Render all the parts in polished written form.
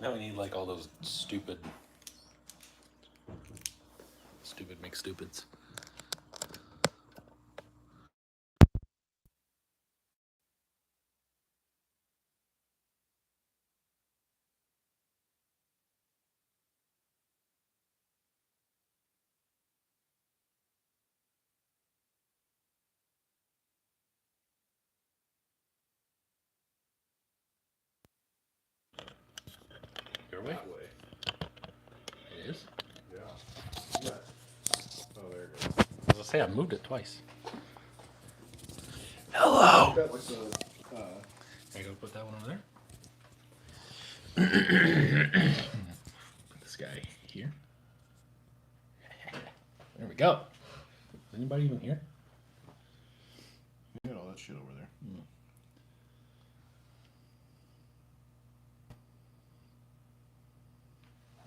Now we need like all those stupid McStupids. Your way? That way. It is? Yeah. Oh, there it goes. I was gonna say I moved it twice. Hello! Got like the, Can I go put that one over there? Put this guy here. There we go. Is anybody even here? you got all that shit over there.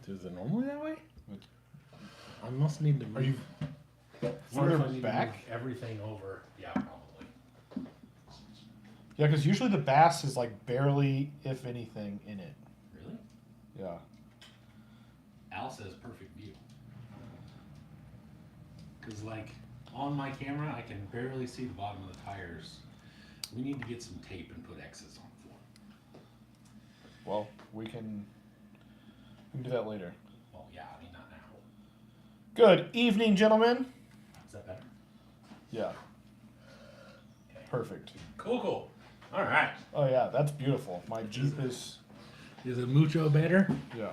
Is it normally that way? I must need to move. Are you Wonder if I further need to back? move everything over. Yeah, probably. Yeah, because usually the bass is like barely, if anything, in it. Really? Yeah. Al says perfect view. Because, like, on my camera, I can barely see the bottom of the tires. We need to get some tape and put X's on the floor. Well, we can do that later. Well, yeah, I mean, not now. Good evening, gentlemen. Is that better? Yeah. Okay. Perfect. Cool. All right. Oh yeah, that's beautiful. My Jeep is. Is it mucho better? Yeah.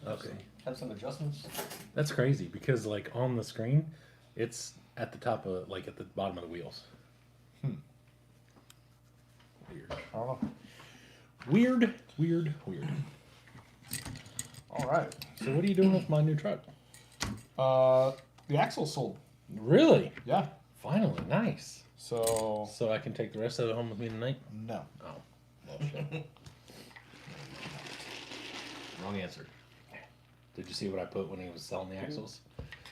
Okay. Have some adjustments. That's crazy because, like, on the screen, it's at the top of, like, at the bottom of the wheels. Weird. I don't know. Weird. All right. So what are you doing with my new truck? The axle sold. Really? Yeah. Finally, nice. So So I can take the rest of it home with me tonight? no. Oh, bullshit. Wrong answer. Did you see what I put when he was selling the axles?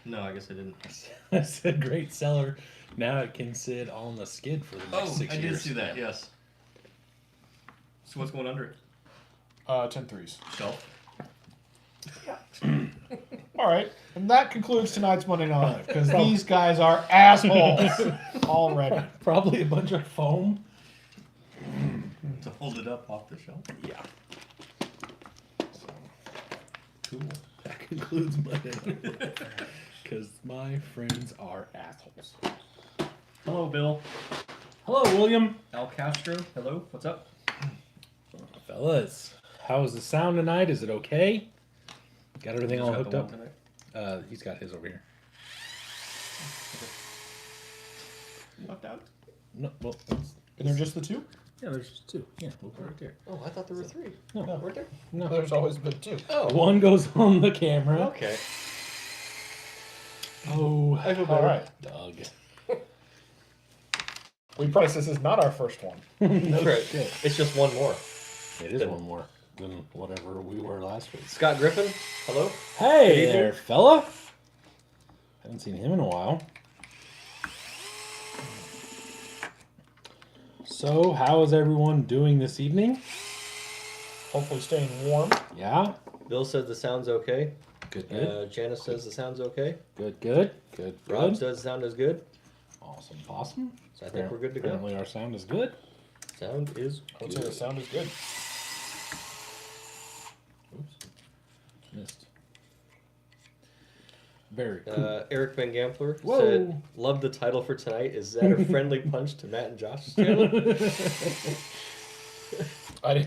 No, I guess I didn't. I said, great seller. Now it can sit on the skid for the next 6 I years. did see that. Yes. So what's going under it? 10-3s. Shelf. All right. And that concludes tonight's Monday Night Live because these guys are assholes already. Probably a bunch of foam. To hold it up off the shelf. Yeah. So, cool. That concludes Monday Night because my friends are assholes. Hello, Bill. Hello, William. Al Castro. Hello. What's up? Fellas, how is the sound tonight? Is it okay? Got everything all Got hooked the up? one tonight? He's got his over here. Knocked out. No, well, And they're just the two? yeah, there's just two. Yeah, we'll put it right there. Oh, I thought there were three. No. Weren't there? No, There's always been two. Oh. one goes on the camera. Okay. Oh, I feel All better. right. Doug. We promise this is not our first one. That's right. shit. It's just one more. It is one more than whatever we were last week. Scott Griffin. Hello. Hey Good evening. there, fella. Haven't seen him in a while. So, how is everyone doing this evening? Hopefully staying warm. Yeah? Bill says the sound's okay. Good. Janice says the sound's okay. Good. Rob says the sound is good. Awesome. So I think we're good to go. Apparently our sound is good. Sound is I would say the good. sound is good. Oops. Missed. Very cool. Eric Van Gampler Whoa. said, "Love the title for tonight. Is that a friendly punch to Matt and Josh's channel?"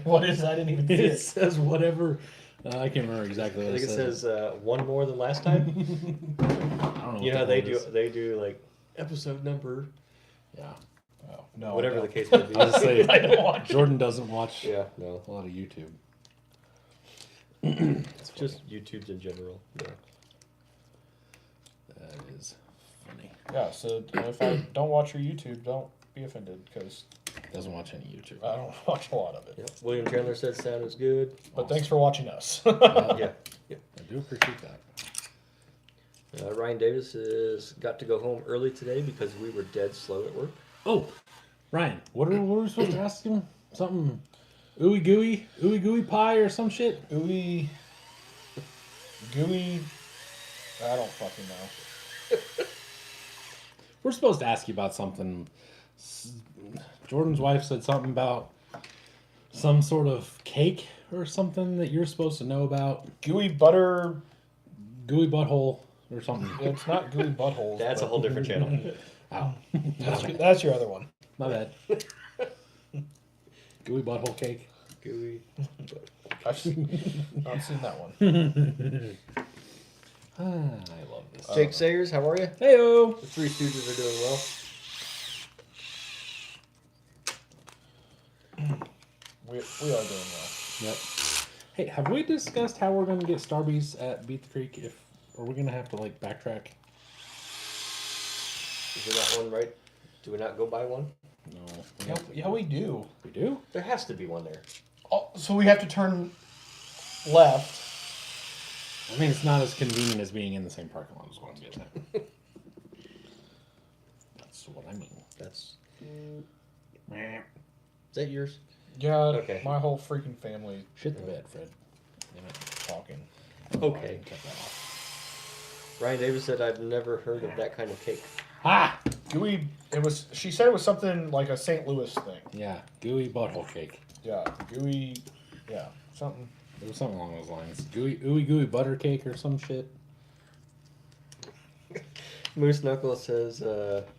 What is that? I didn't even see It it. says whatever. I can't remember exactly I what think it says. says one more than last time. I don't know. You what know how the they hell do? it is. They do like episode number, Yeah. Oh, no. whatever I the don't. case may be. I was gonna say, I don't watch. Jordan doesn't watch Yeah, no, a lot of YouTube. it's just YouTube's in general. Yeah. That is funny. Yeah, so if I don't watch your YouTube, don't be offended because Doesn't watch any YouTube. I don't watch a lot of it. Yep. William Chandler said sound is good. But thanks for watching us. Yeah. I do appreciate that. Ryan Davis has got to go home early today because we were dead slow at work. Oh, Ryan, what were we supposed to ask him? Something. ooey gooey pie or some shit. Gooey. I don't fucking know. We're supposed to ask you about something. Jordan's wife said something about some sort of cake or something that you're supposed to know about. Gooey butter. Gooey butthole or something. It's not gooey buttholes. That's a but whole different channel. Ow. that's your other one. My bad. Gooey butthole cake. Gooey. I've not seen that one. I love this. Jake Sayers, how are you? Heyo. The Three Stooges are doing well. We are doing well. Yep. Hey, have we discussed how we're going to get Starbies at Beat the Creek? Are we going to have to like backtrack? Is there not one right? Do we not go buy one? No. Yeah, we do. We do? There has to be one there. Oh, so we have to turn left. I mean, it's not as convenient as being in the same parking lot as what I'm getting at. That's what I mean. That's. Is that yours? Yeah, Okay. my whole freaking family Shit the bed, Fred. talking. Okay. Cut that off. Ryan Davis said, I've never heard of that kind of cake. Ah! Gooey, she said it was something like a St. Louis thing. Yeah, gooey butthole cake. Yeah, gooey, yeah, something. It was something along those lines. Ooey gooey butter cake or some shit. Moose Knuckle says,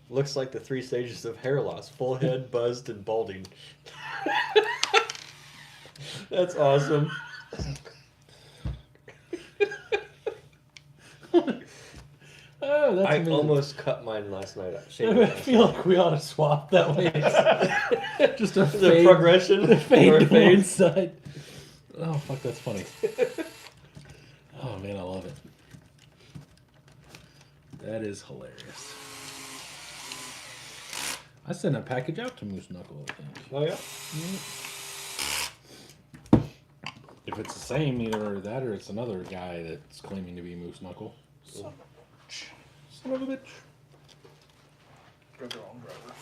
looks like the 3 stages of hair loss. Full head, buzzed, and balding. That's awesome. Oh, that's I amazing. almost cut mine last night. I feel like we ought to swap that way. Just a The fade, progression. fade or to one fade. side. Oh, fuck, that's funny. Oh, man, I love it. That is hilarious. I sent a package out to Moose Knuckle, I think. Oh, yeah? If it's the same, either that or it's another guy that's claiming to be Moose Knuckle. Son of a bitch. Go the wrong driver.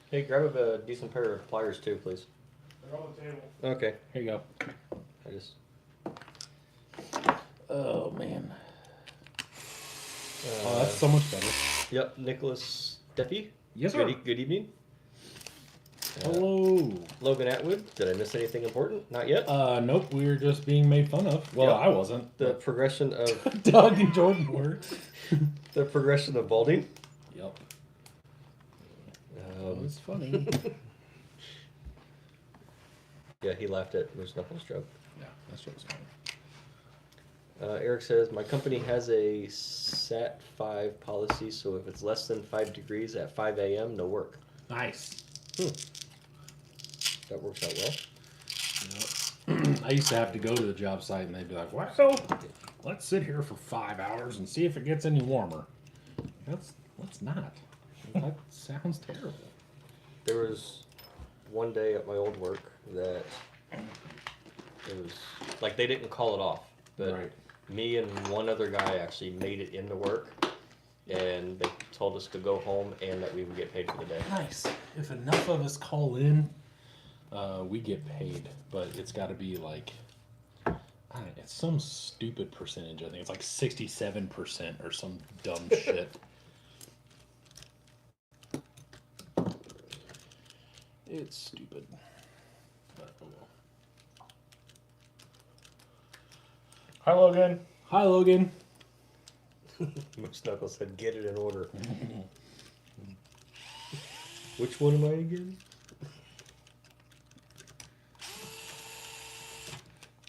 Hey, grab a decent pair of pliers, too, please. They're on the table. Okay. Here you go. I just... Oh, man. Oh, that's so much better. Yep, Nicholas Deppy. Yes, sir. Good evening. Hello. Logan Atwood. Did I miss anything important? Not yet. Nope, we were just being made fun of. Well, Yeah. I wasn't. The progression of Doug and Jordan were. the progression of balding. Yep. It was funny. Yeah, he laughed at Moose Knuckles' joke. Yeah, that's what was funny. Eric says, my company has a SAT 5 policy, so if it's less than 5 degrees at 5 a.m., no work. Nice. That works out well. Yep. I used to have to go to the job site and they'd be like, well, let's sit here for 5 hours and see if it gets any warmer. Let's not. That sounds terrible. There was one day at my old work that it was like they didn't call it off, but Right. me and one other guy actually made it into work, and they told us to go home and that we would get paid for the day. Nice. If enough of us call in, we get paid, but it's got to be like, I don't know, it's some stupid percentage. I think it's like 67% or some dumb shit. It's stupid. But, oh well. Hi, Logan. Hi, Logan. Moose Knuckles said, get it in order. Which one am I again? I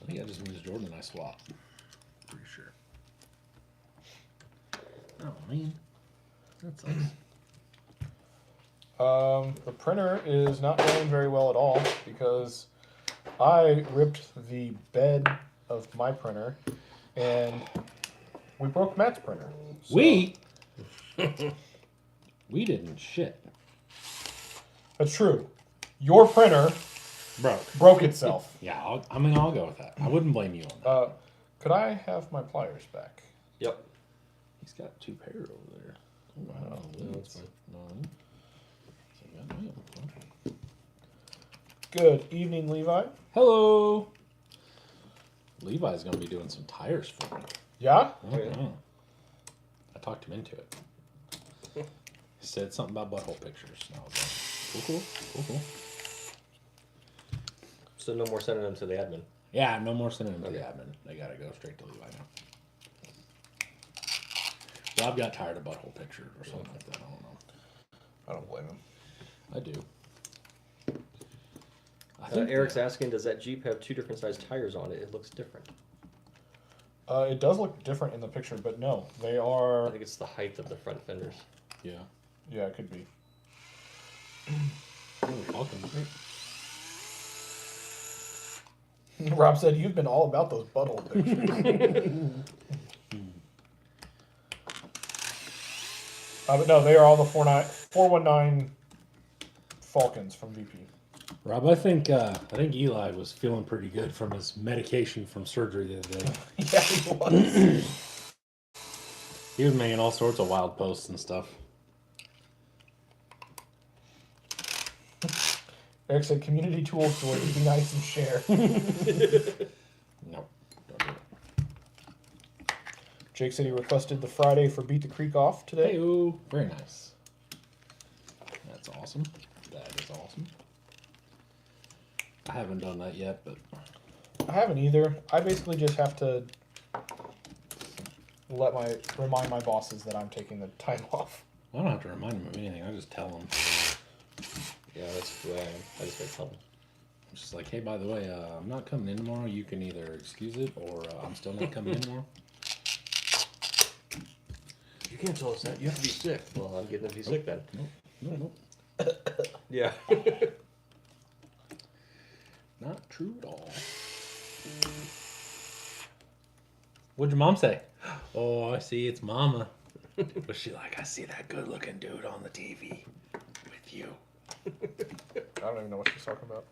think I just means Jordan and I swap. Pretty sure. Oh, man. That sucks. The printer is not going very well at all because I ripped the bed of my printer and we broke Matt's printer. So, We didn't shit. That's true. Your printer Broke. broke itself. Yeah, I'll go with that. I wouldn't blame you on that. Could I have my pliers back? Yep. He's got 2 pair over there. No, that's fine. No. So, goddamn. Good evening, Levi. Hello. Levi's gonna be doing some tires for me. Yeah? Oh, yeah. Mhm. I talked him into it. He said something about butthole pictures. And I was like, cool. So no more sending them to the admin. Yeah, no more sending them to the Okay. admin. They gotta go straight to Levi now. Rob got tired of butthole pictures or something like that. I don't know. I don't blame him. I do. I Eric's asking, does that Jeep have 2 different size tires on it? It looks different. It does look different in the picture, but no, they I are. think it's the height of the front fenders. Yeah. Yeah, it could be. Welcome. Rob said you've been all about those butthole pictures. But no, they are all the 419 Falcons from VP. Rob, I think Eli was feeling pretty good from his medication from surgery the other day. Yeah, he was. He was making all sorts of wild posts and stuff. Eric said, community tools, Joy, be nice and share. No, don't do it. Jake said he requested the Friday for Beat the Creek off today. Hey-o. Very nice. That's awesome. That is awesome. I haven't done that yet, but I haven't either. I basically just have to remind my bosses that I'm taking the time off. I don't have to remind him of anything. I just tell him. Yeah, that's the way I am. I just gotta tell them. I'm just like, hey, by the way, I'm not coming in tomorrow. You can either excuse it or I'm still not coming in tomorrow. You can't tell us that. You have to be sick. Well, I'm getting to be sick then. Nope. Yeah. Not true at all. What'd your mom say? Oh, I see, it's Mama. Was she like, I see that good-looking dude on the TV with you? I don't even know what she's talking about.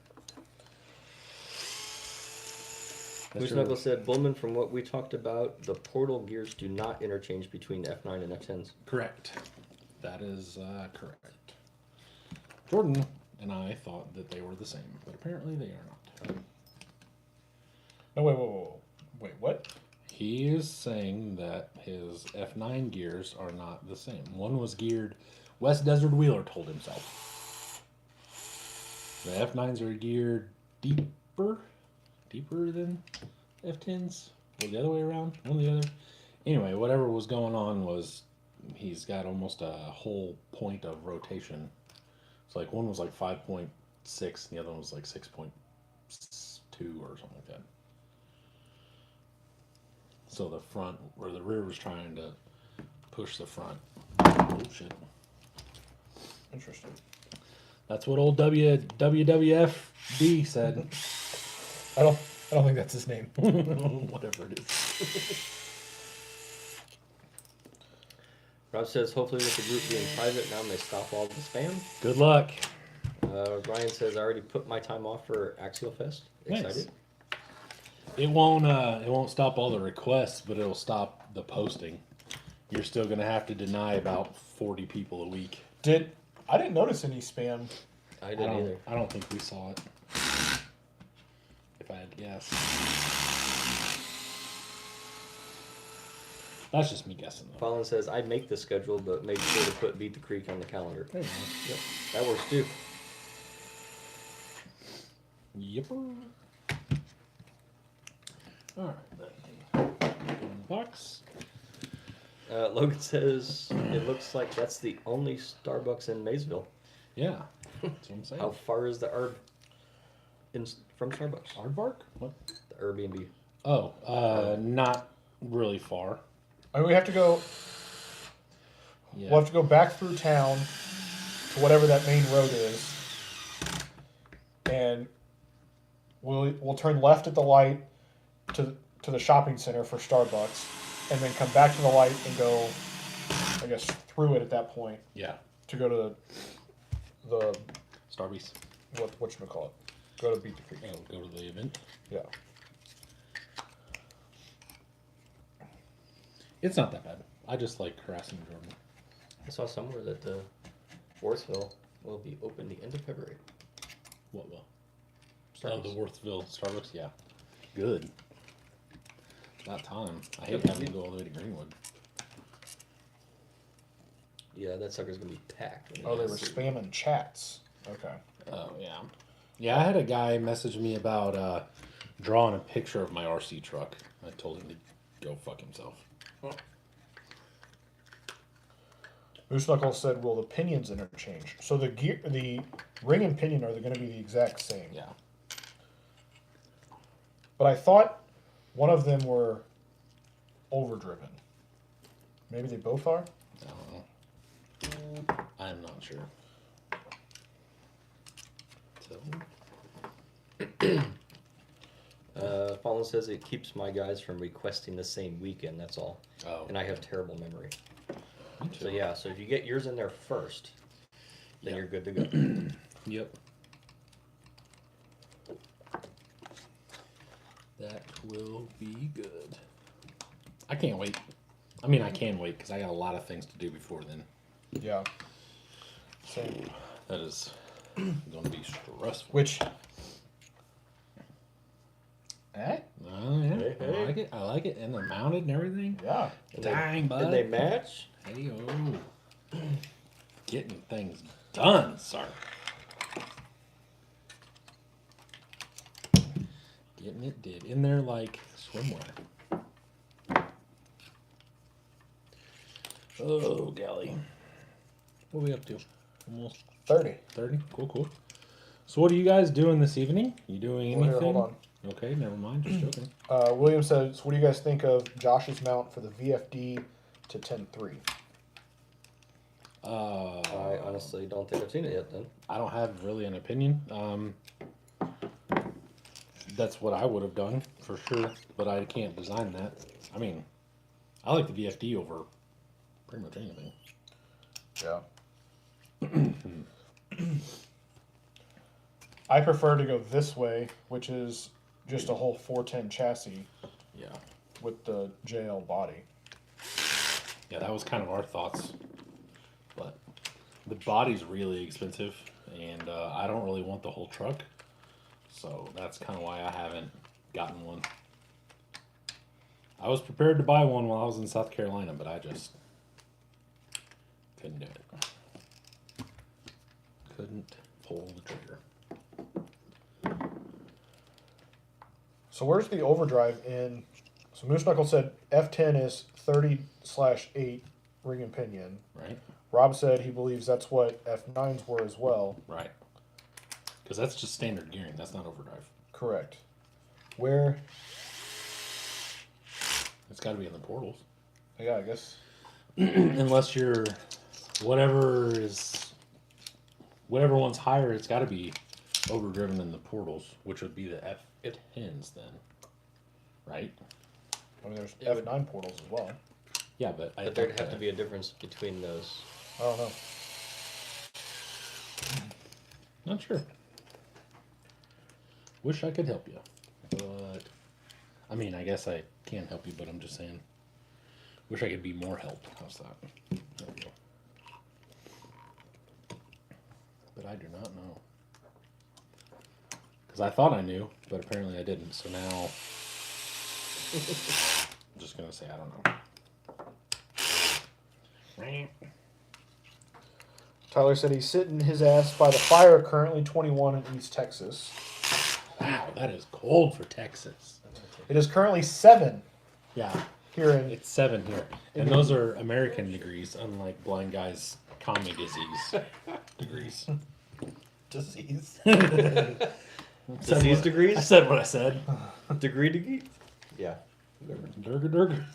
Moose Knuckles said, Bullman, from what we talked about, the portal gears do not interchange between F9 and F10s. Correct. That is correct. Jordan and I thought that they were the same, but apparently they are not. No, wait, what? He is saying that his F9 gears are not the same. One was geared, West Desert Wheeler told himself. The F9s are geared deeper than F10s, or the other way around, one or the other. Anyway, whatever was going on was he's got almost a whole point of rotation. It's like one was like 5.6 and the other one was like 6.2 or something like that. So the front, or the rear was trying to push the front. Oh shit. Interesting. That's what old WWFD said. I don't think that's his name. Whatever it is. Rob says, hopefully with the group being private, now may stop all the spam. Good luck. Ryan says, I already put my time off for Axial Fest. Excited? Nice. It won't stop all the requests, but it'll stop the posting. You're still gonna have to deny about 40 people a week. I didn't notice any spam. I didn't either. I don't think we saw it. If I had to guess. That's just me guessing though. Fallon says, I'd make the schedule, but make sure to put Beat the Creek on the calendar. There you Yep. That works too. go. Yipper. Alright, then. Box. Logan says, it looks like that's the only Starbucks in Maysville. Yeah. That's what I'm saying. How far is the Arb from Starbucks? Aardvark? What? The Airbnb. Oh, not really far. I mean, we have to go. Yeah. We'll have to go back through town to whatever that main road is, and we'll turn left at the light to the shopping center for Starbucks, and then come back to the light and go, I guess, through it at that point Yeah. to go to the Starbucks. whatchamacallit. Go to Beat the Creek. Oh, go to the event. Yeah. It's not that bad. I just like harassing Jordan. I saw somewhere that the Forestville will be open the end of February. What will? Oh, the Worthville Starbucks, yeah. Good. About time. I hate having to go all the way to Greenwood. Yeah, that sucker's gonna be packed. Oh, they were spamming chats. Okay. Oh, yeah. Yeah, I had a guy message me about drawing a picture of my RC truck. I told him to go fuck himself. Moose Knuckles said, "Will the pinions interchange?" So the ring and pinion are going to be the exact same. Yeah. But I thought one of them were overdriven. Maybe they both are. I don't know. I'm not sure. So. Fallen says it keeps my guys from requesting the same weekend. That's all. Oh. And I have terrible memory. So yeah, so if you get yours in there first, then you're good to go. Yep. That will be good. I can't wait. I mean, I can wait because I got a lot of things to do before then. Yeah. Same. That is going to be stressful. Which. Eh? Oh, yeah. Hey, I hey. like it. I like it. And they're mounted and everything. Yeah. Dang, bud. And they match? Hey, oh. Getting things done, sir. Getting it did. In there like swimwear. Oh, golly. What are we up to? Almost 30. 30? Cool, cool. So what are you guys doing this evening? You doing Well, anything? here, hold Okay, never mind. Just joking. William says, "What do you guys think of Josh's mount for the VFD to 10.3?" I honestly don't think I've seen it yet then. I don't have really an opinion. That's what I would have done for sure, but I can't design that. I mean, I like the VFD over pretty much anything. Yeah. I prefer to go this way, which is just a whole 410 chassis Yeah. with the JL body. Yeah, that was kind of our thoughts. But the body's really expensive, and I don't really want the whole truck. So that's kind of why I haven't gotten one. I was prepared to buy one while I was in South Carolina, but I just couldn't do it. Couldn't pull the trigger. So where's the overdrive in? So Moose Knuckle said F10 is 30/8 ring and pinion. Right? Rob said he believes that's what F9s were as well. Right. Because that's just standard gearing. That's not overdrive. Correct. Where? It's got to be in the portals. Yeah, I guess. Unless you're whatever one's higher, it's got to be overdriven in the portals, which would be the F10s then, right? I mean, there's Yeah, but- F9 portals as well. Yeah, but I But there'd have to be a difference between those. I don't know. Not sure. Wish I could help you, but I mean, I guess I can help you, but I'm just saying. Wish I could be more help. How's that? There we go. But I do not know. Because I thought I knew, but apparently I didn't. So now, I'm just gonna say I don't know. Tyler said he's sitting his ass by the fire, currently 21 in East Texas. Wow, that is cold for Texas. It is currently 7 Yeah, here in. it's 7 here, and those are American degrees, unlike blind guys' commie disease degrees. Disease. Disease I degrees? said what I said. Degree? Yeah. Durga durga.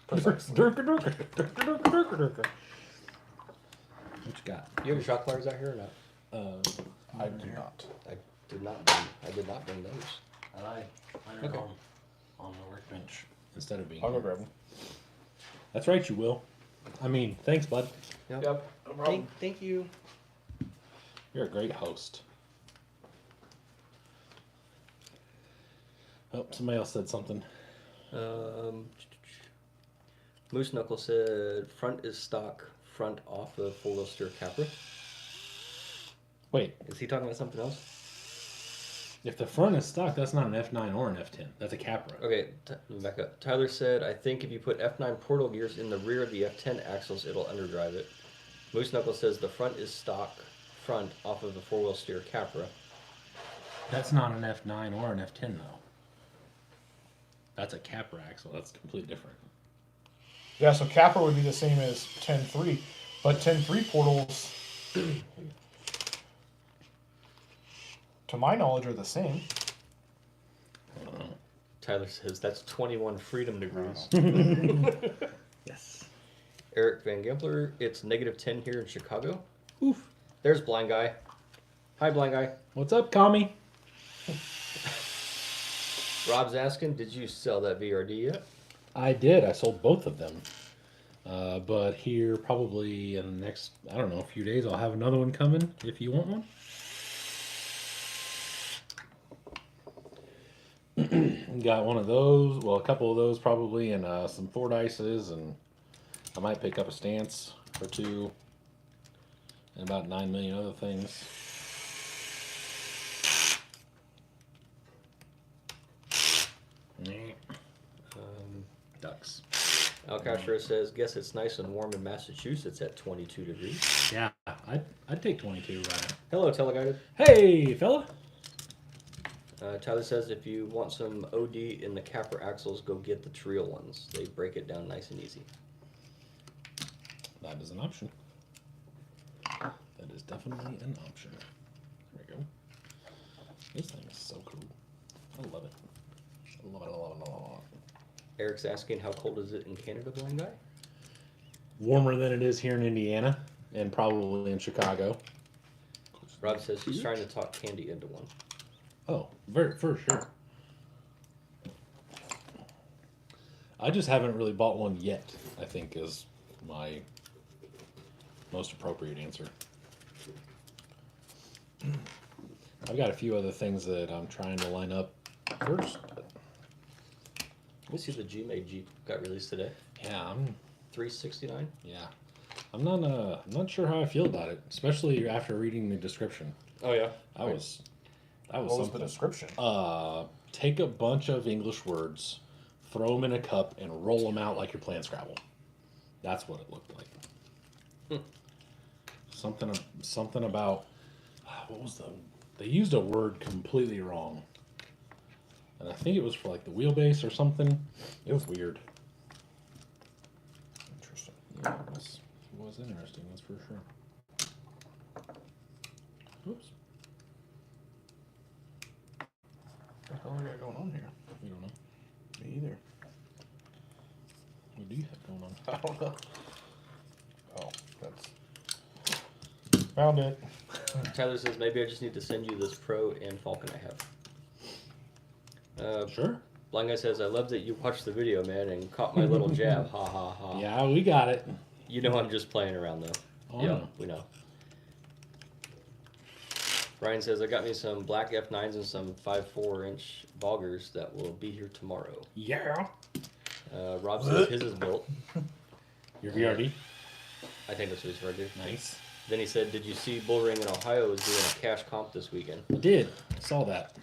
Precisely. Durga durga. Durga durga durga durga. What you got? You have your shock wires out here or not? I do not. I did not bring those. Mine are Okay. on the workbench instead of being. I'll go here. grab them. That's right, you will. I mean, thanks, bud. Yep. No problem. Thank you. You're a great host. Oh, somebody else said something. Moose Knuckle said front is stock, front off of full luster Capra. Wait, Is he talking about something else? If the front is stock, that's not an F9 or an F10. That's a Capra. Okay, back up. Tyler said, I think if you put F9 portal gears in the rear of the F10 axles, it'll underdrive it. Moose Knuckle says the front is stock front off of the four-wheel steer Capra. That's not an F9 or an F10 though. That's a Capra axle. That's completely different. Yeah, so Capra would be the same as 10.3, but 10.3 portals, to my knowledge, are the same. Tyler says that's 21 freedom degrees. Yes. Eric Van Gempler, it's -10 here in Chicago. Oof. There's Blind Guy. Hi, Blind Guy. What's up, commie? Rob's asking, did you sell that VRD yet? I did. I sold both of them. But here, probably in the next, I don't know, a few days, I'll have another one coming if you want one. Got one of those, well, a couple of those probably, and some Fordyces, and I might pick up a stance or two, and about 9 million other things. Ducks. Al Castro says, guess it's nice and warm in Massachusetts at 22 degrees. Yeah, I'd take 22 right now. Hello, Teleguided. Hey, fella. Tyler says, if you want some OD in the Capra axles, go get the Trio ones. They break it down nice and easy. That is an option. That is definitely an option. There we go. This thing is so cool. I love it. I love it, I love it, I love it. Eric's asking, how cold is it in Canada, Blind Guy? Warmer than it is here in Indiana, and probably in Chicago. Rob says he's trying to talk Candy into one. Oh, for sure. I just haven't really bought one yet, I think is my most appropriate answer. I've got a few other things that I'm trying to line up first. But Let me see the G-Made Jeep got released today. yeah, I'm $369. I'm not sure how I feel about it, especially after reading the description. Oh yeah. That was What was the something. description? Take a bunch of English words, throw them in a cup, and roll them out like you're playing Scrabble. That's what it looked like. Something about what was they used a word completely wrong, and I think it was for like the wheelbase or something. It was weird. Interesting. Yeah, it was interesting. That's for sure. Oops. What the hell we got going on here? We don't know. Me either. What do you have going on? I don't know. Oh, that's... Found it. Tyler says, maybe I just need to send you this Pro and Falcon I have. Sure. Blind Guy says, I love that you watched the video, man, and caught my little jab. Ha ha ha. Yeah, we got it. You know I'm just playing around, though. Oh, Yeah, no. we know. Ryan says, I got me some black F9s and some 5.4-inch boggers that will be here tomorrow. Yeah. Rob says his is built. Your VRD. I think that's what he's trying to do. Nice. Then he said, did you see Bullring in Ohio is doing a cash comp this weekend? I did. Saw that.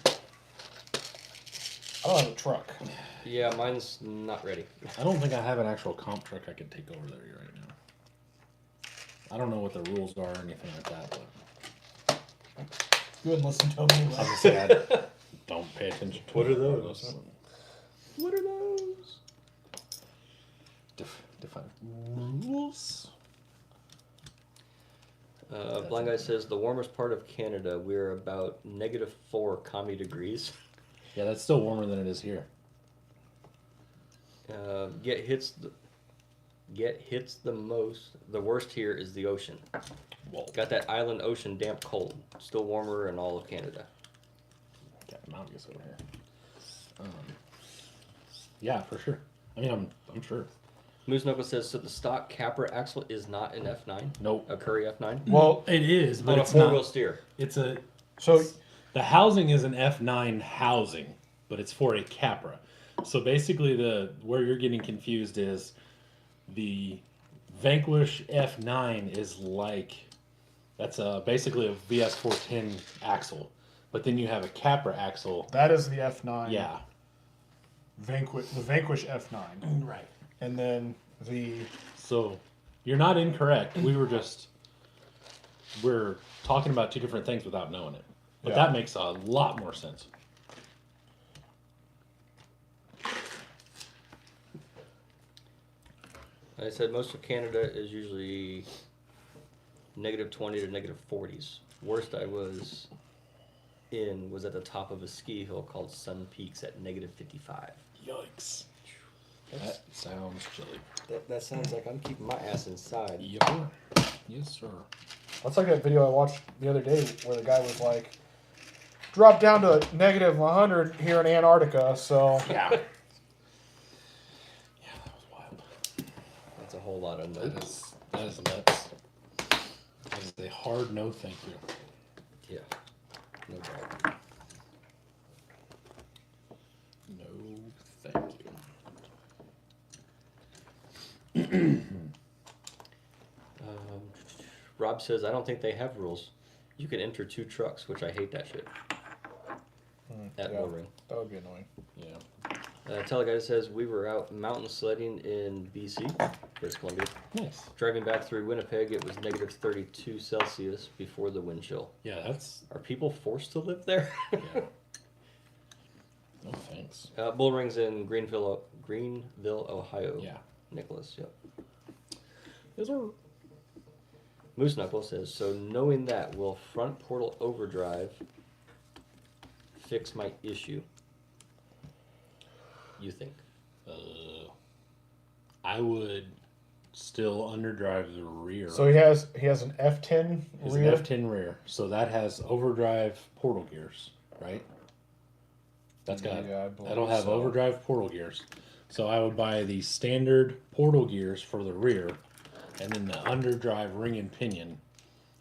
I don't have a truck. Yeah, mine's not ready. I don't think I have an actual comp truck I could take over there right now. I don't know what the rules are or anything like that, but You wouldn't listen to me. I was gonna say I don't pay attention to What are it. those? What are those? Define rules. Blind Guy says, the warmest part of Canada, we're about -4 commie degrees. Yeah, that's still warmer than it is here. Get hits the most. The worst here is the ocean. Whoa. Got that island ocean damp cold. Still warmer in all of Canada. Got Malgus over here. Yeah, for sure. I mean, I'm sure. Moose Knuckle says, so the stock Capra axle is not an F9? Nope. A Curry F9? Well, It is, but On a it's four-wheel not. steer. It's a. so The housing is an F9 housing, but it's for a Capra. So basically, where you're getting confused is the Vanquish F9 is like that's basically a VS410 axle. but then you have a Capra axle. That is the F9. Yeah. The Vanquish F9. Right. And then the... So, you're not incorrect. We're talking about two different things without knowing it. But Yeah. that makes a lot more sense. I said most of Canada is usually -20 to -40s. Worst I was in was at the top of a ski hill called Sun Peaks at -55. Yikes. That sounds chilly. That sounds like I'm keeping my ass inside. Yep. Yes, sir. That's like that video I watched the other day where the guy was like, dropped down to -100 here in Antarctica, so... Yeah. Yeah, that was wild. That's a whole lot of notes. That is nuts. That is a hard no thank you. Yeah, no doubt. No thank you. Rob says, I don't think they have rules. You can enter 2 trucks, which I hate that shit. At yeah, Bullring. that would be annoying. Yeah. Teleguy says, we were out mountain sledding in BC, British Columbia. Nice. Driving back through Winnipeg, it was -32 Celsius before the wind chill. Yeah, that's... Are people forced to live there? Yeah. No thanks. Bullring's in Greenville, Ohio. Yeah. Nicholas, yep. Yes, sir. Moose Knuckle says, so knowing that, will front portal overdrive fix my issue? You think? I would still underdrive the rear. So he has an F10 It's rear. an F10 rear, so that has overdrive portal gears, right? That's got. Yeah, I believe that'll have so. overdrive portal gears. So I would buy the standard portal gears for the rear, and then the underdrive ring and pinion.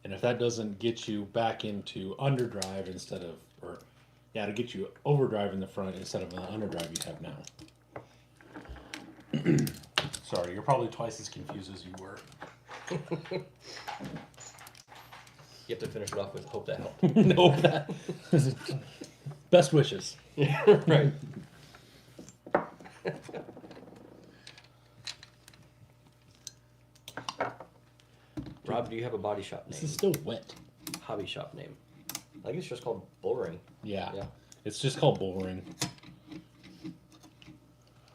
And if that doesn't get you back into underdrive instead of, to get you overdrive in the front instead of the underdrive you have now. Sorry, you're probably twice as confused as you were. You have to finish it off with hope that helped. No, best wishes. Yeah, right. Rob, do you have a body shop This name? is still wet. Hobby shop name? I think it's just called Bullring. Yeah. Yeah. It's just called Bullring.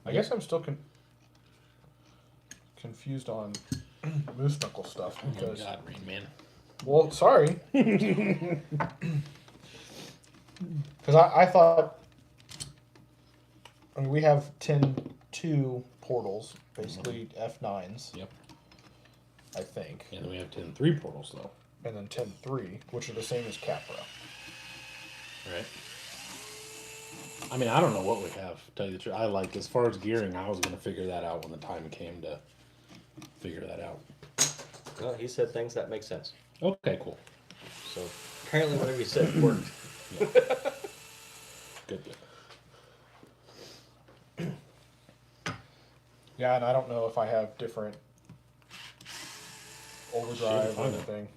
I guess I'm still confused on Moose Knuckle stuff Oh my because... God, Rain Man. Well, sorry. Because I thought... I mean, we have 10-2 portals, basically F9s, Yep. I think. And then we have 10-3 portals though. And then 10-3, which are the same as Capra. Right. I mean, I don't know what we have, to tell you the truth. As far as gearing, I was going to figure that out when the time came to figure that out. Well, he said things that make sense. Okay, cool. So apparently whatever he said worked. Good. Yeah, and I don't know if I have different overdrive or find it. anything.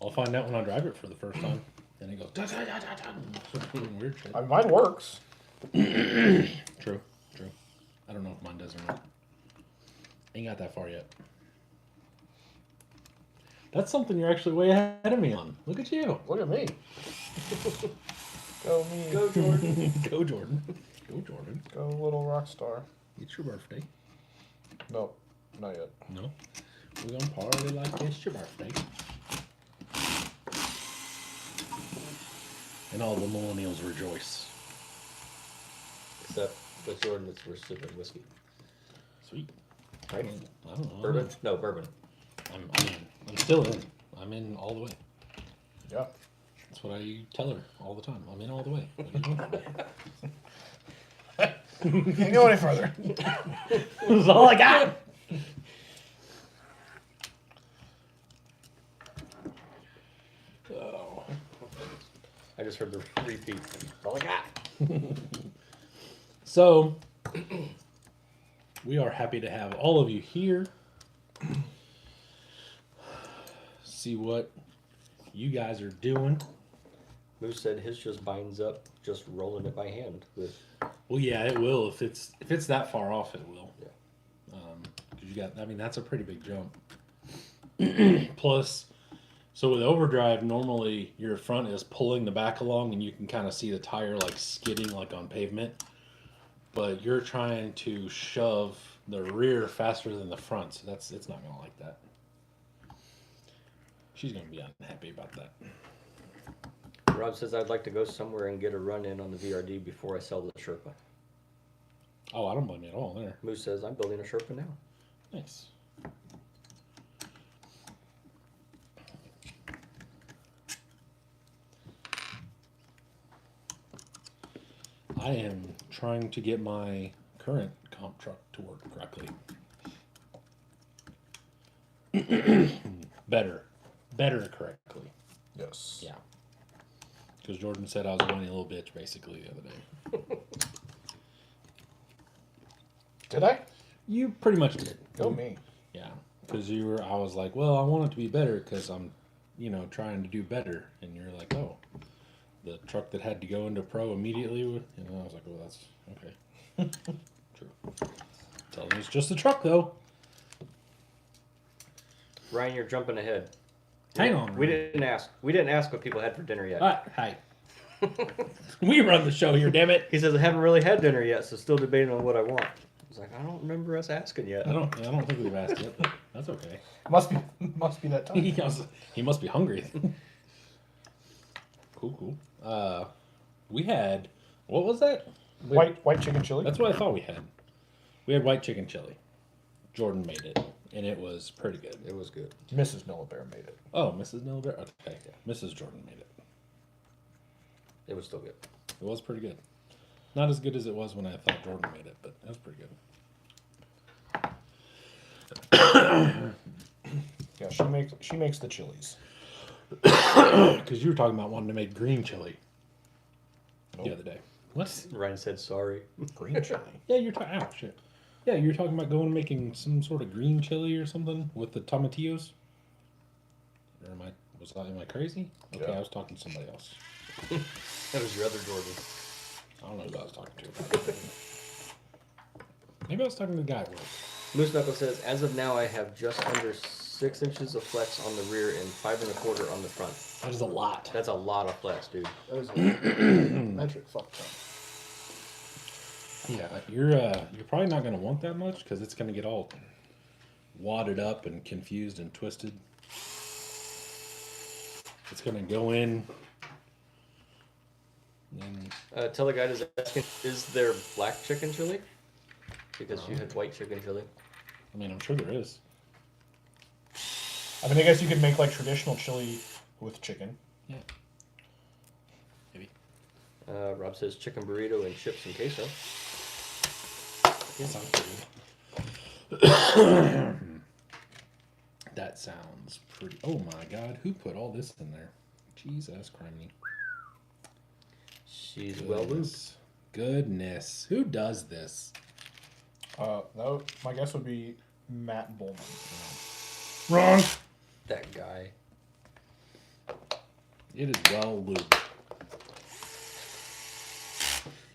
I'll find out when I drive it for the first time. Then it goes... Da, da, da, da, da. Weird shit. I mean, mine works. True. I don't know if mine does or not. Ain't got that far yet. That's something you're actually way ahead of me on. Look at you. Look at me. Go me. Go, Jordan. Go, Jordan. Go, Jordan. Go little rock star. It's your birthday. No, not yet. No? We're gonna party like it's your birthday. And all the millennials rejoice. Except with Jordan, we're sipping whiskey. Sweet. Right? I don't know. Bourbon? No, bourbon. I'm still in. I'm in all the way. Yeah. That's what I tell her all the time. I'm in all the way. What are you doing for me? Can't go any further. That's all I got. Oh. I just heard the repeat. That's all I got. So, we are happy to have all of you here. See what you guys are doing. Moose said his just binds up, just rolling it by hand with. Well, yeah, it will. If it's that far off, it will. Yeah. 'Cause you got. I mean, that's a pretty big jump. Plus, so with overdrive, normally your front is pulling the back along, and you can kind of see the tire like skidding, like on pavement. But you're trying to shove the rear faster than the front, so it's not gonna like that. She's gonna be unhappy about that. Rob says I'd like to go somewhere and get a run in on the VRD before I sell the Sherpa. Oh, I don't blame you at all there. Moose says I'm building a Sherpa now. Nice. I am trying to get my current comp truck to work correctly. Better correctly. Yes. Yeah. Because Jordan said I was a whiny little bitch basically the other day. Did I? You pretty much did. Go me. Yeah. Because I was like, well, I want it to be better because I'm, trying to do better. And you're like, oh, the truck that had to go into pro immediately. I was like, well, that's okay. True. Tell them it's just a truck though. Ryan, you're jumping ahead. Hang on. We didn't ask. We didn't ask what people had for dinner yet. Hi. We run the show here, damn it. He says I haven't really had dinner yet, so still debating on what I want. I was like, I don't remember us asking yet. I don't think we've asked yet, but that's okay. Must be that time. He must be hungry. Cool. We had, what was that? White chicken chili. That's what I thought we had. We had white chicken chili. Jordan made it, and it was pretty good. It was good. Mrs. Noah made it. Oh, Mrs. Nilbear? Okay, yeah. Mrs. Jordan made it. It was still good. It was pretty good. Not as good as it was when I thought Jordan made it, but it was pretty good. Yeah, she makes the chilies. Because you were talking about wanting to make green chili the other day. What? Ryan said sorry. Green chili. Yeah, you're talking. Oh shit. Yeah, you're talking about going and making some sort of green chili or something with the tomatillos. Or am I crazy? Okay, Yeah. I was talking to somebody else. That was your other Jordan. I don't know who I was talking to about that. Maybe I was talking to the guy at work. Moose Knuckle says, as of now, I have just under 6 inches of flex on the rear and 5 1/4 on the front. That is a lot. That's a lot of flex, dude. That is a metric fuck ton. Yeah, you're probably not going to want that much because it's going to get all wadded up and confused and twisted. It's going to go in. And Tell the guy is asking, is there black chicken chili? Because you had white chicken chili. I mean, I'm sure there is. I mean, I guess you could make like traditional chili with chicken. Yeah. Maybe. Rob says chicken burrito and chips and queso. That sounds pretty. That sounds pretty. Oh my God, who put all this in there? Jesus Christ. She's well loose. Goodness, who does this? My guess would be Matt Bullman. Wrong. That guy. It is well lubed.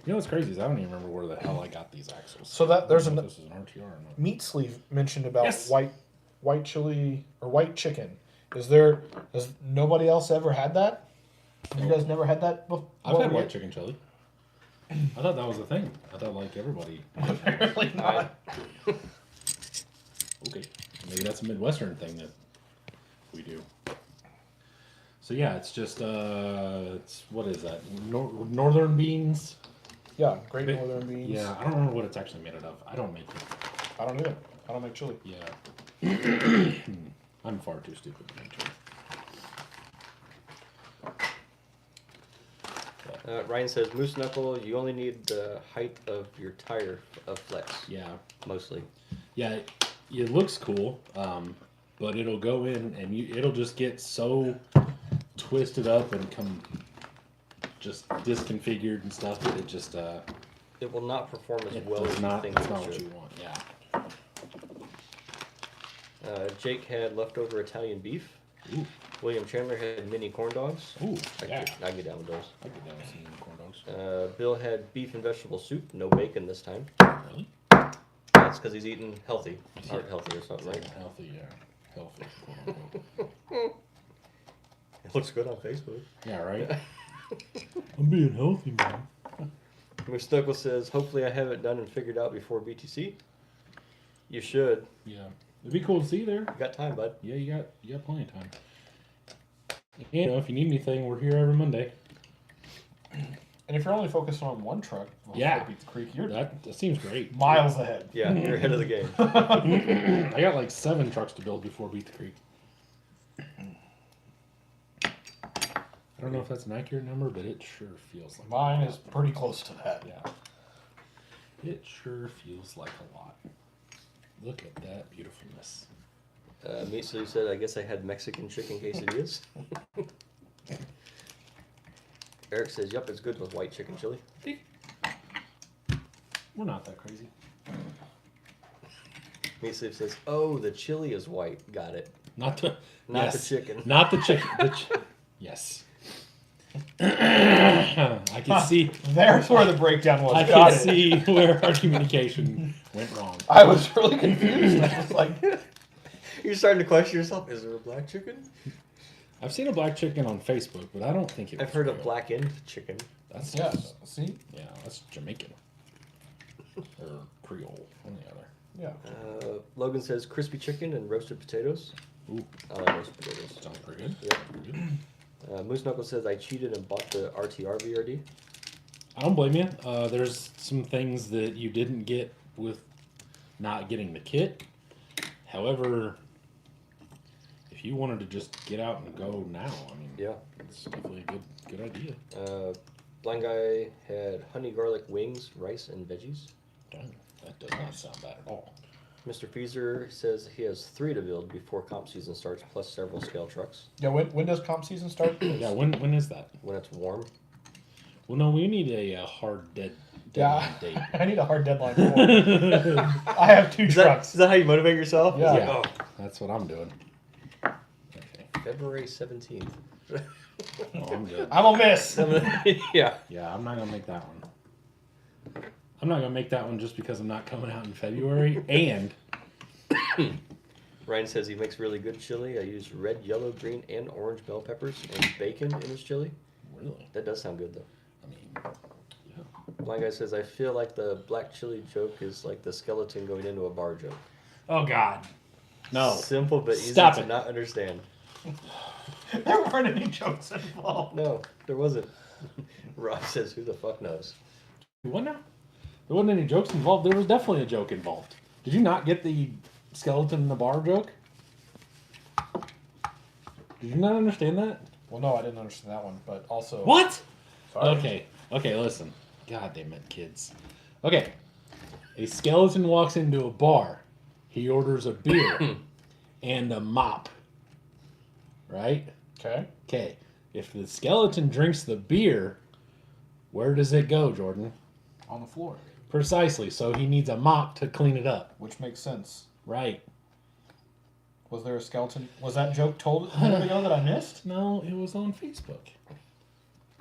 You know what's crazy is I don't even remember where the hell I got these axles. So that there's I don't know an if this is an RTR or not. meat sleeve mentioned about Yes. white chili or white chicken. Has nobody else ever had that? Have you guys never had that before? I've had white chicken chili. I thought that was a thing. I thought like everybody. Apparently not. Okay, maybe that's a Midwestern thing that we do. So yeah, it's just it's what is that? Northern beans. Yeah, Great Northern beans. Yeah, I don't remember what it's actually made out of. I don't make it. I don't either. I don't make chili. Yeah. I'm far too stupid to make chili. Ryan says, Moose Knuckle, you only need the height of your tire of flex. Yeah. Mostly. Yeah, it looks cool, but it'll go in and it'll just get so twisted up and come just disconfigured and stuff that it just It will not perform as well as it's you not think it's it not what should. you want. Yeah. Jake had leftover Italian beef. Ooh. William Chandler had mini corn dogs. Ooh, I yeah. can get down with those. I get down with some corn dogs. Bill had beef and vegetable soup, no bacon this time. Really? That's because he's eating healthy. Heart healthy or something, right? Healthy, yeah. Healthy, quote unquote. It looks good on Facebook. Yeah, right? I'm being healthy, man. McStuckle says, hopefully I have it done and figured out before BTC. You should. Yeah. It'd be cool to see you there. You got time, bud. Yeah, you got plenty of time. You know, if you need anything, we're here every Monday. And if you're only focused on one truck, Yeah. Beats Creek, you're That seems great. miles ahead. Yeah, you're ahead of the game. I got like 7 trucks to build before Beat the Creek. I don't know if that's an accurate number, but it sure feels like Mine a lot. is pretty close to that. Yeah. It sure feels like a lot. Look at that beautifulness. Meat Sleeve said, I guess I had Mexican chicken quesadillas. Eric says, yep, it's good with white chicken chili. We're not that crazy. Meat Sleeve says, oh, the chili is white. Got it. Not the The chicken. Not the chicken. Yes. I can see. There's where the breakdown was. I Got can it. see where our communication went wrong. I was really confused. I was like, You're starting to question yourself. Is there a black chicken? I've seen a black chicken on Facebook, but I don't think it. I've was heard real. of blackened chicken. That's yeah, see? yeah, that's Jamaican or Creole, one or the other. Yeah. Logan says crispy chicken and roasted potatoes. Ooh, I like roasted potatoes. sounds pretty good. Yeah. Pretty good. Moose Knuckle says I cheated and bought the RTR VRD. I don't blame you. There's some things that you didn't get with not getting the kit. However, if you wanted to just get out and go now, I mean, Yeah. it's definitely a good idea. Blind guy had honey garlic wings, rice, and veggies. Dang, that does not sound bad at all. Mr. Feezer says he has 3 to build before comp season starts, plus several scale trucks. Yeah, when does comp season start? Yeah, when is that? When it's warm. Well, no, we need a hard deadline Yeah, date. I need a hard deadline for it. I have 2 trucks. Is that how you motivate yourself? Yeah. It's like, That's what I'm doing. Okay. February 17th. Oh, I'm good. I'm a miss. Yeah. Yeah, I'm not gonna make that one. I'm not gonna make that one just because I'm not coming out in February. And Ryan says he makes really good chili. I use red, yellow, green, and orange bell peppers and bacon in his chili. really, That does sound good though. I mean, yeah. Blind guy says I feel like the black chili joke is like the skeleton going into a bar joke. Oh God, no. Simple but easy Stop to it. not understand. There weren't any jokes involved. No, there wasn't. Rob says, who the fuck knows? What now? There wasn't any jokes involved. There was definitely a joke involved. Did you not get the skeleton in the bar joke? Did you not understand that? Well, no, I didn't understand that one, but also... What? Sorry. Okay, listen. God damn it, kids. Okay. A skeleton walks into a bar. He orders a beer and a mop. Right? Okay. Okay. If the skeleton drinks the beer, where does it go, Jordan? On the floor. Precisely. So he needs a mop to clean it up. Which makes sense. Right. Was there a skeleton? Was that joke told a minute ago that I missed? No, it was on Facebook.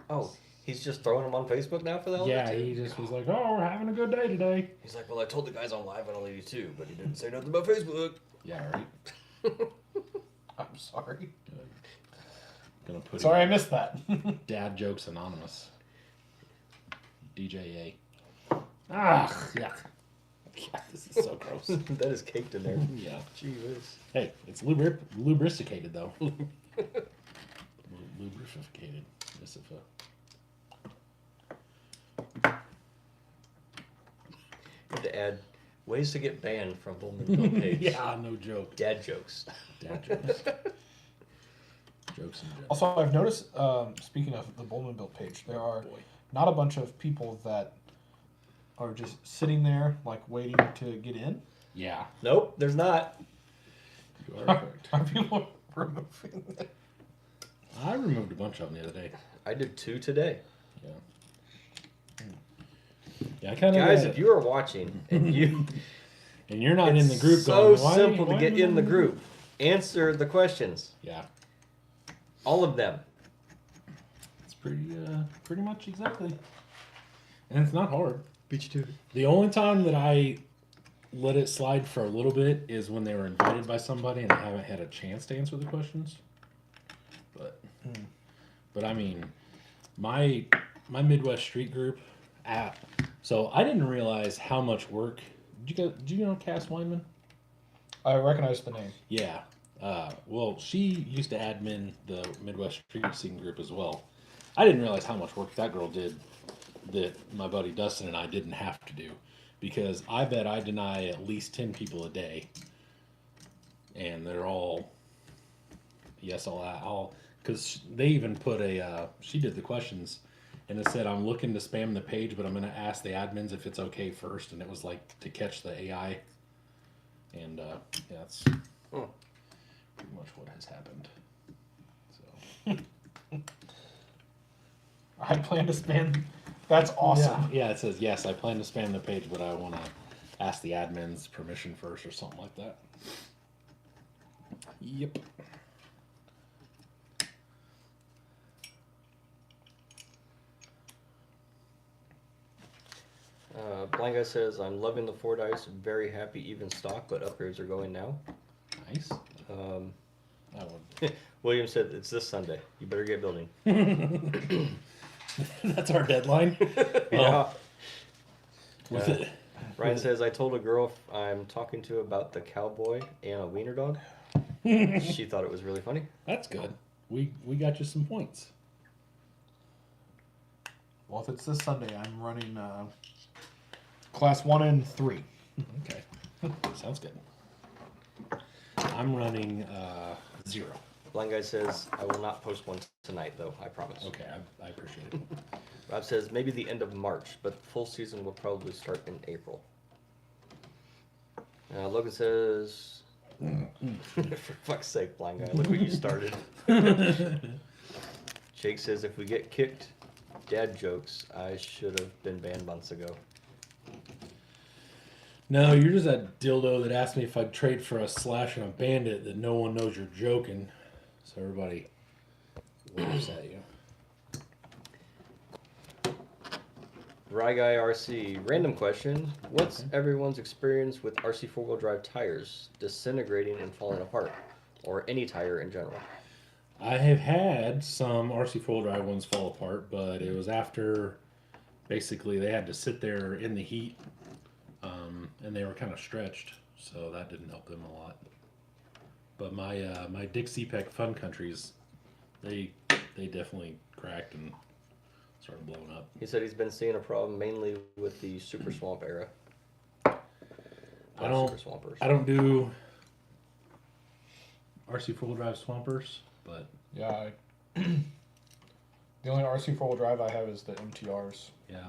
Oh, he's just throwing them on Facebook now for the hell of Yeah, it, too? he just was like, "Oh, we're having a good day today." He's like, well, I told the guys on live I'd only do 2, but he didn't say nothing about Facebook. Yeah, right. I'm sorry. Gonna put Sorry, I in missed that. Dad Jokes Anonymous. DJA. Ah, yuck. Yeah, this is so gross. That is caked in there. Yeah. Gee whiz. Hey, it's lubricated though. Lubricated. Have to add ways to get banned from Bullman Built page. Yeah, no joke. Dad jokes. Dad jokes. Jokes and jokes. Also, I've noticed, speaking of the Bullman Built page, there are not a bunch of people that are just sitting there, like, waiting to get in. Yeah. Nope, there's not. You are correct. Are people removing it? I removed a bunch of them the other day. I did 2 today. Yeah. Yeah, I kind of. Guys, if you are watching and and you're not in the group, so going, why simple why to get am I in the not group. Answer the questions. Yeah. All of them. It's pretty much exactly. And it's not hard. Beat you to it. The only time that I let it slide for a little bit is when they were invited by somebody and they haven't had a chance to answer the questions. But I mean, my Midwest Street Group app. So I didn't realize how much work. Did you know Cass Weinman? I recognize the name. Yeah. Well, she used to admin the Midwest Street Racing group as well. I didn't realize how much work that girl did that my buddy Dustin and I didn't have to do, because I bet I deny at least 10 people a day, and they're all yes, I'll because they even put she did the questions, and it said, I'm looking to spam the page, but I'm going to ask the admins if it's okay first, and it was like to catch the AI, and yeah, that's pretty much what has happened. So I plan to spam. That's awesome. yeah, it says yes, I plan to spam the page, but I want to ask the admins permission first or something like that. Yep. Blind Guy says, I'm loving the Ford Ice, very happy even stock, but upgrades are going now. Nice. That one. William said, it's this Sunday. You better get building. That's our deadline. Yeah. With it. Ryan says, I told a girl I'm talking to about the cowboy and a wiener dog. She thought it was really funny. That's good. We got you some points. Well, if it's this Sunday, I'm running class 1 and 3. Okay. Sounds good. I'm running 0. Blind Guy says, I will not post one tonight, though, I promise. Okay, I appreciate it. Rob says, maybe the end of March, but full season will probably start in April. Logan says, for fuck's sake, Blind Guy, look what you started. Jake says, if we get kicked, dad jokes, I should have been banned months ago. No, you're just that dildo that asked me if I'd trade for a Slash and a Bandit that no one knows you're joking. So everybody laughs at you. Rye Guy RC, random question. What's everyone's experience with RC four-wheel drive tires disintegrating and falling apart? Or any tire in general? I have had some RC four-wheel drive ones fall apart, but it was after basically they had to sit there in the heat, and they were kind of stretched, so that didn't help them a lot. But my Dick CPEC Fun Countries, they definitely cracked and started blowing up. He said he's been seeing a problem mainly with the Super Swamp era. I don't do RC four-wheel drive swampers, but Yeah, the only RC 4-wheel drive I have is the MTRs. yeah.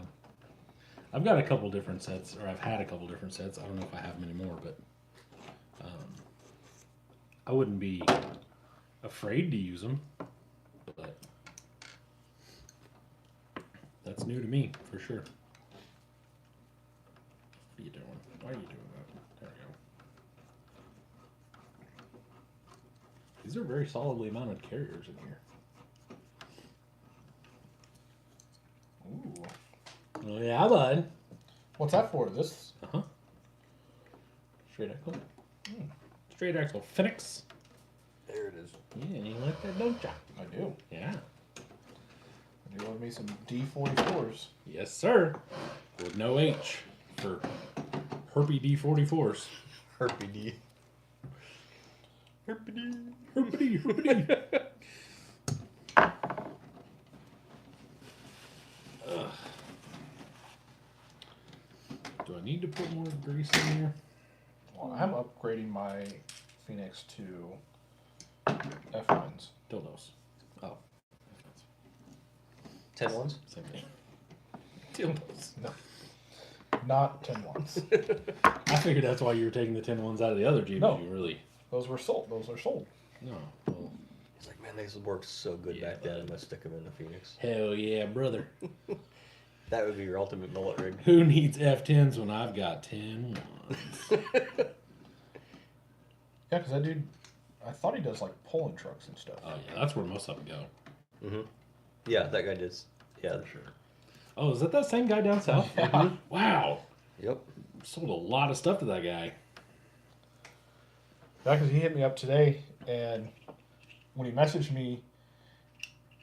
I've got a couple different sets, or I've had a couple different sets. I don't know if I have them anymore, but I wouldn't be afraid to use them, but that's new to me, for sure. What are you doing? Why are you doing that? There we go. These are very solidly mounted carriers in here. Ooh. Oh yeah, bud. What's that for? This? Uh-huh. Straight axle. Straight axle Phoenix. There it is. Yeah, you like that, don't ya? I do. Yeah. I do love me some D44s. Yes, sir. With no H for herpy D44s. Herpy D. Herpy. Ugh. Do I need to put more grease in here? Well, I'm upgrading my Phoenix to F1s. Dildos. Oh. 10 ones? Same thing. Dildos. No. Not 10 ones. I figured that's why you were taking the 10 ones out of the other Jeep. No. You really. Those were sold. Those are sold. No. Well, He's like, man, these worked so good Yeah, back then. I'm going to stick them in the Phoenix. hell yeah, brother. That would be your ultimate mullet rig. Who needs F10s when I've got 10 ones? Yeah, because that dude, I thought he does like pulling trucks and stuff. Oh yeah, that's where most of them go. Mm-hmm. Yeah, that guy does. Yeah. For sure. Oh, is that same guy down south? Yeah. Mm-hmm. Wow. Yep. Sold a lot of stuff to that guy. Yeah, because he hit me up today, and when he messaged me,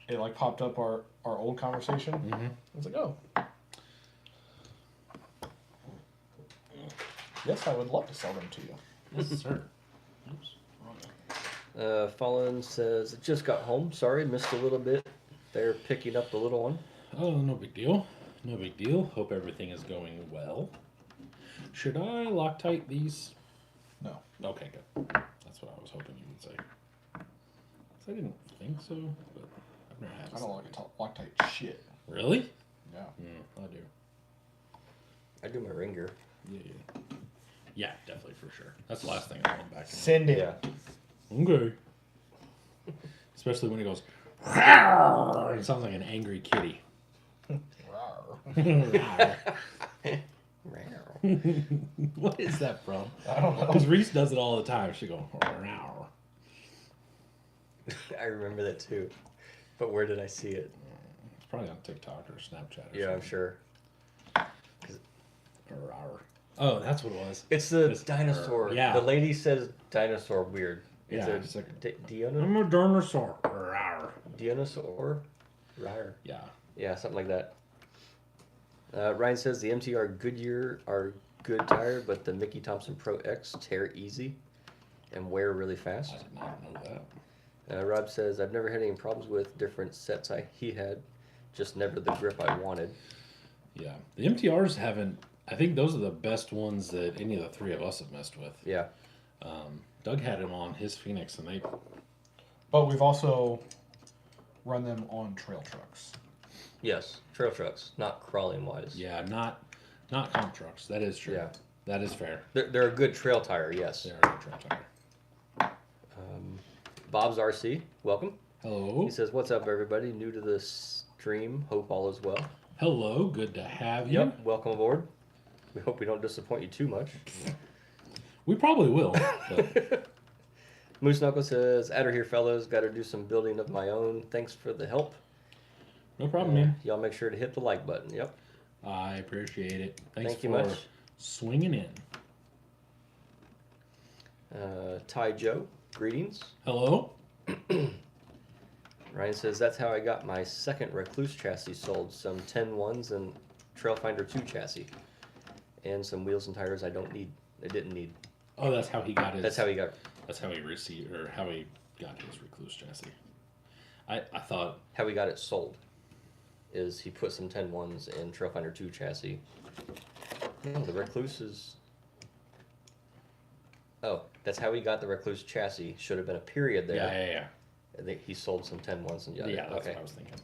it like popped up our old conversation. Mm-hmm. I was like, oh. Yes, I would love to sell them to you. Yes, sir. Oops. Fallen says, just got home. Sorry, missed a little bit. They're picking up the little one. Oh, no big deal. No big deal. Hope everything is going well. Should I Loctite these? No. Okay, good. That's what I was hoping you would say. 'Cause I didn't think so, but I've never had. I don't like Loctite shit. Really? Yeah. I do. I do my ring gear. Yeah. Yeah, definitely for sure. That's the last thing I want back. In. Send it. Yeah. Okay. Especially when it goes. It sounds like an angry kitty. What is that from? I don't know. Because Reese does it all the time. She goes. I remember that too. But where did I see it? It's probably on TikTok or Snapchat. Or Yeah, I'm something. sure. Oh, that's what it was. It's the It's- dinosaur. yeah. The lady says dinosaur weird. It's Yeah, a it's like- Diona? I'm a dinosaur. Dinosaur? Rawr. Yeah. Yeah, something like that. Ryan says the MTR Goodyear are good tire, but the Mickey Thompson Pro X tear easy and wear really I fast. did not know that. Rob says I've never had any problems with different sets he had, just never the grip I wanted. Yeah. The MTRs haven't. I think those are the best ones that any of the three of us have messed with. Yeah. Doug had them on his Phoenix, and they. But we've also run them on trail trucks. Yes, trail trucks, not crawling wise. Yeah, not comp trucks. That is true. Yeah. That is fair. They're a good trail tire, yes. They are a trail tire. Bob's RC, welcome. Hello. He says, "What's up, everybody? New to the stream. Hope all is well." Hello. Good to have you. Yep. Welcome aboard. We hope we don't disappoint you too much. We probably will. But Moose Knuckle says, "Adder here, fellas. Got to do some building of my own. Thanks for the help. no problem, man. Y'all make sure to hit the like button." Yep. I appreciate it. Thanks Thank you for much. swinging in. Ty Joe, greetings. Hello. Ryan says, "That's how I got my second Recluse chassis sold. Some 10-1s and Trailfinder 2 chassis. And some wheels and tires I didn't need. Oh, that's how he got his. That's how he got. That's how he received, or how he got his Recluse chassis. I thought. How he got it sold. Is he put some 10-1s in Trailfinder 2 chassis. No, the Recluse is. Oh, that's how he got the Recluse chassis. Should have been a period there. Yeah. I think he sold some 10-1s and Yeah, that's okay. what I was thinking.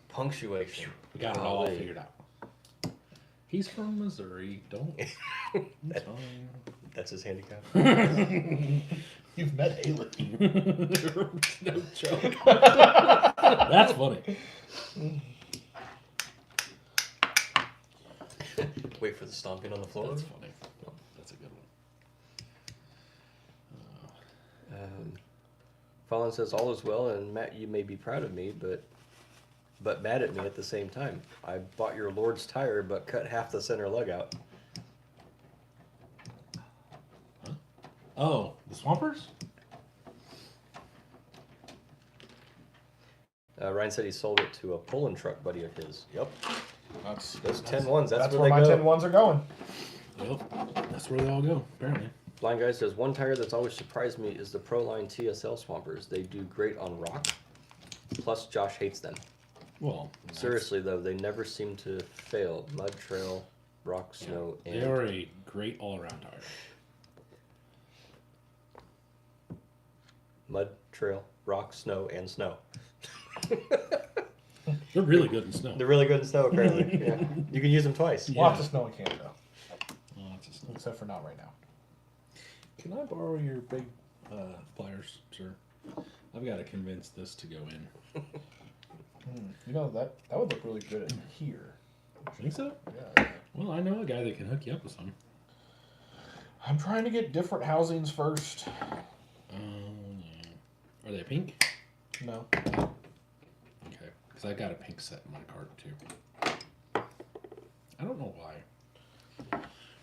Punctuation. We got it all Golly. figured out. He's from Missouri. Don't. It's fine. That's his handicap. You've met Haley. No joke. That's funny. Wait for the stomping on the floor. That's funny. That's a good one. Fallon says all is well, and Matt, you may be proud of me, but mad at me at the same time. I bought your Lord's tire, but cut half the center lug out. Oh, the Swampers? Ryan said he sold it to a pulling truck buddy of his. Yep. Those 10-1s, that's where where my they go. 10-1s are going. Yep. That's where they all go, apparently. Blind Guy says, one tire that's always surprised me is the Proline TSL Swampers. They do great on rock. Plus, Josh hates them. Well, Seriously, though, they never seem to fail. Mud, trail, rock, snow, they and... are a great all-around tire. Mud, trail, rock, snow, and snow. They're really good in snow. They're really good in snow, apparently. Yeah. You can use them twice. Yeah. Lots of snow in Canada, Lots of snow. except for not right now. Can I borrow your big pliers, sir? I've got to convince this to go in. You know, that would look really good in here. Think so? Yeah. Well, I know a guy that can hook you up with some. I'm trying to get different housings first. Are they pink? No. Okay, because I got a pink set in my cart too. I don't know why.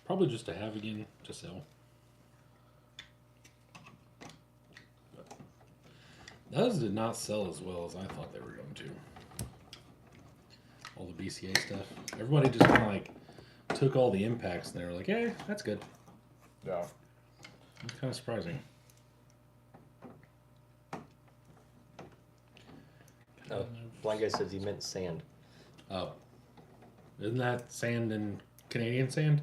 Probably just to have again to sell. But those did not sell as well as I thought they were going to. All the BCA stuff. Everybody just kind of like took all the impacts and they were like, "Yeah, that's good." Yeah. It's kind of surprising. Oh, blind guy says he meant sand. Oh, isn't that sand and Canadian sand?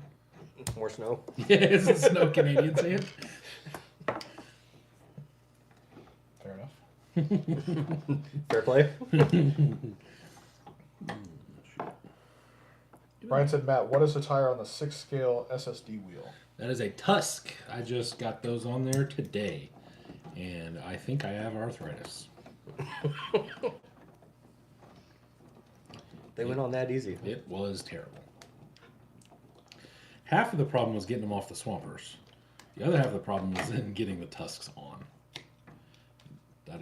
More snow. Yeah, isn't snow Canadian sand? Fair enough. Fair play. Brian said, Matt, what is the tire on the 6-scale SSD wheel? That is a Tusk. I just got those on there today, and I think I have arthritis. They went on that easy. It was terrible. Half of the problem was getting them off the Swampers. The other half of the problem was then getting the Tusks on. That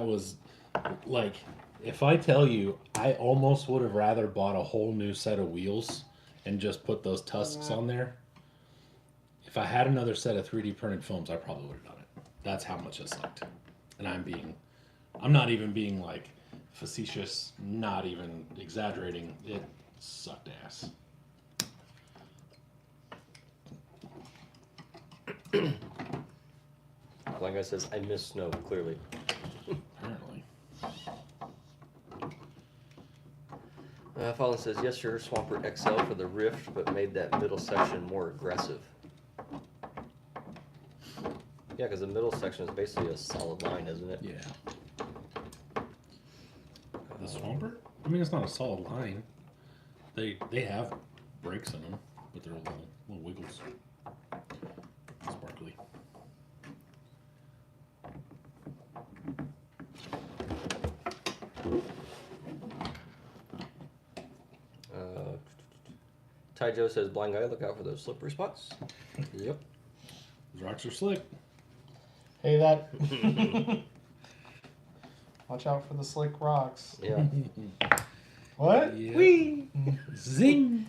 was like, if I tell you, I almost would have rather bought a whole new set of wheels and just put those Tusks on there. If I had another set of 3D printed films, I probably would have done it. That's how much it sucked. And I'm not even being like facetious, not even exaggerating. It sucked ass. Blind guy says, I miss snow, clearly. Apparently. Fallon says, yes, sir, Swamper XL for the Rift, but made that middle section more aggressive. Yeah, because the middle section is basically a solid line, isn't it? Yeah. The Swamper? I mean, it's not a solid line. They have brakes in them, but they're little wiggles. Sparkly. Ty Joe says, blind guy, look out for those slippery spots. Yep. Those rocks are slick. Hey, that. Watch out for the slick rocks. Yeah. What? Yeah. Whee! Zing!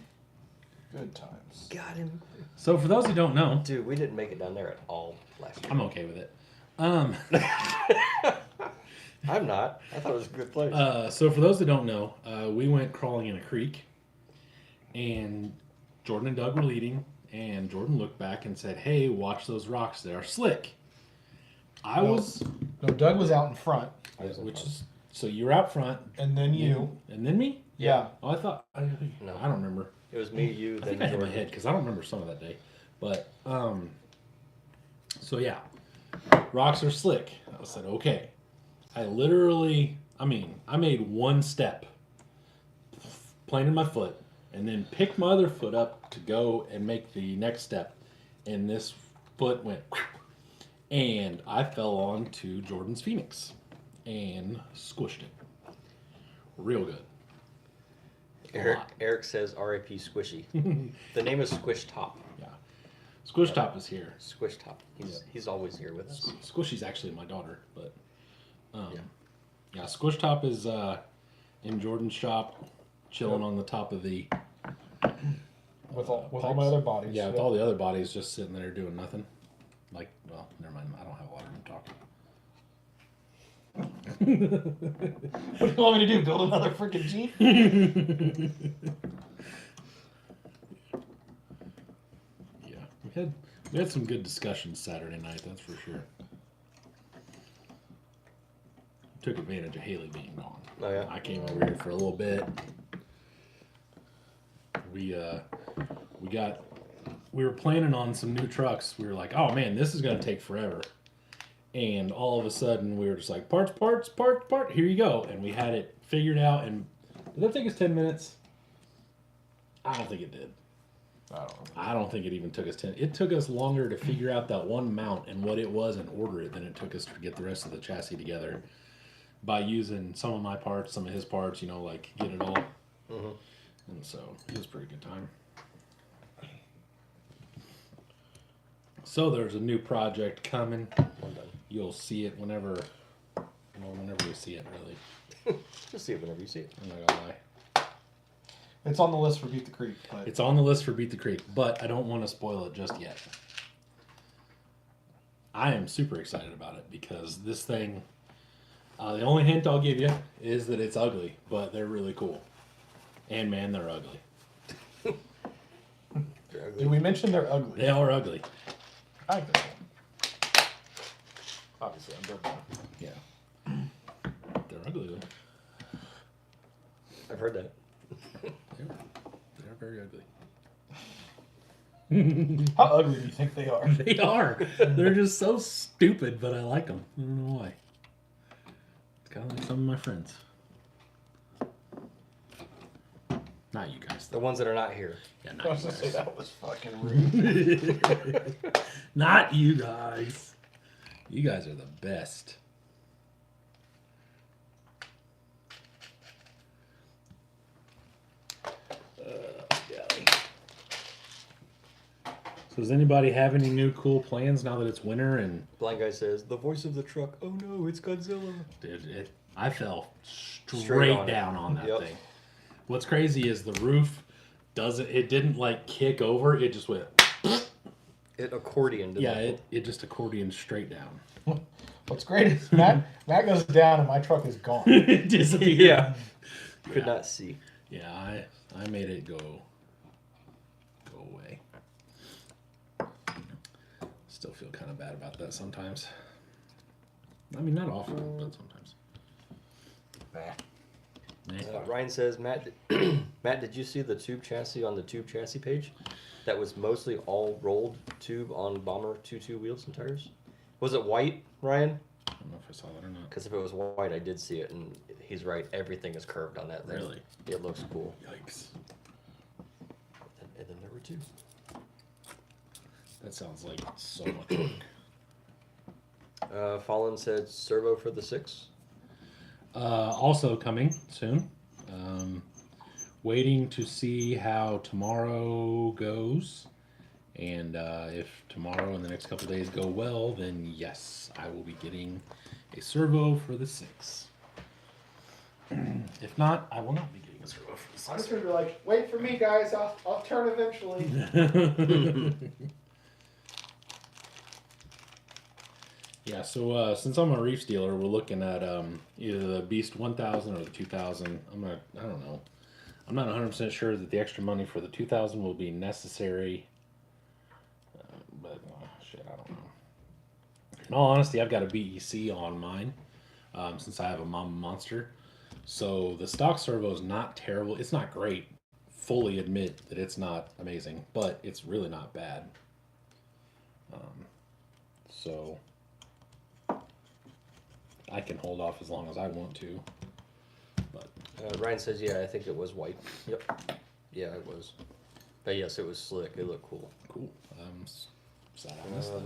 Good times. Got him. So for those who don't know, Dude, we didn't make it down there at all last year. I'm okay with it. I'm not. I thought it was a good place. So for those that don't know, we went crawling in a creek, and Jordan and Doug were leading, and Jordan looked back and said, "Hey, watch those rocks. They are slick." No, Doug was out in front, So you were out front, and then you. and then me. Yeah. Oh, I thought I don't remember. It was me, you, I then think I hit my Jordan. head because I don't remember some of that day. But so yeah, rocks are slick. I said okay. I made one step, planted my foot, and then picked my other foot up to go and make the next step, and this foot went, and I fell onto Jordan's Phoenix, and squished it, real good. Eric says R.I.P. Squishy. The name is Squish Top. Yeah, Squish Top is here. Squish Top. He's always here with us. Squishy's actually my daughter, but Yeah. yeah, Squish Top is in Jordan's shop, chilling on the top of the With all my other bodies. yeah, with all the other bodies just sitting there doing nothing. Like, well, never mind. I don't have a lot of room to talk. What do you want me to do? Build another freaking Jeep? Yeah, we had some good discussions Saturday night. That's for sure. Took advantage of Haley being gone. Oh, yeah? I came over here for a little bit. We were planning on some new trucks. We were like, oh man, this is gonna take forever. And all of a sudden we were just like, parts, here you go. And we had it figured out. And did that take us 10 minutes? I don't think it did. I don't think it even took us 10. It took us longer to figure out that one mount and what it was and order it than it took us to get the rest of the chassis together by using some of my parts, some of his parts, like get it all. Mm-hmm. And so it was a pretty good time. So there's a new project coming. I'm done. You'll see it whenever we see it, really. Just see it whenever you see it. I'm not gonna lie. It's on the list for Beat the Creek. But It's on the list for Beat the Creek, but I don't want to spoil it just yet. I am super excited about it because this thing, the only hint I'll give you is that it's ugly, but they're really cool. And man, they're ugly. did we mention they're ugly? They are ugly. I like this one. Obviously, I'm building one. Yeah. They're ugly though. I've heard that. They're very ugly. How ugly do you think they are? They are. They're just so stupid, but I like them. I don't know why. It's kind of like some of my friends. Not you guys, The though. ones that are not here. Yeah, I not was you gonna say guys. that was fucking rude. Not you guys. You guys are the best. So does anybody have any new cool plans now that it's winter and Blind guy says, the voice of the truck. Oh no, it's Godzilla. dude, I fell straight Straight on it. down on that Yep. thing. What's crazy is the roof it didn't like kick over, it just went It accordioned. yeah, it just accordioned straight down. What's great is Matt goes down and my truck is gone. It disappeared. Yeah. Could Yeah. not see. Yeah, I made it go away. Still feel kind of bad about that sometimes. I mean, not often, but sometimes. Nah. Ryan says, Matt, Matt, did you see the tube chassis on the tube chassis page? That was mostly all rolled tube on Bomber 2.2 wheels and tires. Was it white, Ryan? I don't know if I saw that or not. Because if it was white, I did see it, and he's right. Everything is curved on that thing. Really? It looks cool. Yikes. And then there were two. That sounds like so much work. Fallen said Servo for the 6. Also coming soon. Waiting to see how tomorrow goes. And if tomorrow and the next couple days go well, then yes, I will be getting a servo for the 6. If not, I will not be getting a servo for the I'm 6. just gonna be like, wait for me, guys. I'll turn eventually. Yeah, so since I'm a Reefs dealer, we're looking at either the Beast 1000 or the 2000. I don't know. I'm not 100% sure that the extra money for the 2000 will be necessary. But shit, I don't know. In all honesty, I've got a BEC on mine since I have a Mama Monster. So the stock servo is not terrible. It's not great. Fully admit that it's not amazing, but it's really not bad. So I can hold off as long as I want to. But Ryan says, yeah, I think it was white. Yep. Yeah, it was. But yes, it was slick. It looked cool. cool. Sad I missed that.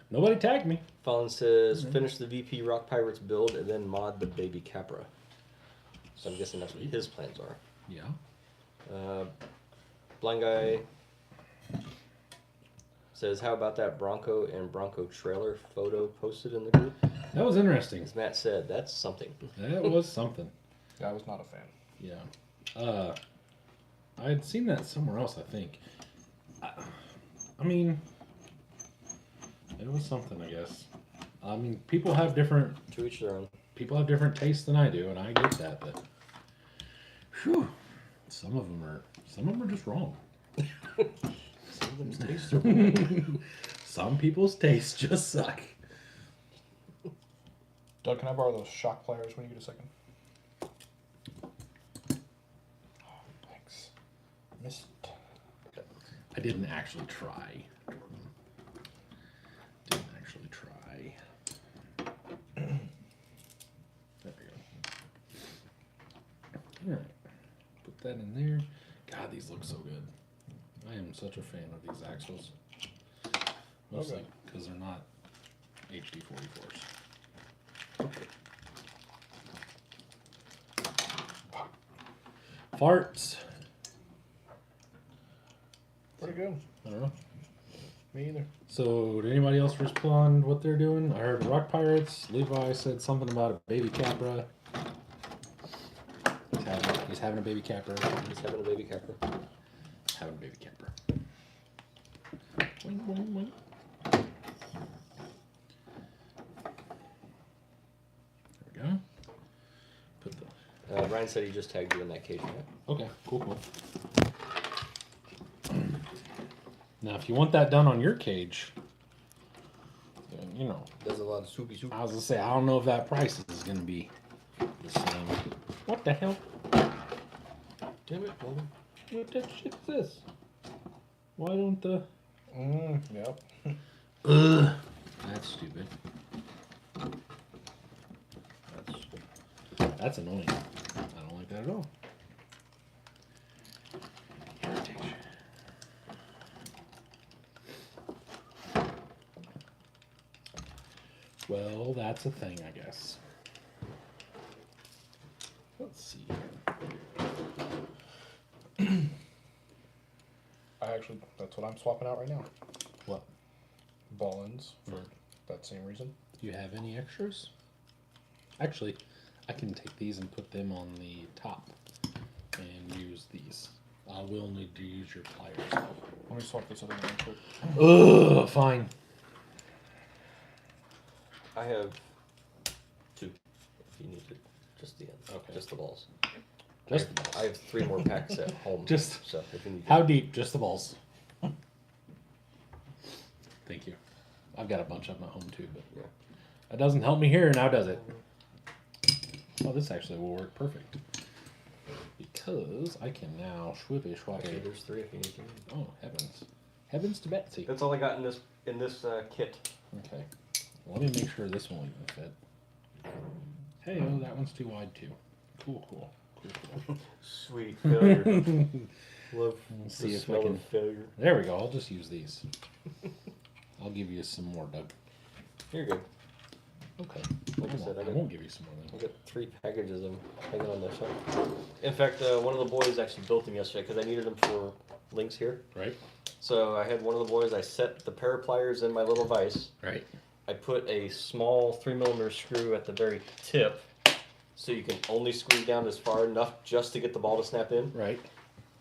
Nobody tagged me. Fallen says, finish the VP Rock Pirates build and then mod the Baby Capra. So I'm guessing that's what his plans are. Yeah. Blind guy says, how about that Bronco and Bronco trailer photo posted in the group? That was interesting. As Matt said, that's something. That was something. Yeah, I was not a fan. Yeah. I had seen that somewhere else, I think. I mean, it was something, I guess. I mean, people have different To each their own. tastes than I do, and I get that, but whew, some of them are just wrong. Some of them's tastes are Some people's tastes just suck. Doug, can I borrow those shock pliers when you get a second? Oh, thanks. Missed. I didn't actually try, Jordan. Didn't actually try. There we go. Alright. Put that in there. God, these look so good. I am such a fan of these axles. Mostly because they're not HD 44s. Farts. Where'd it go? I don't know. Me either. So, did anybody else respond what they're doing? I heard Rock Pirates. Levi said something about a baby Capra. He's having a baby Capra. He's having a baby Capra. Having a baby Capra. Wing, wing, wing. There we go. Put the. Ryan said he just tagged you in that cage, right? Okay, cool. Now, if you want that done on your cage, then, you know. There's a lot of soupy soup. I was gonna say, I don't know if that price is gonna be the same. What the hell? Damn it, Bullman. What the shit is this? Why don't the... Yep. Ugh. That's stupid. That's annoying. I don't like that at all. Irritation. Well, that's a thing, I guess. Let's see here. That's what I'm swapping out right now. What? Ball ends for that same reason. Do you have any extras? Actually, I can take these and put them on the top and use these. I will need to use your pliers. Let me swap this other one quick. Ugh, fine. I have 2. If you need it, just the end. Okay. Just the balls. Just I have 3 more packs at home. Just- so if you need. how deep? Just the balls. Thank you. I've got a bunch of them at home too, but Yeah. that doesn't help me here. Now does it? Oh, this actually will work perfect because I can now Actually, swipey. there's 3 if you need to. Oh heavens, heavens to Betsy. That's all I got in this kit. Okay, well, let me make sure this one will even fit. Hey, oh, that one's too wide too. Cool. Sweet failure. Love Let's the see if I smell can. of failure. There we go. I'll just use these. I'll give you some more, Doug. You're good. Okay. Like I said, I I got- won't give you some more I then. got 3 packages of them hanging on the shelf. In fact, one of the boys actually built them yesterday because I needed them for links here. Right. So I had one of the boys. I set the pair of pliers in my little vise. Right. I put a small 3mm screw at the very tip, so you can only squeeze down as far enough just to get the ball to snap in. Right.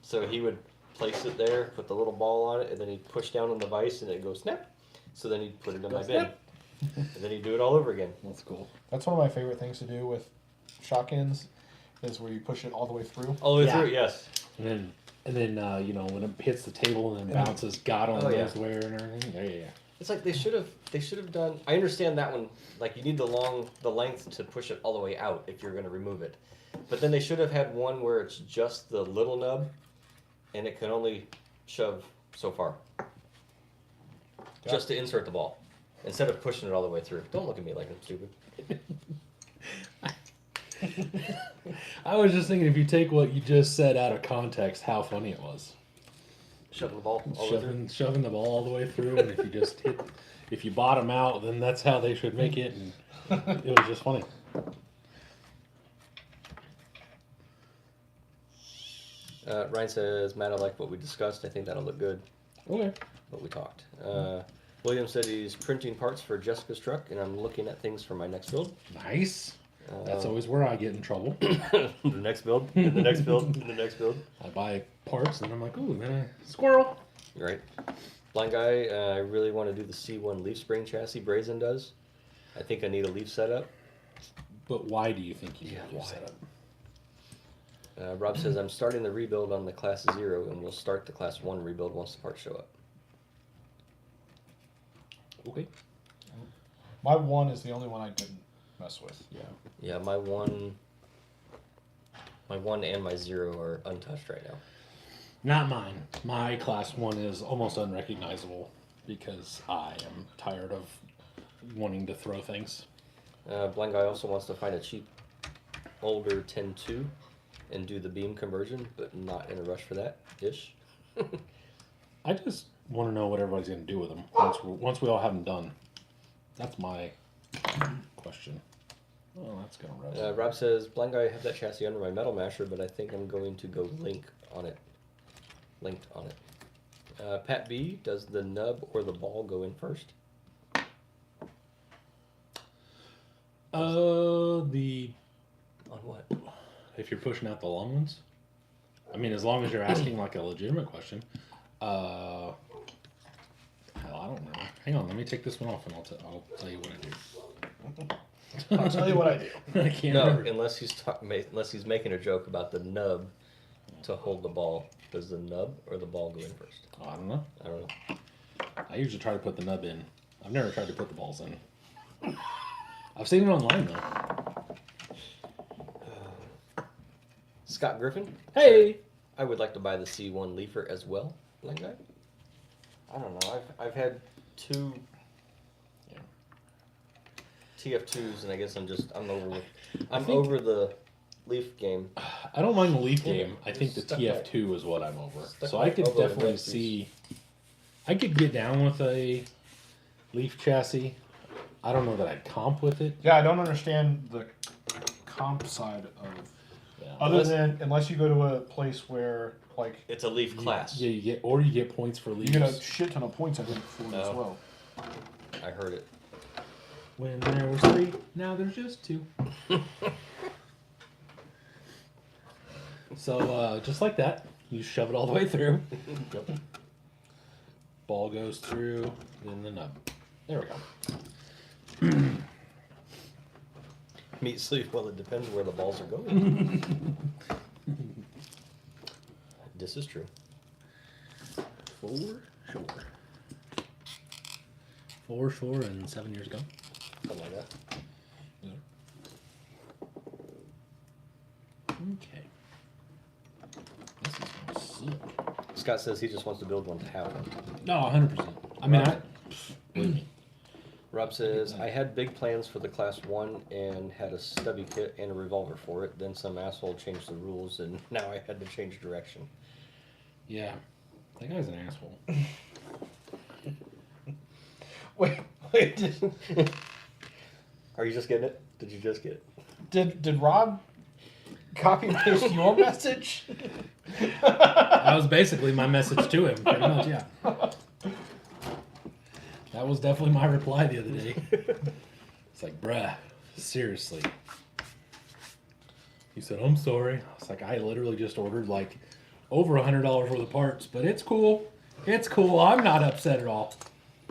So he would place it there, put the little ball on it, and then he'd push down on the vise, and it'd go snap. So then he'd put it in my bin, snap. and then he'd do it all over again. That's cool. That's one of my favorite things to do with shock ends, is where you push it all the way through. All the way Yeah. through, yes. And then you know, when it hits the table and then And- bounces, God only Oh, yeah. knows where and everything. Yeah. It's like they should have done. I understand that one. Like you need the length to push it all the way out if you're going to remove it. But then they should have had one where it's just the little nub, and it can only shove so far, just to insert the ball, instead of pushing it all the way through. Don't look at me like I'm stupid. I was just thinking, if you take what you just said out of context, how funny it was. Shoving the ball all the way through. Shoving the ball all the way through, and if you just if you bottom out, then that's how they should make it, and it was just funny. Ryan says, Matt, I like what we discussed. I think that'll look good. Okay. What we talked. William said he's printing parts for Jessica's truck, and I'm looking at things for my next build. Nice. That's always where I get in trouble. The next build, the next build, the next build. I buy parts, and I'm like, ooh, then squirrel. Right. Blind guy, I really want to do the C1 leaf spring chassis Brazen does. I think I need a leaf setup. But why do you think you Yeah, have your why? setup? Rob says, I'm starting the rebuild on the Class 0, and we'll start the Class 1 rebuild once the parts show up. Okay. My 1 is the only one I didn't mess with. Yeah, my 1 and my 0 are untouched right now. Not mine. My class 1 is almost unrecognizable because I am tired of wanting to throw things. Blind guy also wants to find a cheap, older 10.2 and do the beam conversion, but not in a rush for that, ish. I just want to know what everybody's going to do with them once we all have them done. That's my question. Oh, that's going to resonate. Rob says, Blind guy, I have that chassis under my metal masher, but I think I'm going to go linked on it. Pat B, does the nub or the ball go in first? The On what? if you're pushing out the long ones, I mean, as long as you're asking like a legitimate question. Hell, I don't remember. Hang on, let me take this one off and I'll tell you what I do. I'll tell you what I do. I can't No, remember. unless he's making a joke about the nub to hold the ball. Does the nub or the ball go in first? Oh, I don't know. I don't know. I usually try to put the nub in. I've never tried to put the balls in. I've seen it online though. Scott Griffin. Hey. I would like to buy the C1 Leafer as well. Like that. I don't know. I've had two TF2s, and I guess I'm over the Leaf game. I don't mind the Leaf game. I think the TF2 is what I'm over. So I could definitely see. I could get down with a Leaf chassis. I don't know that I'd comp with it. Yeah, I don't understand the comp side of. Yeah. Other than unless you go to a place where like It's a Leaf class. Yeah, you get points for you Leafs. get a shit ton of points I think for it as Oh. well. I heard it. When there was 3, now there's just 2. So just like that, you shove it all the way through. Yep. Ball goes through, then the nub. There we go. Meat sleeve. Well, it depends where the balls are going. This is true. For sure. For sure, and 7 years ago. Something like that. Okay. This is gonna suck. Scott says he just wants to build one to have one. No, 100%. I mean, believe me. Rob says, I had big plans for the Class 1 and had a stubby kit and a revolver for it. Then some asshole changed the rules, and now I had to change direction. Yeah. That guy's an asshole. Wait. Are you just getting it? Did you just get it? Did Rob copy and paste your message? That was basically my message to him, pretty much, yeah. That was definitely my reply the other day. It's like, bruh, seriously. He said, I'm sorry. I was like, I literally just ordered like over $100 worth of parts, but it's cool. It's cool. I'm not upset at all.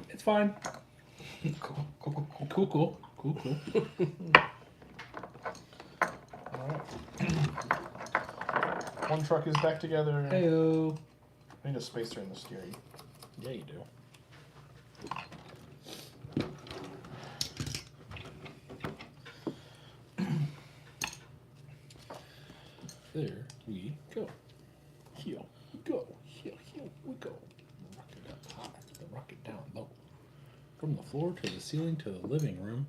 It's fine. Cool. Alright. One truck is back together. Heyo. I need a spacer in the steering. Yeah, you do. There we go. Here we go. Here we go. Rocket up high, the rocket down low. From the floor to the ceiling to the living room,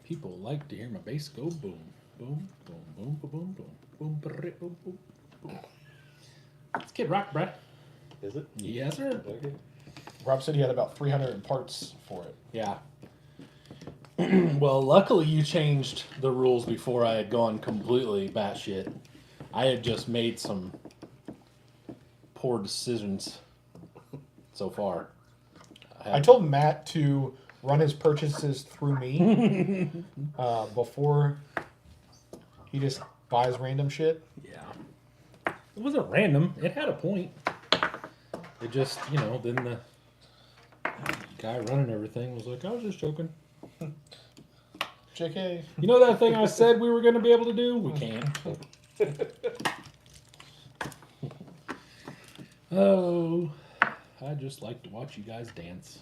people like to hear my bass go boom, boom, boom, boom, boom, boom, boom, boom, boom, boom, boom, boom. It's Kid Rock, bruh. Is it? Yes, sir. Okay. Rob said he had about 300 parts for it. Yeah. Well, luckily you changed the rules before I had gone completely batshit. I had just made some poor decisions so far. I told Matt to run his purchases through me before he just buys random shit. Yeah. It wasn't random. It had a point. It just, then the guy running everything was like, I was just joking. JK. You know that thing I said we were going to be able to do? We can't. Oh, I just like to watch you guys dance.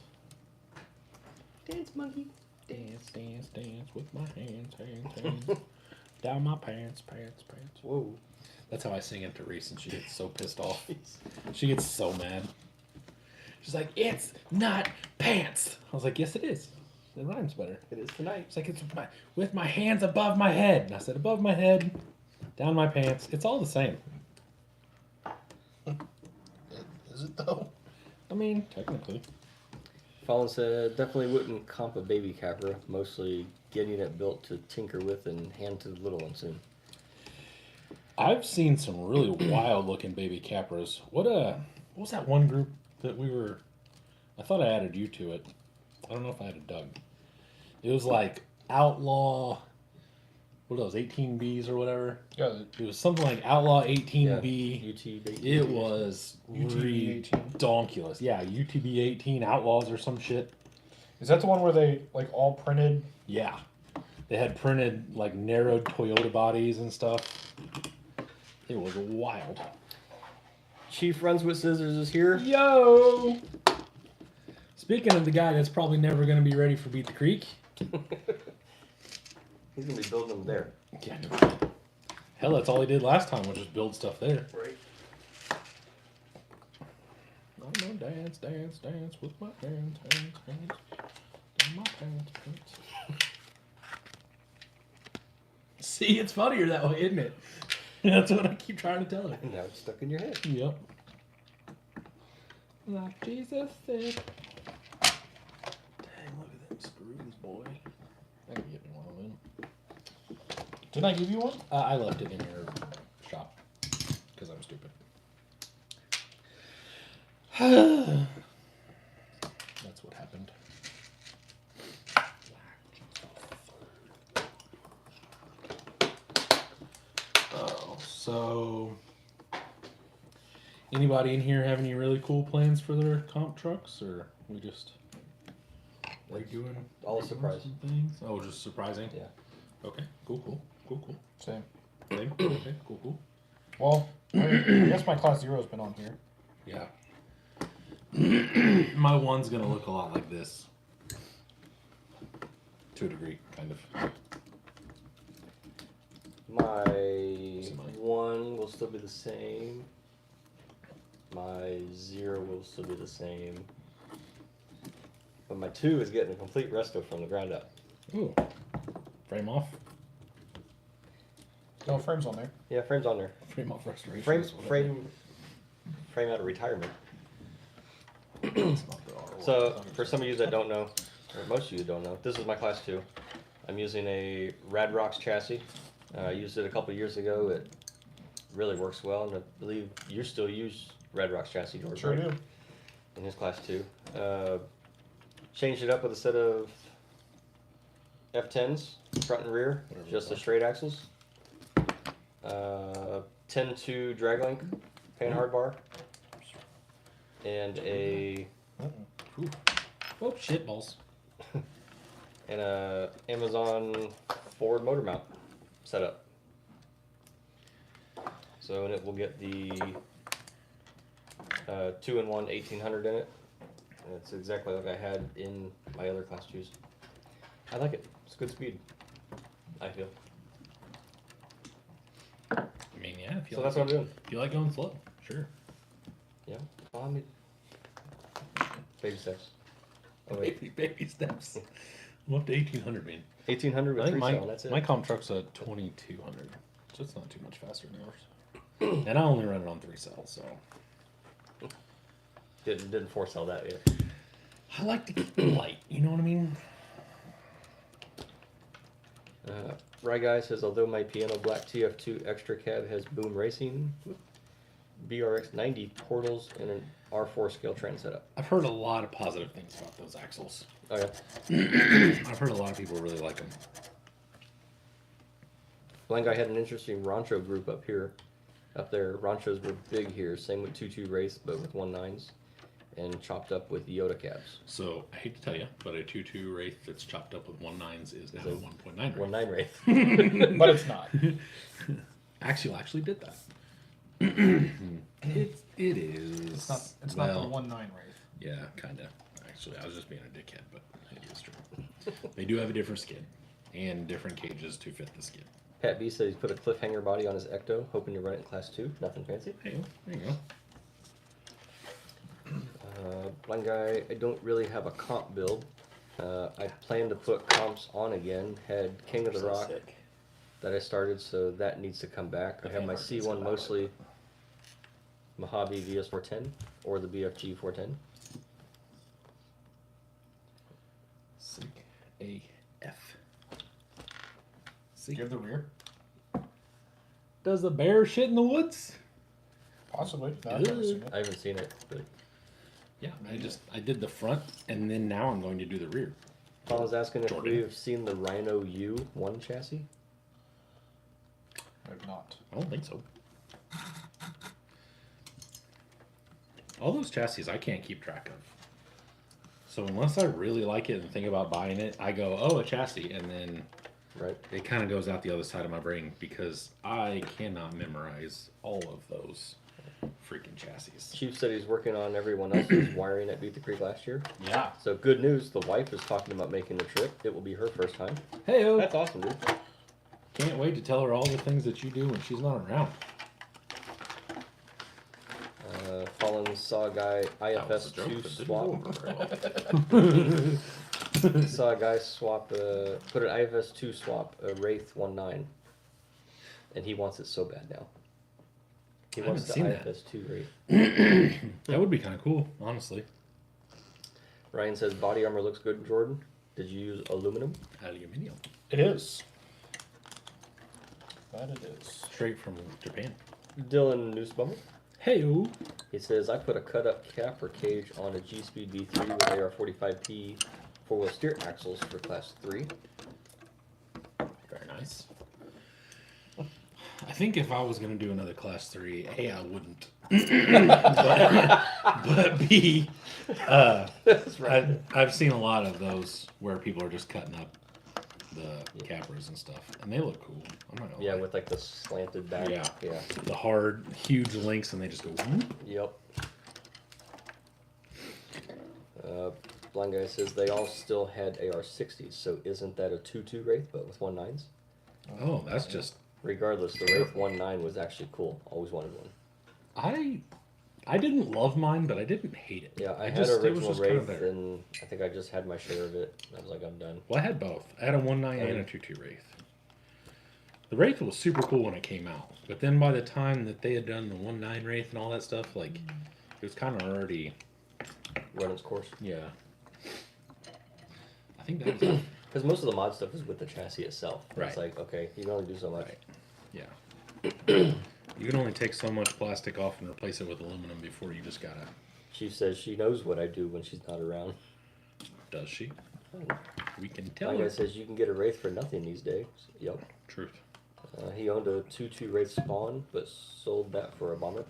Dance, monkey. Dance, dance, dance with my hands. Down my pants. Whoa. That's how I sing it to Reese, and she gets so pissed off. She gets so mad. She's like, it's not pants. I was like, yes, it is. It rhymes better. It is tonight. It's like, it's with my hands above my head. And I said, above my head, down my pants. It's all the same. Is it though? I mean, technically. Fallon said, definitely wouldn't comp a baby Capra. Mostly getting it built to tinker with and hand to the little one soon. I've seen some really wild looking baby Capras. What was that one group? that we were? I thought I added you to it. I don't know if I added Doug. It was like Outlaw. What are those? 18Bs or whatever. Yeah. It was something like Outlaw 18B. UTB. It was UTB 18. redonkulous. Yeah, UTB 18 Outlaws or some shit. Is that the one where they like all printed? Yeah. They had printed like narrowed Toyota bodies and stuff. It was wild. Chief Runs with Scissors is here. Yo! Speaking of the guy that's probably never going to be ready for Beat the Creek. He's gonna be building them there. Yeah, no shit. Hell, that's all he did last time was just build stuff there. Right. I'm gonna dance, dance, dance with my hands, hands, hands. In my pants, pants. See, it's funnier that way, isn't it? That's what I keep trying to tell her. And now it's stuck in your head. Yep. Like Jesus said. Dang, look at them screws, boy. I can get me one of them. Didn't I give you one? I left it in your shop because I'm stupid. That's what happened. Oh, so anybody in here have any really cool plans for their comp trucks, or we just redoing All a surprise. some things? Oh, just surprising. Yeah. Okay. Cool. Same. Okay. Cool. Well, I guess my class 0's been on here. Yeah. My one's gonna look a lot like this. To a degree, kind of. My Somebody. 1 will still be the same. My 0 will still be the same. But my 2 is getting a complete resto from the ground up. Ooh. Frame off. No frames on there. Yeah, frame's on there. Frame off restoration. Frame out of retirement. It's not the R1. So, for some of you that don't know, or most of you don't know, this is my class 2. I'm using a Radrox chassis. I used it a couple years ago. It really works well, and I believe you still use Radrox chassis, George. Sure right? do. In his class 2. Changed it up with a set of F10s, front and rear, Whatever just the those are. straight axles. 10-2 drag link, pan hard bar, and a Ooh. Oh, shit balls. Amazon Ford motor mount setup. So, and it will get the 2-in-1 1800 in it. And it's exactly like I had in my other class 2s. I like it. It's good speed, I feel. I mean, yeah. If you So like that's what I'm doing. If you like going slow, sure. Yeah. Well, I mean, baby steps. Oh, wait. Baby steps. I'm up to 1800, man. 1800 with I think 3 cell, that's it. my comp truck's a 2200, so it's not too much faster than yours. And I only run it on 3 cells, so Didn't 4 cell that yet. I like to keep it light. You know what I mean? Right guy says, although my piano black TF2 extra cab has boom racing, BRX 90 portals, and an R4 scale trend setup. I've heard a lot of positive things about those axles. Oh yeah. I've heard a lot of people really like them. Blind guy had an interesting Rancho group up here. Up there, Ranchos were big here. Same with 2.2 race, but with 1.9s. And chopped up with Yoda cabs. So I hate to tell you, but a 2.2 Wraith that's chopped up with 1.9s is now a 1.9 Wraith. 1.9 race. But it's not. Axial actually did that. it is. It's not the 1.9 Wraith. Yeah, kind of. Actually, I was just being a dickhead, but it is true. They do have a different skid and different cages to fit the skid. Pat B says he's put a cliffhanger body on his Ecto, hoping to run it in class 2. Nothing fancy. Hey, there you go. Blind guy, I don't really have a comp build. I plan to put comps on again. Had King of the Rock that I started, so that needs to come back. I have my C1 mostly Mojave VS410 or the BFG 410. Sick AF. Do you have the rear? Does the bear shit in the woods? Possibly. No, I've never seen it. I haven't seen it, but Yeah, I did the front, and then now I'm going to do the rear. I was asking if Jordan. we've seen the Rhino U1 chassis. I have not. I don't think so. All those chassis I can't keep track of. So unless I really like it and think about buying it, I go, oh, a chassis, and then Right. it kind of goes out the other side of my brain because I cannot memorize all of those freaking chassis. Chief said he's working on everyone else's wiring at Beat the Creek last year. Yeah. So good news, the wife is talking about making the trip. It will be her first time. Hey, That's awesome, dude. can't wait to tell her all the things that you do when she's not around. Fallen saw a guy That was IFS a joke 2 that didn't swap. go over very well. Saw a guy swap, put an IFS 2 swap a Wraith 1.9, and he wants it so bad now. He I wants the haven't seen IFS 2 Wraith. That would be kind of cool, honestly. Ryan says body armor looks good, Jordan. Did you use aluminum? Aluminium. It is. That it is. Straight from Japan. Dylan Newsbummer. Hey-o. He says, I put a cut-up cap or cage on a G-Speed V3 with AR45P four-wheel steer axles for Class 3. Very nice. I think if I was going to do another Class 3, A, I wouldn't. but B, That's right. I've seen a lot of those where people are just cutting up the Capras and stuff, and they look cool. I'm not gonna Yeah, lie. with like the slanted back. Yeah. Yeah. The hard, huge links, and they just go whoop. Yep. Blind guy says they all still had AR60s, so isn't that a 2.2 Wraith, but with 1.9s? Oh, that's just... Regardless, the Wraith 1.9 was actually cool. Always wanted one. I didn't love mine, but I didn't hate it. Yeah, I had it was original just kind Wraith, of there. and I think I just had my share of it. I was like, I'm done. Well, I had both. I had a 1.9 and a 2.2 Wraith. The Wraith was super cool when it came out, but then by the time that they had done the 1.9 Wraith and all that stuff, like, it was kind of already... Run its course. Yeah. I think that was... Because most of the mod stuff is with the chassis itself. Right. It's like, okay, you can only do so much. Right. Yeah. You can only take so much plastic off and replace it with aluminum before you just gotta... She says she knows what I do when she's not around. Does she? We can tell My her. guy says you can get a Wraith for nothing these days. Yep. Truth. He owned a 2.2 Wraith Spawn, but sold that for a bomber.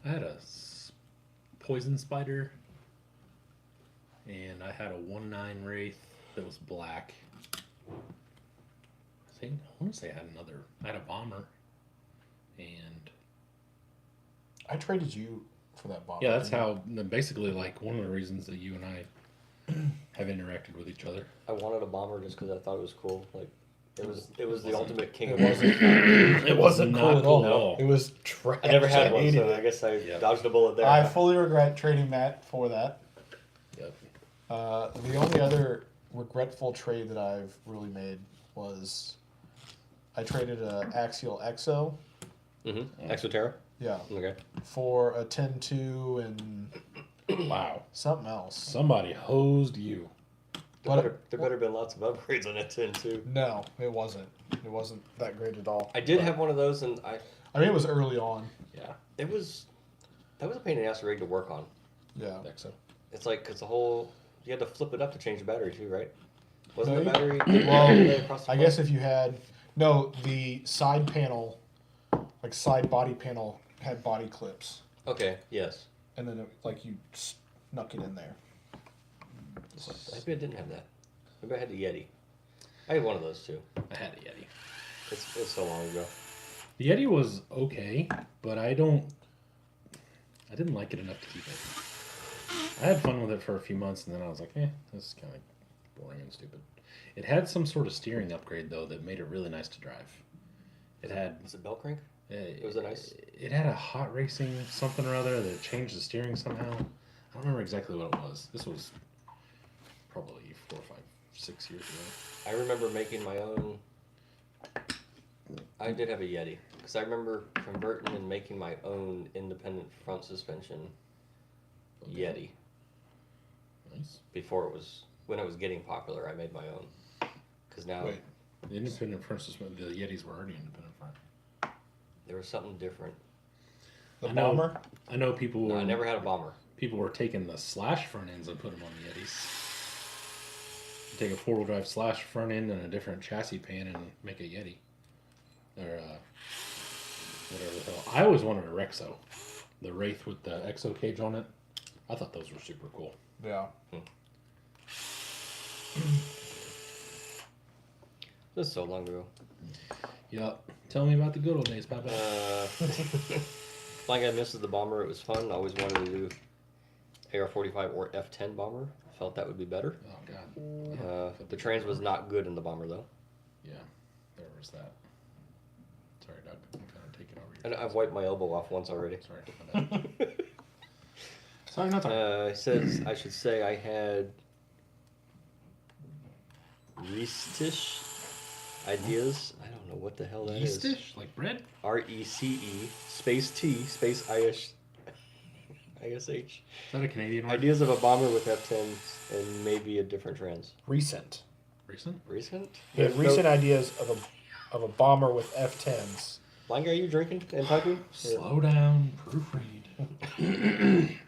I had a poison spider, and I had a 1.9 Wraith that was black. I want to say I had another. I had a bomber, and I traded you for that bomb. yeah, that's how basically like one of the reasons that you and I have interacted with each other. I wanted a bomber just because I thought it was cool. Like it was the ultimate king. It wasn't. It wasn't Not cool at cool at all. all. It was trash. I never had one, hated so it. I guess I Yeah. dodged a bullet there. I fully regret trading that for that. Yep. The only other regretful trade that I've really made was I traded a Axial Exo, Exoterra? yeah, Okay. for a 10.2 and Wow. something else. Somebody hosed you. There better been lots of upgrades on that 10 too. No, it wasn't. It wasn't that great at all. I did have one of those, and I mean, it was early on. Yeah. that was a pain in the ass rig to work on. Yeah. I think so. It's like, because you had to flip it up to change the battery too, right? Wasn't No, the you- battery? Well, across the I guess if you had the side panel, like side body panel, had body clips, Okay. Yes. and then you snuck it in there. Maybe I didn't have that. Maybe I had the Yeti. I had one of those too. I had a Yeti. It's so long ago. The Yeti was okay, but I didn't like it enough to keep it. I had fun with it for a few months, and then I was like, this is kind of boring and stupid. It had some sort of steering upgrade, though, that made it really nice to drive. It had... Was it belt crank? Was it nice? It had a hot racing something or other that changed the steering somehow. I don't remember exactly what it was. This was probably 4, 5, 6 years ago. I remember making my own. I did have a Yeti because I remember converting and making my own independent front suspension Yeti Nice. before it was when it was getting popular. I made my own because now Wait. The independent front suspension, the Yetis were already independent front. there was something different. The I know. bomber? I know people. No, were, I never had a bomber. People were taking the Slash front ends and putting them on the Yetis. Take a 4-wheel drive Slash front end and a different chassis pan and make a Yeti, or whatever the hell. I always wanted a Rexo, the Wraith with the exo cage on it. I thought those were super cool. Yeah. This is so long ago. Yup. Tell me about the good old days, Papa. Flying Guy misses the bomber. It was fun. I always wanted to do AR-45 or F-10 bomber. I felt that would be better. Oh God. The trans was not good in the bomber though. Yeah, there was that. Sorry, Doug. I'm kind of taking over. And I've wiped my elbow off once already. Sorry. My bad. Sorry, not sorry. It says I should say I had Recish ideas. I don't know what the hell that is. Yeastish? Like bread? R-E-C-E space T space I-S-H. Is that a Canadian word? Ideas of a bomber with F-10s and maybe a different trans. Recent. Recent? Recent? He had recent ideas of a bomber with F10s. Blind guy, are you drinking and typing? Slow down, proofread.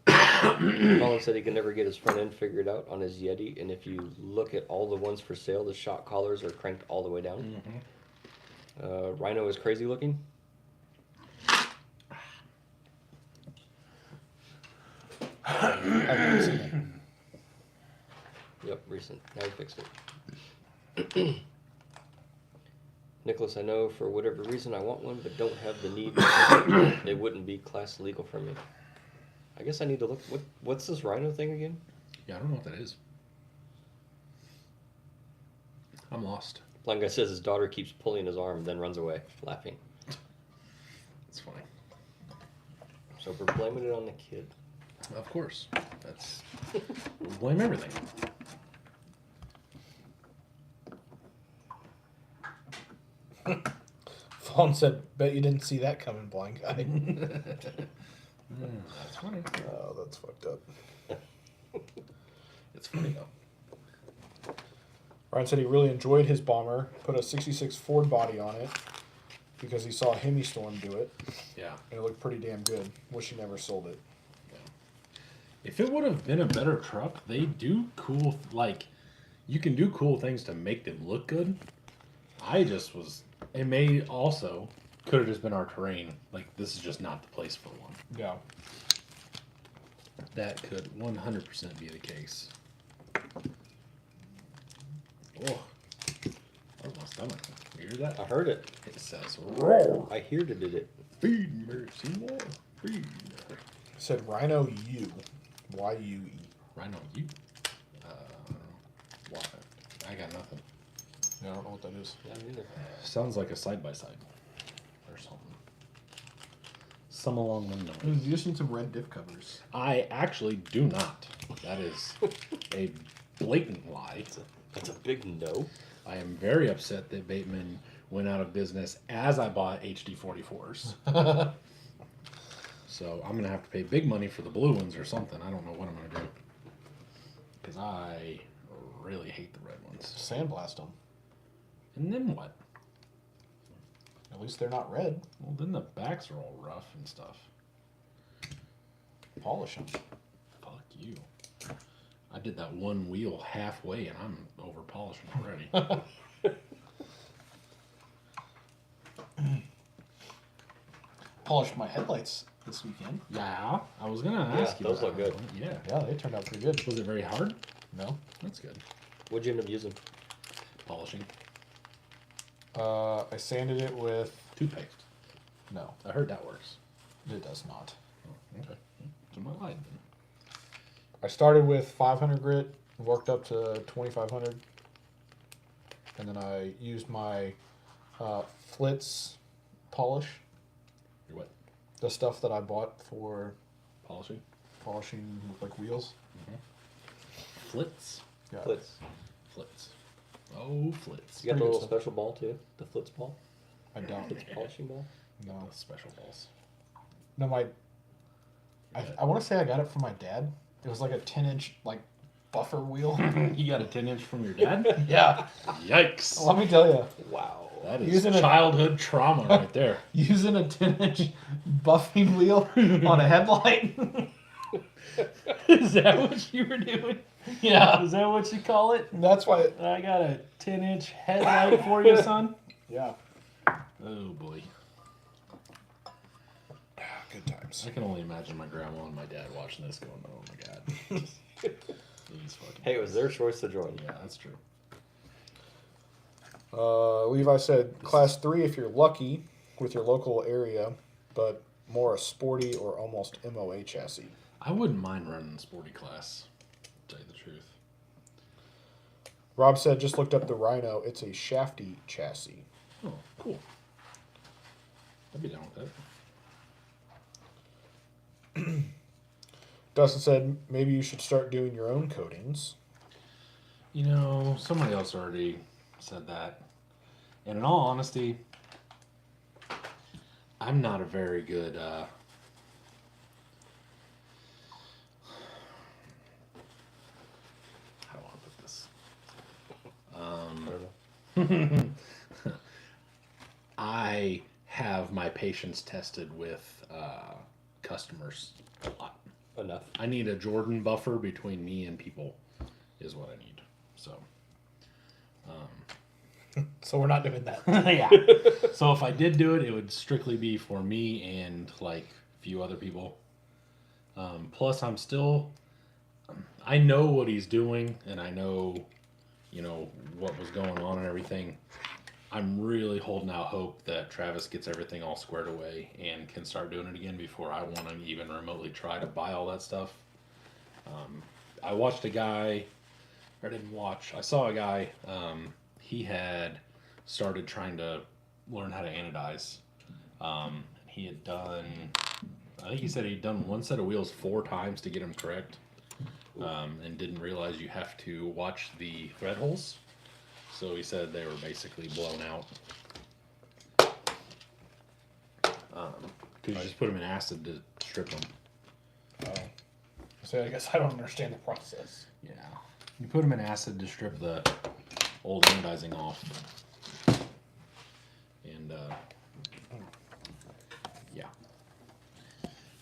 Colin said he can never get his front end figured out on his Yeti, and if you look at all the ones for sale, the shock collars are cranked all the way down. Rhino is crazy looking. I've never seen it. Yep, recent. Now he fixed it. Nicholas, I know for whatever reason I want one, but don't have the need. It wouldn't be class legal for me. I guess I need to look. What's this Rhino thing again? Yeah, I don't know what that is. I'm lost. Blind guy says his daughter keeps pulling his arm, then runs away, laughing. It's funny. So we're blaming it on the kid. Of course. That's we blame everything. Fawn said, bet you didn't see that coming, blind guy. That's funny. Oh, that's fucked up. It's funny though. Ryan said he really enjoyed his bomber, put a 66 Ford body on it because he saw Hemi Storm do it, Yeah. and it looked pretty damn good. Wish he never sold it. If it would have been a better truck, they do cool, like, you can do cool things to make them look good. It may also, could have just been our terrain. Like, this is just not the place for one. Yeah. That could 100% be the case. Oh, that was my stomach. You hear that? I heard it. It says, roar. I heard it did it. Feed me some more. Feed me. Said Rhino U. Y-U-E. Rhino, you? Why? I got nothing. Yeah, I don't know what that is. Yeah, neither. Sounds like a side-by-side or something. Some along the lines. You just need some red diff covers. I actually do not. That is a blatant lie. That's a big no. I am very upset that Bateman went out of business as I bought HD 44s. So I'm going to have to pay big money for the blue ones or something. I don't know what I'm going to do. Because I really hate the red ones. Sandblast them. And then what? At least they're not red. Well, then the backs are all rough and stuff. Polish them. Fuck you. I did that one wheel halfway and I'm over polishing already. Polished my headlights this weekend. Yeah, I was going to ask you. Those about look good. that. Yeah. Yeah, they turned out pretty good. Was it very hard? No. That's good. What'd you end up using? Polishing. I sanded it with... Toothpaste. No, I heard that works. it does not. Oh, okay. So my lied then. I started with 500 grit, worked up to 2500, and then I used my Flitz polish, Your what? the stuff that I bought for Polishing? polishing like wheels. Flitz. Yeah. Flitz. Flitz. Oh, Flitz. You got Pretty the good little stuff. special ball too? The Flitz ball? I don't. Flitz polishing ball? No. The special balls. No, I want to say I got it from my dad. It was like a 10-inch like buffer wheel. You got a 10-inch from your dad? Yeah. Yikes. Let me tell you. Wow. That is Using a- childhood trauma right there. Using a 10-inch buffing wheel on a headlight. Is that what you were doing? Yeah. Is that what you call it? That's why. I got a 10-inch headlight for you, son. Yeah. Oh boy. Good times. I can only imagine my grandma and my dad watching this going, oh my god. These fucking Hey, it was their choice to join. Yeah, that's true. Levi said class 3 if you're lucky with your local area, but more a sporty or almost MOA chassis. I wouldn't mind running a sporty class, to tell you the truth. Rob said just looked up the Rhino. It's a shafty chassis. Oh, cool. I'd be down with that. Dustin said maybe you should start doing your own coatings. You know, somebody else already said that. And in all honesty, I'm not a very good how do I put this? I don't know. I have my patience tested with customers a lot. Enough. I need a Jordan buffer between me and people is what I need. So So we're not doing that. yeah. So if I did do it, it would strictly be for me and like a few other people. Plus, I know what he's doing, and I know, what was going on and everything. I'm really holding out hope that Travis gets everything all squared away and can start doing it again before I want to even remotely try to buy all that stuff. I watched a guy, or didn't watch, I saw a guy, he had started trying to learn how to anodize. He had done, I think he said he'd done one set of wheels 4 times to get them correct, and didn't realize you have to watch the thread holes. So he said they were basically blown out. Because you just put them in acid to strip them. So I guess I don't understand the process. Yeah. You put them in acid to strip the old anodizing off. And, yeah.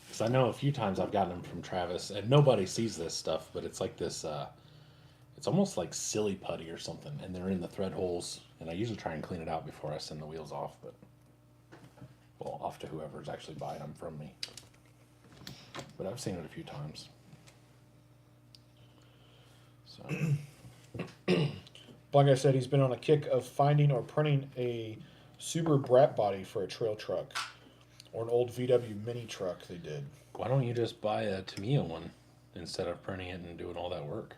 Because I know a few times I've gotten them from Travis, and nobody sees this stuff, but it's like this, it's almost like silly putty or something, and they're in the thread holes, and I usually try and clean it out before I send the wheels off, but, well, off to whoever's actually buying them from me. But I've seen it a few times. So. Like I said, he's been on a kick of finding or printing a Subaru Brat body for a trail truck or an old VW mini truck they did. Why don't you just buy a Tamiya one instead of printing it and doing all that work?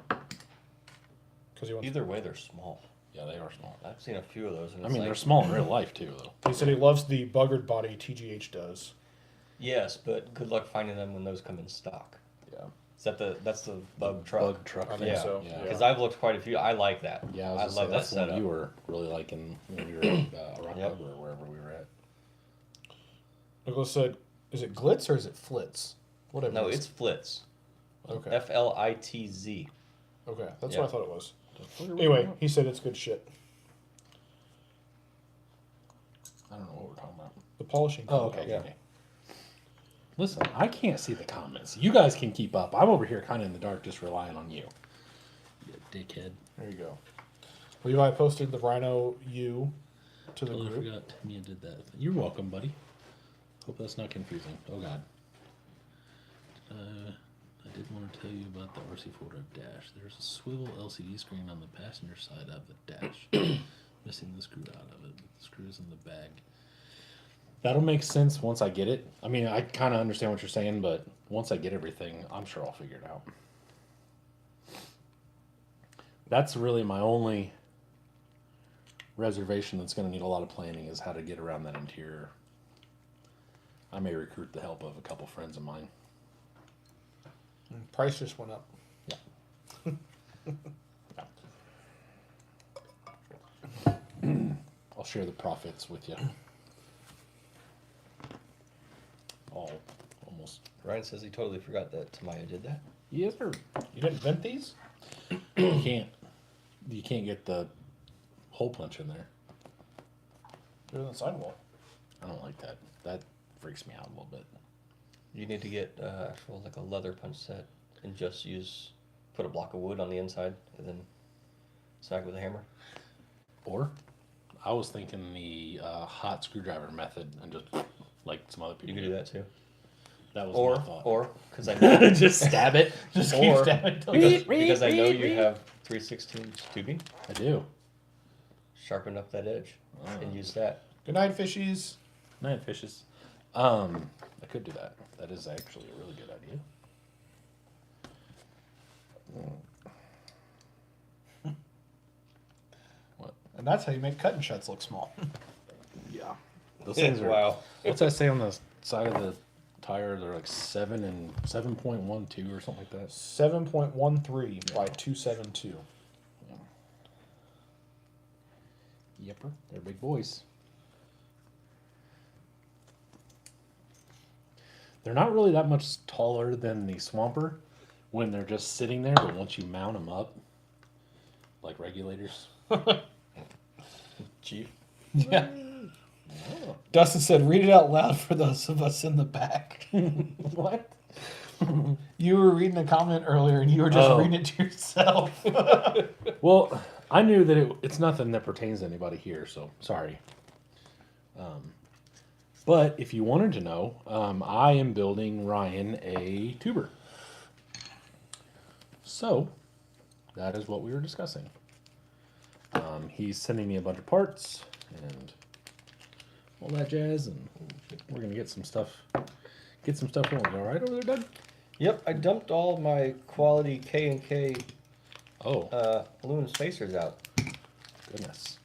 Because he wants. Either way, they're small. Yeah, they are small. I've seen a few of those. And I it's mean, like, they're small in real life too, though. He said he loves the buggered body TGH does. Yes, but good luck finding them when those come in stock. Yeah. Is that that's the bug truck? Bug truck. I think Yeah. so. Yeah. Because I've looked quite a few. I like that. Yeah, I I was love that that's the one setup. you were really liking when you were at Rock Yep. Harbor or wherever we were at. Nicholas said, "Is it Glitz or is it Flitz? Whatever." No, it is. it's Flitz. Okay. FLITZ. Okay, that's Yeah. what I thought it was. Anyway, he said it's good shit. I don't know what we're talking about. The polishing. Oh, okay. Yeah. Listen, I can't see the comments. You guys can keep up. I'm over here kind of in the dark, just relying on you. You dickhead. There you go. Levi posted the Rhino U to the Totally group. forgot Tamiya did that. You're welcome, buddy. Hope that's not confusing. Oh, God. I did want to tell you about the RC4 drive dash. There's a swivel LCD screen on the passenger side of the dash. Missing the screw out of it, but the screw's in the bag. That'll make sense once I get it. I mean, I kind of understand what you're saying, but once I get everything, I'm sure I'll figure it out. That's really my only reservation that's going to need a lot of planning is how to get around that interior. I may recruit the help of a couple friends of mine. Price just went up. I'll share the profits with you. Almost. Ryan says he totally forgot that Tamiya did that. Yes, sir. You didn't vent these? You can't get the hole punch in there. Through the sidewall. I don't like that. That freaks me out a little bit. You need to get actual like a leather punch set and just put a block of wood on the inside and then smack it with a hammer. Or, I was thinking the hot screwdriver method, and just like some other people. You could do that too. That was my thought. Or because I know just stab it. Just keep or stabbing. because I know you have 3/16 tubing. I do. Sharpen up that edge and use that. Good night, fishies. Night fishes. I could do that. That is actually a really good idea. What? And that's how you make cut and shuts look small. Yeah. Those things are. Wow. What's that say on the side of the tire? They're like 7 and 7.12 or something like that. 7.13 by 272. Yepper. They're big boys. They're not really that much taller than the Swamper when they're just sitting there, but once you mount them up, like regulators. Chief. Yeah. Dustin said, read it out loud for those of us in the back. What? You were reading a comment earlier and you were just reading it to yourself. Well, I knew that it's nothing that pertains to anybody here, so sorry. But if you wanted to know, I am building Ryan a tuber. So, that is what we were discussing. He's sending me a bunch of parts and all that jazz, and we're gonna get some stuff. Going. All right over there, Doug? Yep, I dumped all my quality K&K Oh, aluminum spacers out. goodness.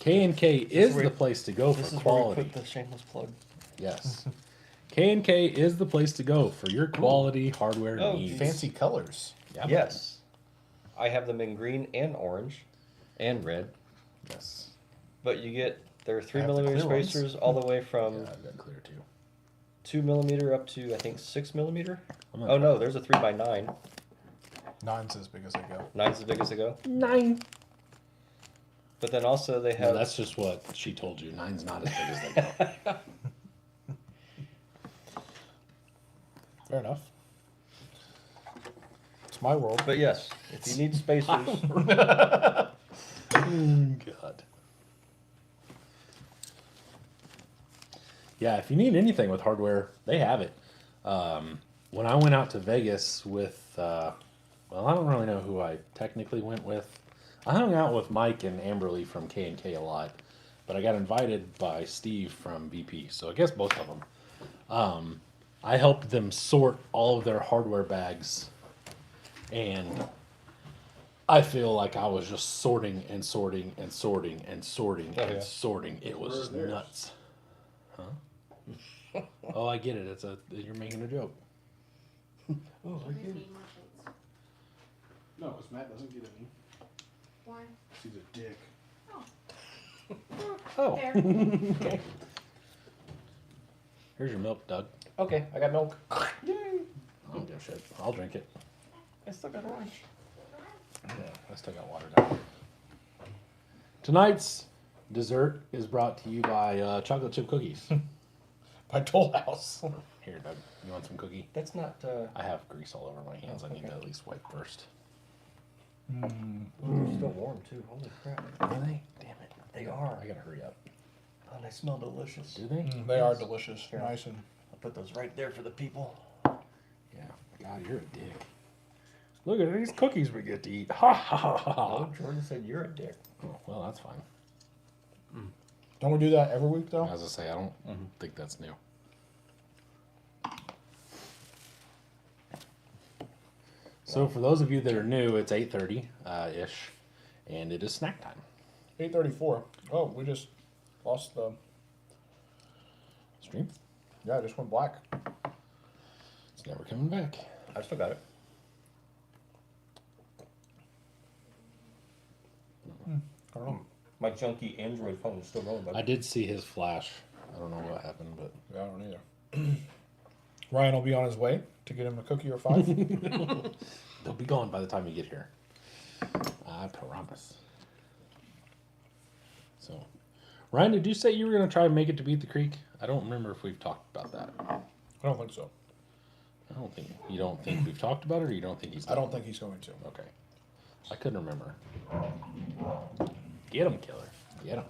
K&K is where- the place to go This for is where we quality. put the shameless plug. Yes. K&K is the place to go for your quality hardware Oh, needs. Fancy colors. Yep. Yes. I have them in green and orange and red. Yes. But you get their 3 I have the millimeter clear ones. spacers all the way from Yeah, I've got clear too. 2 millimeter up to I think 6 millimeter. I'm gonna Oh try no, there's a 3x9. 9's as big as they go. 9's as big as they go. 9. But then also they No, have that's just what she told you. 9's not as big as they go. Fair enough. It's my world. But yes, if you need spacers, God. Yeah, if you need anything with hardware, they have it. When I went out to Vegas with, well, I don't really know who I technically went with. I hung out with Mike and Amberly from K&K a lot, but I got invited by Steve from BP, so I guess both of them. I helped them sort all of their hardware bags, and I feel like I was just sorting and sorting and sorting and sorting and yeah. sorting. It was nuts. Huh? Oh, I get it. You're making a joke. oh, I get it. No, because Matt doesn't get any. Why? He's a dick. Oh, There. okay. Here's your milk, Doug. Okay, I got milk. I don't give a shit. I'll drink it. I still got orange. Yeah, I still got water down. Tonight's dessert is brought to you by chocolate chip cookies. By Toll House. Here, Doug. You want some cookie? That's not. I have grease all over my hands. Oh, I need to okay. at least wipe first. They're still warm too. Holy crap! Are they? Damn it. They are. I gotta hurry up. Oh, they smell delicious. Do they? They are delicious. Yeah. Nice and. I'll put those right there for the people. Yeah. God, you're a dick. Look at these cookies we get to eat. Ha ha ha ha. Oh, Jordan said you're a dick. Oh, well, that's fine. Don't we do that every week though? As I say, I don't think that's new. So for those of you that are new, it's 8:30 ish, and it is snack time. 8:34. Oh, we just lost the. Stream? Yeah, it just went black. It's never coming back. I still got it. I don't know. My junky Android phone is still going, but I did see his flash. I don't know what happened, but Yeah, I don't either. Ryan will be on his way to get him a cookie or 5. they'll be gone by the time you get here. I promise. So, Ryan, did you say you were going to try and make it to Beat the Creek? I don't remember if we've talked about that. I don't think so. You don't think we've talked about it, or you don't think he's I don't think he's going to. Okay. I couldn't remember. Get him, killer. Get him.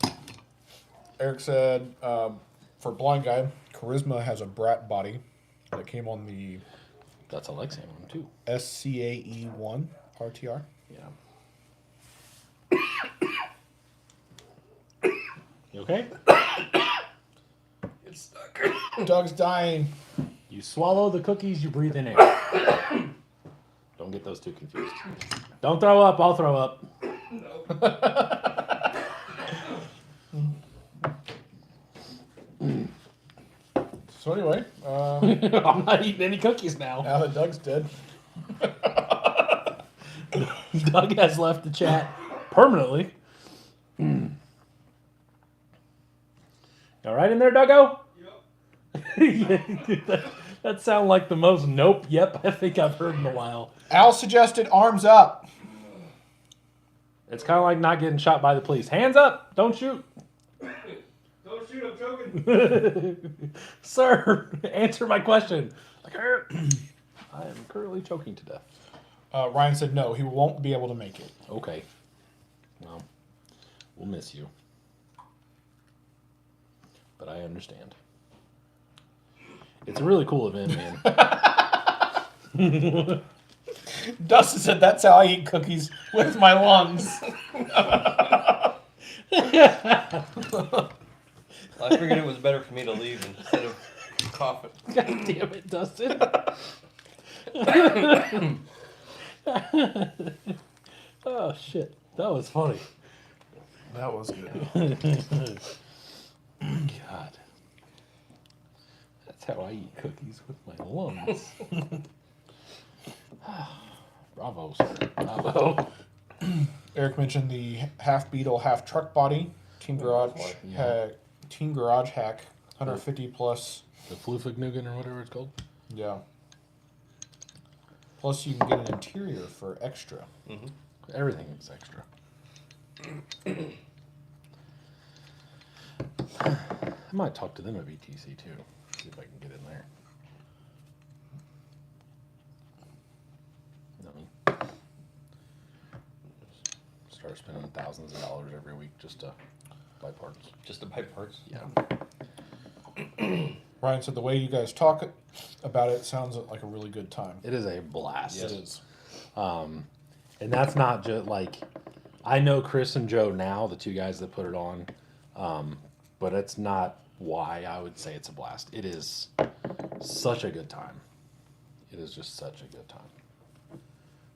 Eric said, for Blind Guy, Charisma has a brat body that came on the That's a Lexan one, too. SCAE1 RTR. Yeah. You okay? It's stuck. Doug's dying. You swallow the cookies, you breathe in air. Don't get those two confused. Don't throw up, I'll throw up. So anyway, I'm not eating any cookies now. now that Doug's dead, Doug has left the chat permanently. All right in there, Duggo? Yep. that sounds like the most nope, yep, I think I've heard in a while. Al suggested arms up. It's kind of like not getting shot by the police. Hands up! Don't shoot! Don't shoot, I'm choking. Sir, answer my question. Like, I am currently choking to death. Ryan said no, he won't be able to make it. Okay. Well, we'll miss you. But I understand. It's a really cool event, man. Dustin said that's how I eat cookies with my lungs. I figured it was better for me to leave instead of coughing. God damn it, Dustin. Oh, shit. That was funny. That was good. God. That's how I eat cookies with my lungs. Bravo, sir. Bravo. Eric mentioned the half Beetle, half truck body. Team Garage hack, 150 plus. The Flufignugan or whatever it's called. Yeah. Plus you can get an interior for extra. Mm-hmm. Everything is extra. I might talk to them at VTC too. See if I can get in there. You know what I mean? Start spending thousands of dollars every week just to buy parts. Just to buy parts? Yeah. Ryan said the way you guys talk about it sounds like a really good time. It is a blast. It is. And that's not just like, I know Chris and Joe now, the two guys that put it on, but it's not why I would say it's a blast. It is such a good time. It is just such a good time.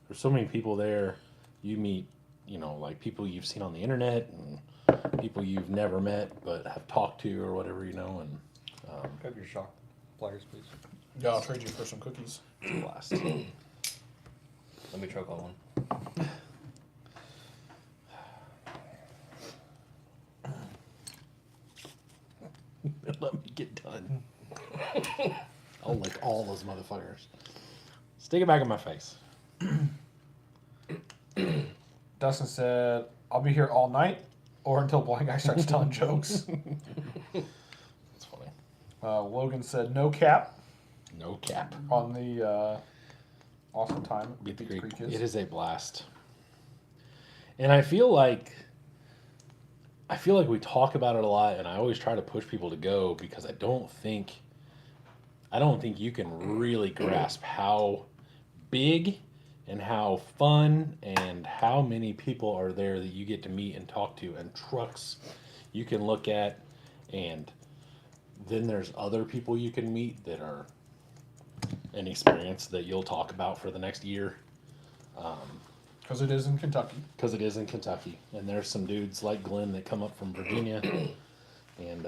There's so many people there. You meet, you know, like people you've seen on the internet and people you've never met but have talked to or whatever, you know, and Grab your shock pliers, please. Yeah, I'll trade you for some cookies. it's a blast. Let me choke on one. Let me get done. I'll lick all those motherfuckers. Stick it back in my face. Dustin said, I'll be here all night or until Blind Guy starts telling jokes. That's funny. Logan said, no cap No cap. on the awesome time. Beat the Beat Creek. is. It is a blast. And I feel like we talk about it a lot, and I always try to push people to go because I don't think you can really grasp how big and how fun and how many people are there that you get to meet and talk to, and trucks you can look at, and then there's other people you can meet that are an experience that you'll talk about for the next year. Because it is in Kentucky. Because it is in Kentucky, and there's some dudes like Glenn that come up from Virginia, and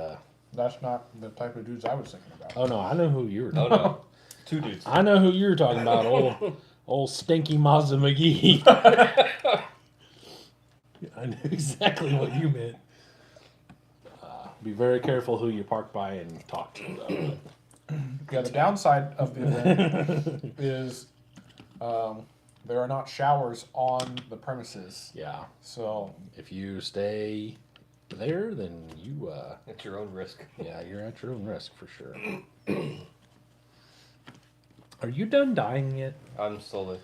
That's not the type of dudes I was thinking about. oh no, I know who you were talking Oh about. no. Two dudes. I know who you're talking about, old stinky Mazda McGee. I knew exactly what you meant. Be very careful who you park by and talk to, though. Yeah, the downside of the event is there are not showers on the premises. Yeah, So if you stay there, then you, At your own risk. yeah, you're at your own risk for sure. Are you done dying yet? I'm slowly.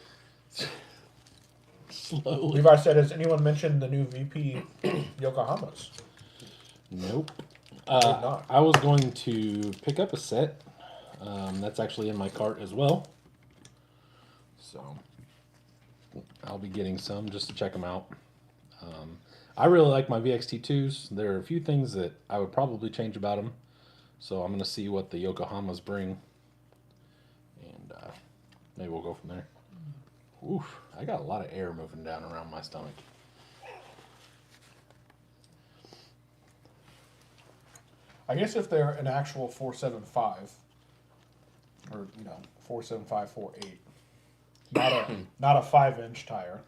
Slowly. Levi said, has anyone mentioned the new VP Yokohamas? Nope. not. I was going to pick up a set. That's actually in my cart as well. So I'll be getting some just to check them out. I really like my VXT2s. There are a few things that I would probably change about them. So I'm going to see what the Yokohamas bring. And maybe we'll go from there. Oof, I got a lot of air moving down around my stomach. I guess if they're an actual 475, or 475, 48, not a 5-inch tire.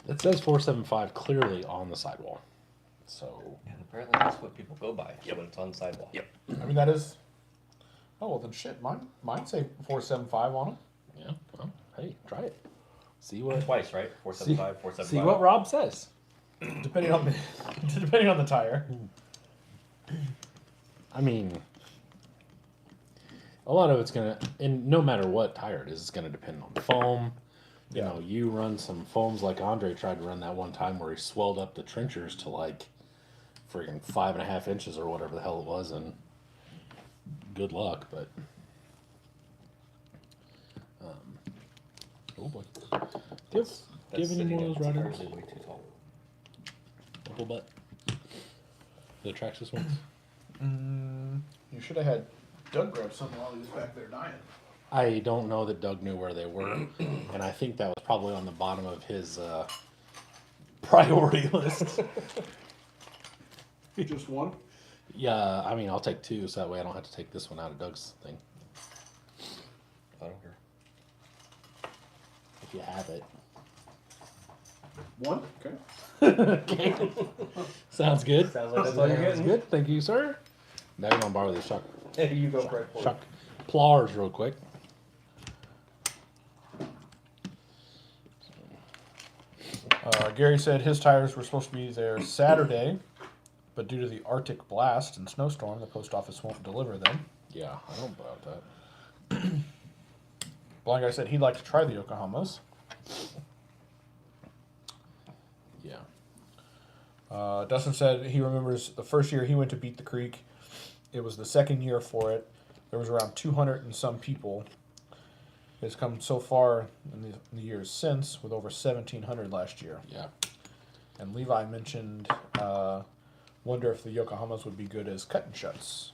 It says 475 clearly on the sidewall. So And apparently that's what people go by. Yep. When it's on the sidewalk. Yep. I mean that is. Oh well, then shit. Mine say 475 on it. yeah, well, hey, try it. See what Twice, right? 475, 475. see what Rob says. Depending on the tire. I mean, a lot of it's gonna, and no matter what tire it is, it's gonna depend on the foam. You Yeah. know, you run some foams like Andre tried to run that one time where he swelled up the trenchers to like friggin' 5.5 inches or whatever the hell it was, and good luck. But oh boy, do you have any more of those riders? Way too tall. Double butt. The Traxxas ones. You should have had Doug grab something while he was back there dying. I don't know that Doug knew where they were, and I think that was probably on the bottom of his priority list. Just one? Yeah, I mean, I'll take two, so that way I don't have to take this one out of Doug's thing. I don't care. If you have it. One? Okay. Okay. Sounds good. Sounds like that's all you're Sounds getting. good. Thank you, sir. Now you're gonna borrow this shock You go for it. plars real quick. Gary said his tires were supposed to be there Saturday, but due to the Arctic blast and snowstorm, the post office won't deliver them. Yeah, I don't doubt that. Blind guy said he'd like to try the Yokohamas. Yeah. Dustin said he remembers the first year he went to Beat the Creek. It was the second year for it. There was around 200 and some people. It's come so far in the years since, with over 1,700 last year. Yeah. And Levi mentioned, wonder if the Yokohamas would be good as cut and shuts.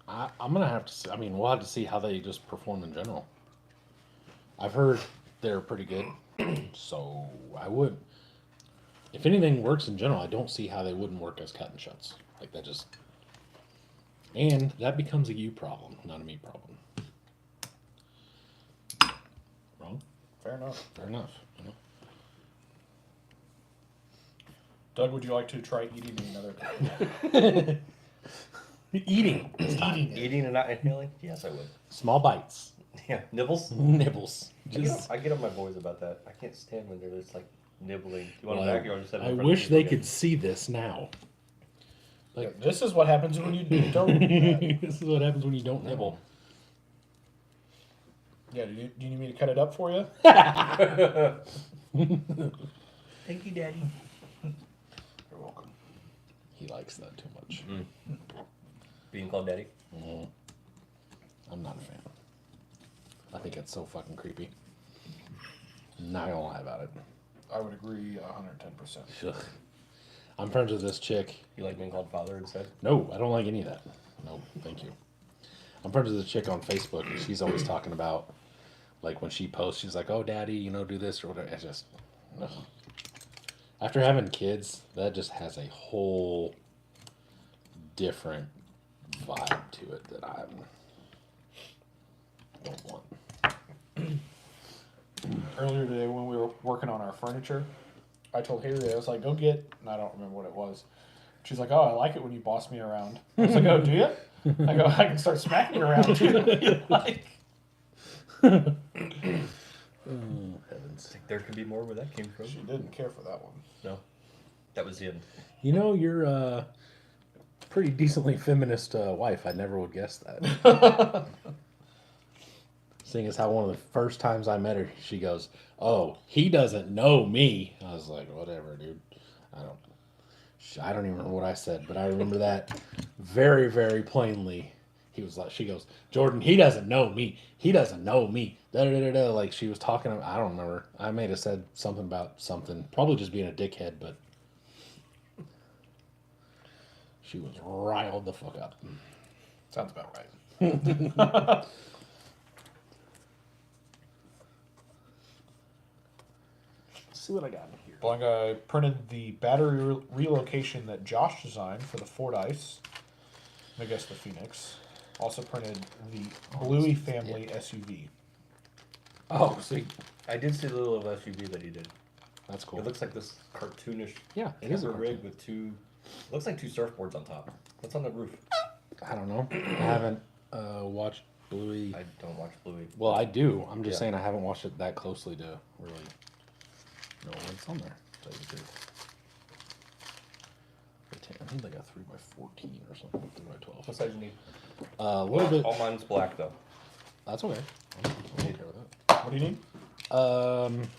I'm gonna have to see, I mean, we'll have to see how they just perform in general. I've heard they're pretty good, so I would. If anything works in general, I don't see how they wouldn't work as cut and shuts. Like that just, and that becomes a you problem, not a me problem. Wrong? Fair enough. Fair enough. You know? Doug, would you like to try eating another? Eating. Eating and not inhaling? Yes, I would. Small bites. Yeah, nibbles. Nibbles. Just, I get on my boys about that. I can't stand when they're just like nibbling. You want well, them back? You want to set them I in front wish of they me? could see this now. Yeah, this is what happens when you don't do that. This is what happens when you don't nibble. Yeah, do you need me to cut it up for you? Thank you, Daddy. You're welcome. He likes that too much. Being called Daddy? I'm not a fan. I think it's so fucking creepy. Not gonna lie about it. I would agree 110%. Ugh. I'm friends with this chick. You like being called father instead? No, I don't like any of that. No, thank you. I'm friends with this chick on Facebook, and she's always talking about, like, when she posts, she's like, "Oh, daddy, you know, do this or whatever." It's just, no. After having kids, that just has a whole different vibe to it that I don't want. Earlier today when we were working on our furniture, I told Haley, I was like, go get, and I don't remember what it was. She's like, oh, I like it when you boss me around. I was like, oh, do you? I go, I can start smacking you around too. Like, Heavens. I think there could be more where that came from. she didn't care for that one. No. That was the end. You know, you're a pretty decently feminist wife. I never would guess that. Seeing as how one of the first times I met her, she goes, "Oh, he doesn't know me." I was like, "Whatever, dude. I don't even remember what I said, but I remember that very, very plainly." She goes, "Jordan, he doesn't know me. He doesn't know me." Da, da, da, da. Like she was talking. I don't remember. I may have said something about something. Probably just being a dickhead, but she was riled the fuck up. Sounds about right. Let's see what I got in here. Blank, I printed the battery relocation that Josh designed for the Ford Ice. I guess the Phoenix. Also printed the Bluey family SUV. Oh, see, I did see the little SUV that he did. That's cool. It looks like this cartoonish Yeah, it is a camper rig with looks like two surfboards on top. What's on the roof? I don't know. I haven't watched Bluey. I don't watch Bluey. Well, I do. I'm just Yeah. saying I haven't watched it that closely to really know what's on there. To tell you the truth. I need like a 3x14 or something. 3x12. What size do you need? A little bit. All mine's black though. That's okay. I'm okay with that. What do you need?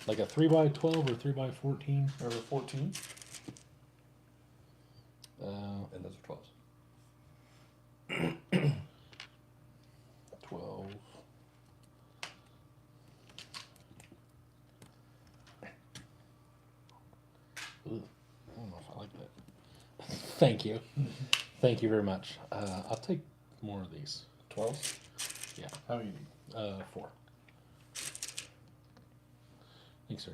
Like a 3x12 or 3x14. Number 14. And those are 12s. 12. Ooh, I don't know if I like that. Thank you. Thank you very much. I'll take more of these. 12? Yeah. How many do you need? 4. Thanks, sir.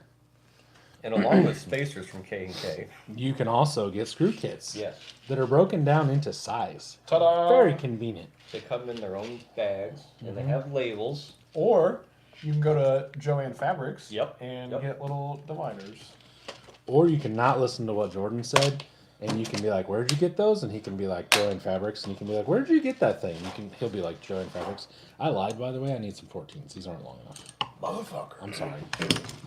And along with spacers from K&K. You can also get screw kits Yes. that are broken down into size. Ta-da! Very convenient. They come in their own bags and they have labels. Or you can go to Joann Fabrics Yep. and Yep. get little dividers. Or you can not listen to what Jordan said, and you can be like, "Where'd you get those?" And he can be like, "Joann Fabrics," and you can be like, "Where'd you get that thing?" He'll be like, "Joann Fabrics." I lied, by the way. I need some 14s. These aren't long enough. Motherfucker. I'm sorry.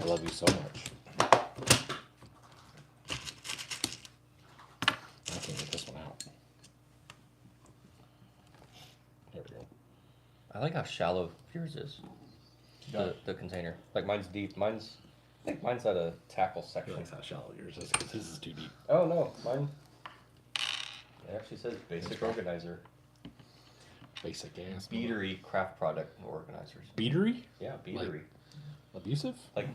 I love you so much. I can't get this one out. There we go. I like how shallow yours is. Yeah. The container. Like mine's deep. I think mine's at a tackle I section. realize how shallow yours is because his is too deep. Oh no, mine. It actually says basic organizer. Basic ass. Beatery craft product organizers. Beatery? Yeah, beatery. Abusive? Like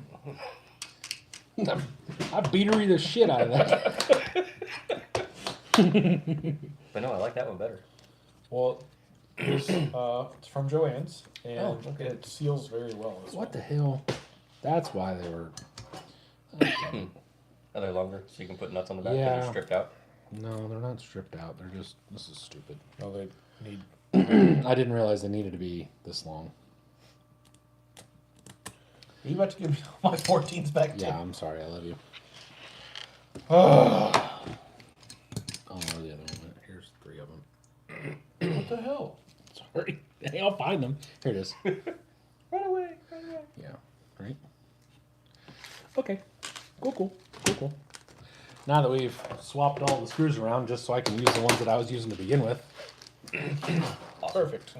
I beatery the shit out of that. but no, I like that one better. Well, it's from Joann's, and Oh, okay. it seals very well. What the hell? That's why they were. Are they longer so you can put nuts on the back? Yeah. They're stripped out. No, they're not stripped out. They're just. This is stupid. No, they need. I didn't realize they needed to be this long. Are you about to give me all my 14s back too? Yeah, I'm sorry. I love you. Oh, Oh, where the other one went? Here's 3 of them. what the hell? Sorry. Hey, I'll find them. Here it is. Run away, run away. Yeah. Right. Okay. Cool. Now that we've swapped all the screws around, just so I can use the ones that I was using to begin with. Perfect.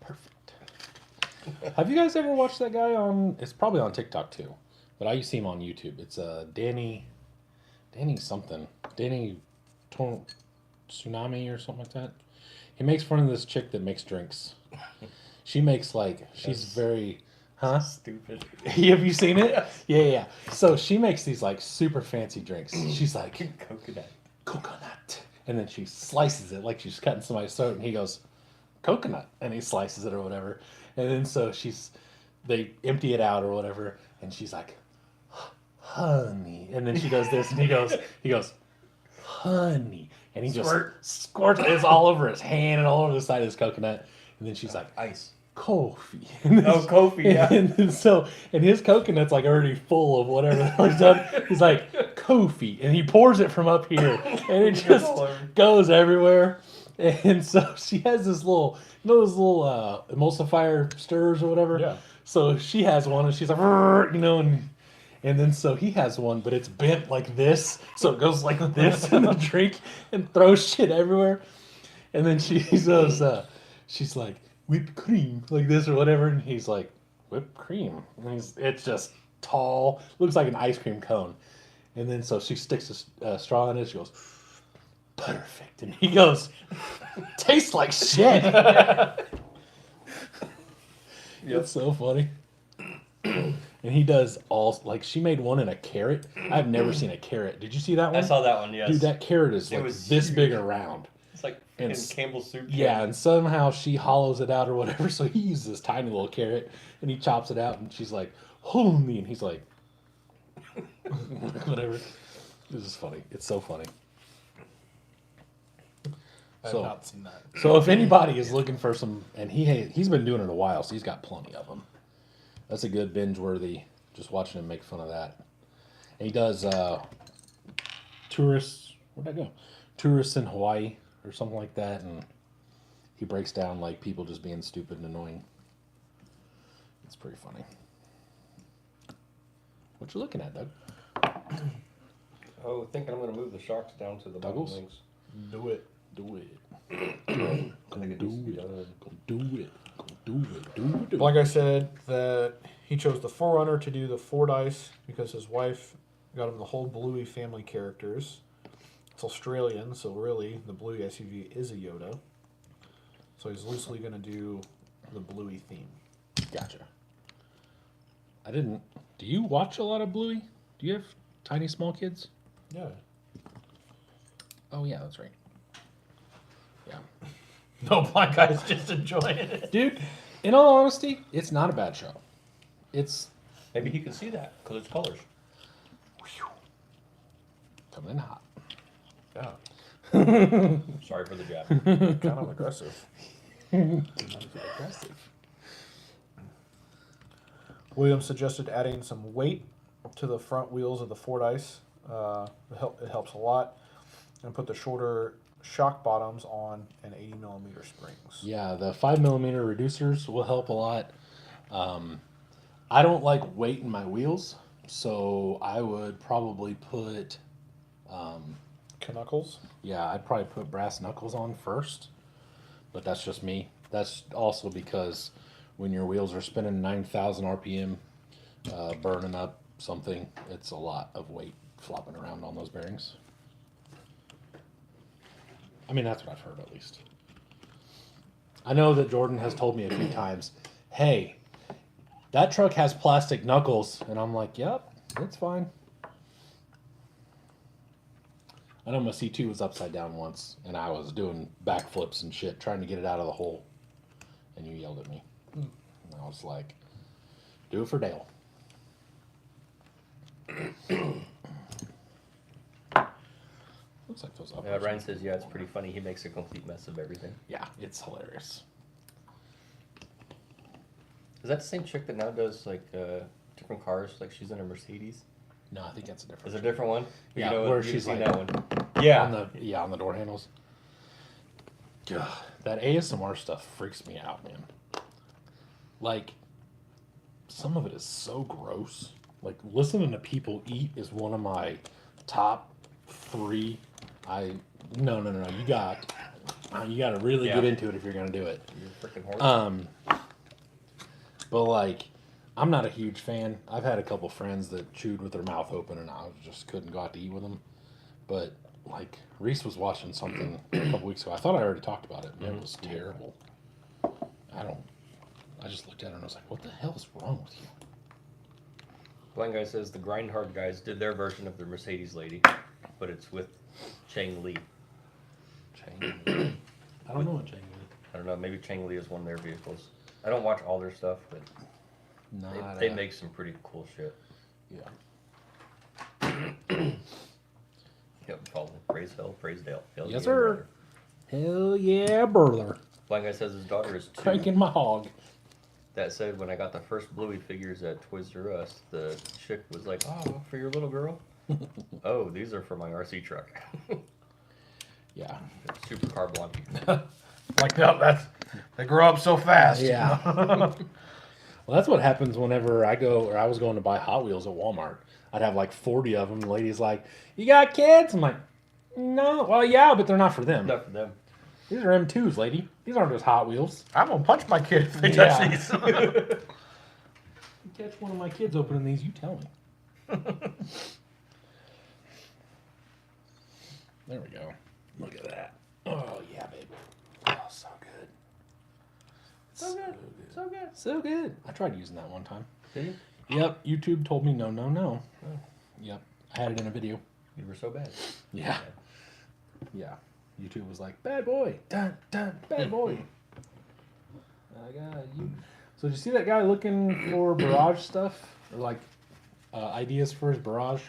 Perfect. Have you guys ever watched that guy on? It's probably on TikTok too, but I used to see him on YouTube. It's Danny something. Danny Tsunami or something like that. He makes fun of this chick that makes drinks. She makes she's very, huh? Stupid. Have you seen it? Yeah. So she makes these super fancy drinks. She's like coconut, and then she slices it like she's cutting somebody's throat, and he goes coconut, and he slices it or whatever, and then so they empty it out or whatever, and she's like honey, and then she does this, and he goes honey, and he just squirts it all over his hand and all over the side of his coconut, and then she's like Ice. Kofi. Oh, Kofi, yeah. And his coconut's already full of whatever the hell he's done. He's like, Kofi. And he pours it from up here. And it just goes everywhere. And so she has this little, those emulsifier stirrers or whatever. Yeah. So she has one and she's like, and And then so he has one, but it's bent like this, so it goes like this in the drink and throws shit everywhere. And then she goes, she's like, whipped cream, like this or whatever, and he's like, whipped cream. And it's just tall, looks like an ice cream cone. And then so she sticks a straw in it. She goes, perfect. And he goes, tastes like shit. It's so funny. And he does all, like, she made one in a carrot. I've never seen a carrot. Did you see that one? I saw that one, yes. Dude, that carrot is like was this huge. big around. It's like And freaking Campbell's soup. Yeah, and somehow she hollows it out or whatever. So he uses this tiny little carrot and he chops it out. And she's like, hold me. And he's like, whatever. This is funny. It's so funny. I have not seen that. So if anybody is looking for some, and he's been doing it a while, so he's got plenty of them. That's a good binge worthy. Just watching him make fun of that. And he does tourists. Where'd that go? Tourists in Hawaii or something like that, and he breaks down like people just being stupid and annoying. It's pretty funny. What you looking at, Doug? Oh, thinking I'm going to move the shocks down to the bottom Douglas? links. Do it. Do it. I think it needs to be done. Go do it. Go do it. Do it. Like I said, that he chose the Forerunner to do the 4 dice because his wife got him the whole Bluey family characters. It's Australian, so really the Bluey SUV is a Yoda. So he's loosely going to do the Bluey theme. Gotcha. I didn't. Do you watch a lot of Bluey? Do you have tiny small kids? Yeah. Oh yeah, that's right. Yeah. No, Black Guy's just enjoying it. Dude, in all honesty, it's not a bad show. It's Maybe he can see that because it's colors. coming in hot. Yeah. Sorry for the jab. Kind of aggressive. Aggressive. William suggested adding some weight to the front wheels of the 4 dice. It helps a lot. And put the shorter shock bottoms on and 80mm springs. Yeah, the 5mm reducers will help a lot. I don't like weight in my wheels, so I would probably put, Knuckles. yeah, I'd probably put brass knuckles on first, but that's just me. That's also because when your wheels are spinning 9,000 RPM, burning up something, it's a lot of weight flopping around on those bearings. I mean, that's what I've heard at least. I know that Jordan has told me a few times, hey, that truck has plastic knuckles. And I'm like, yep, it's fine. I know my C2 was upside down once, and I was doing backflips and shit, trying to get it out of the hole. And you yelled at me. And I was like, do it for Dale. Looks like those uppers. Ryan says, yeah, it's pretty funny. He makes a complete mess of everything. Yeah, it's hilarious. Is that the same chick that now does like different cars? Like she's in a Mercedes. No, I think that's a different. Is it a different one? Yeah, you know, where you've she's seen like- that one. Yeah. On the door handles. God, that ASMR stuff freaks me out, man. Like, some of it is so gross. Like, listening to people eat is one of my top 3. No. You got to really get into it if you're gonna do it. You're a freaking horse. But like, I'm not a huge fan. I've had a couple friends that chewed with their mouth open, and I just couldn't go out to eat with them. But like, Reese was watching something a couple weeks ago. I thought I already talked about it. And it was terrible. I just looked at her and I was like, "What the hell is wrong with you?" Blind Guy says the Grind Hard guys did their version of the Mercedes lady, but it's with Chang Li. Chang. I don't know what Chang is. I don't know. Maybe Chang Li is one of their vehicles. I don't watch all their stuff, but they make some pretty cool shit. Yeah. Yep, called Praise Hell, Praise Dale. Hell Yes, yeah, sir. brother. Hell yeah, brother. Blind Guy says his daughter is 2. Cranking my hog. That said, when I got the first Bluey figures at Toys R Us, the chick was like, "Oh, for your little girl." Oh, these are for my RC truck. Yeah. Super carbon. Like, no, they grow up so fast. Yeah. Well, that's what happens whenever I was going to buy Hot Wheels at Walmart. I'd have like 40 of them. The lady's like, "You got kids?" I'm like, "No." Well, yeah, but they're not for them. Not for them. These are M2s, lady. These aren't just Hot Wheels. I'm gonna punch my kid if they Yeah. touch these. You catch one of my kids opening these, you tell me. There we go. Look at that. Oh, yeah, baby. Oh, so good. So good. So good. So good. I tried using that one time. Did you? Yep, YouTube told me no, no, no. Yep, I had it in a video. You were so bad. Yeah. Yeah. YouTube was like, bad boy. Dun, dun, bad boy. I got you. So did you see that guy looking for barrage stuff? Or like ideas for his barrage?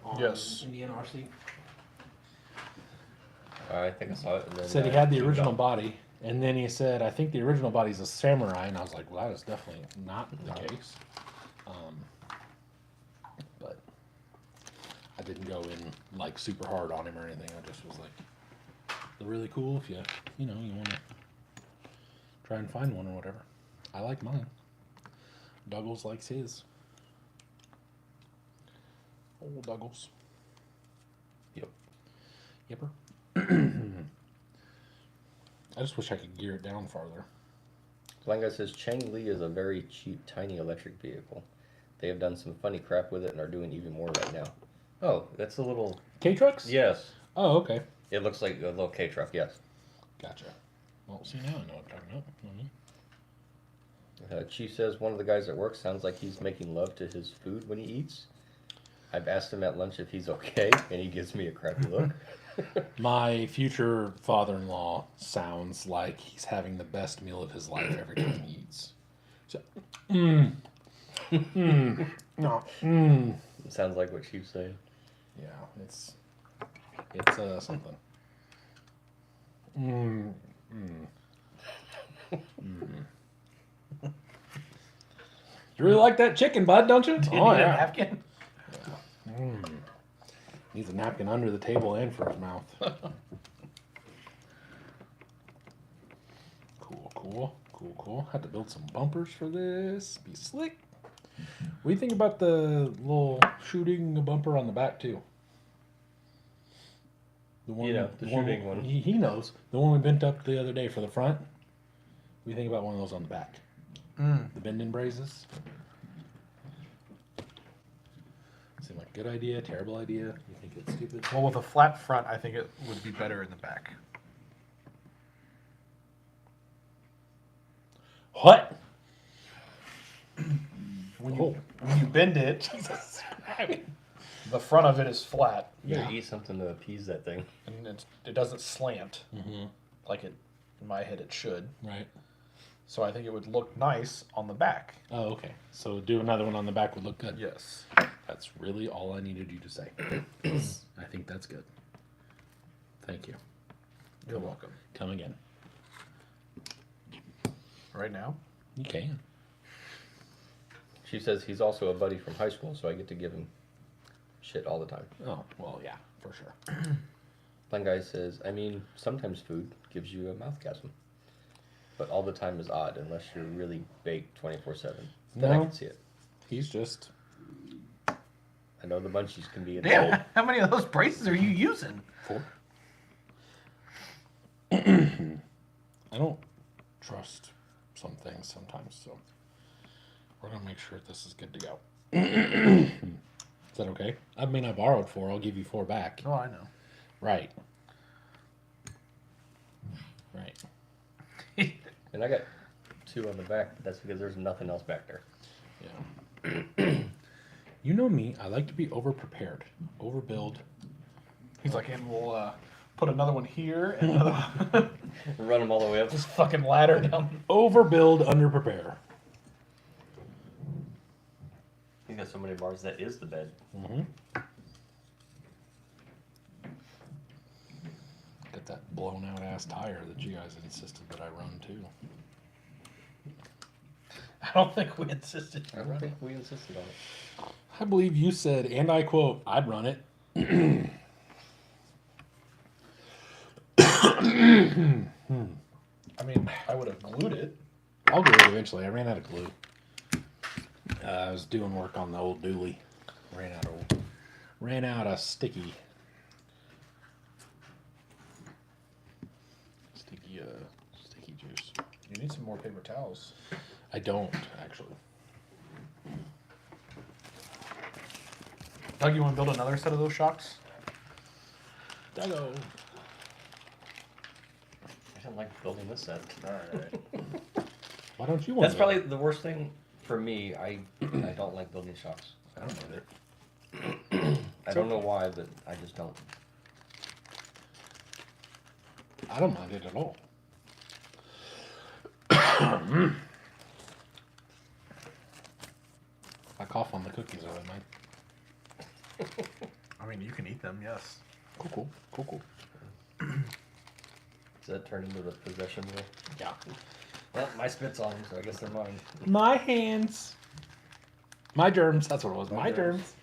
On Yes. Indian RC? I think I saw it. And then, Said he had the original body. And then he said, I think the original body's a samurai. And I was like, well, that is definitely not the case. But I didn't go in like super hard on him or anything. I just was like, they're really cool if you want to try and find one or whatever. I like mine. Douglas likes his. Old Douglas. Yep. Yepper. I just wish I could gear it down farther. Blind guy says Chang Li is a very cheap, tiny electric vehicle. They have done some funny crap with it and are doing even more right now. Oh, that's a little... K-Trucks? Yes. Oh, okay. It looks like a little K-truck, yes. Gotcha. Well, see, now I know what I'm talking about. Mm-hmm. Chief says one of the guys at work sounds like he's making love to his food when he eats. I've asked him at lunch if he's okay, and he gives me a crappy look. My future father-in-law sounds like he's having the best meal of his life every time he eats. So, no, It sounds like what Chief's saying. Yeah, it's something. You really like that chicken, bud, don't you? Do you need a napkin? Needs a napkin under the table and for his mouth. Cool. Had to build some bumpers for this. Be slick. What do you think about the little shooting bumper on the back too? The one, shooting one. He knows. The one we bent up the other day for the front. What do you think about one of those on the back? The bending braces. Seem like a good idea, terrible idea? You think it's stupid? Well, with a flat front, I think it would be better in the back. What? When you bend it, the front of it is flat, You gotta eat something to appease that thing. and it doesn't slant like it. In my head, it should. Right. So I think it would look nice on the back. Oh, okay. So do another one on the back would look good. Yes. That's really all I needed you to say. I think that's good. Thank you. You're welcome. Come again. Right now? You can. She says he's also a buddy from high school, so I get to give him shit all the time. Oh, well, yeah, for sure. Blind guy says, I mean, sometimes food gives you a mouthgasm. But all the time is odd, unless you're really baked 24/7. Then I No. can see it. He's just... I know the munchies can be Damn, involved. how many of those braces are you using? 4. I don't trust some things sometimes, so we're gonna make sure this is good to go. Is that okay? I mean, I borrowed 4. I'll give you 4 back. Oh, I know. Right. And I got 2 on the back, but that's because there's nothing else back there. Yeah. You know me. I like to be over-prepared. Overbuild. He's like, and we'll put another one here and another one. Run them all the way up. This fucking ladder down. Overbuild, under-prepare. You got so many bars, that is the bed. Mm-hmm. Got that blown-out ass tire that you guys insisted that I run too. I don't think we insisted. I don't think we insisted on it. I believe you said, and I quote, I'd run it. I mean, I would have glued it. I'll do it eventually. I ran out of glue. I was doing work on the old dually. Ran out of sticky juice. You need some more paper towels. I don't actually. Doug, you want to build another set of those shocks? Duggo. I don't like building this set. Alright. Why don't you want? That's probably the worst thing for me. I don't like building shocks. I don't either. I don't know why, but I just don't. I don't mind it at all. I cough on the cookies early, Mike. I mean, you can eat them, yes. Cool. Does that turn into the possession rule? Yeah. Well, my spit's on them, so I guess they're mine. My hands. My germs. That's what it was. My germs.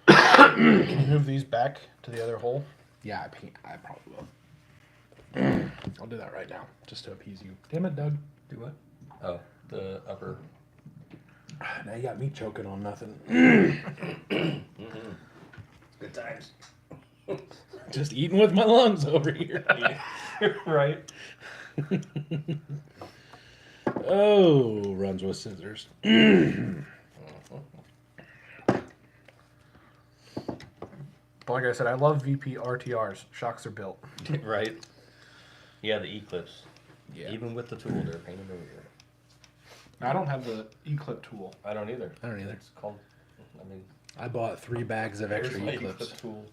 Can you move these back to the other hole? Yeah, I probably will. I'll do that right now, just to appease you. Damn it, Doug. Do what? Oh, the upper. Now you got me choking on nothing. Good times. Just eating with my lungs over here. Right. Oh, runs with scissors. But like I said, I love VP RTRs. Shocks are built. Right. Yeah, the E-clips. Yeah. Even with the tool, they're a pain in the rear. I don't have the E-clip tool. I don't either. I don't either. It's called. I mean, I bought 3 bags of extra here's my E-clips. E-clip tool.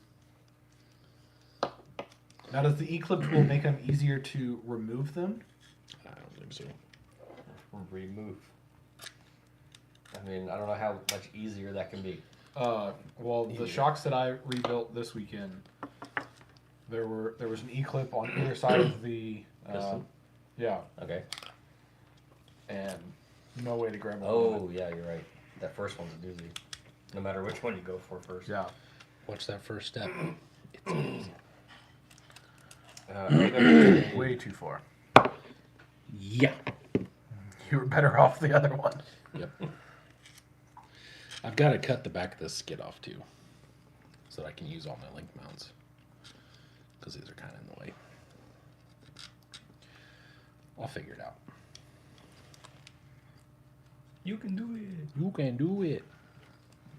Now, does the E-clip tool make them easier to remove them? I don't think so. Remove. I mean, I don't know how much easier that can be. Well, the shocks that I rebuilt this weekend, there was an E-clip on either side of the Piston? yeah, Okay. and no way to grab one. Oh, yeah, you're right. That first one's a doozy. No matter which one you go for first. Yeah. What's that first step? It's easy. Way too far. Yeah. You were better off the other one. Yep. I've got to cut the back of this skid off too, so that I can use all my link mounts, because these are kind of in the way. I'll figure it out. You can do it. You can do it.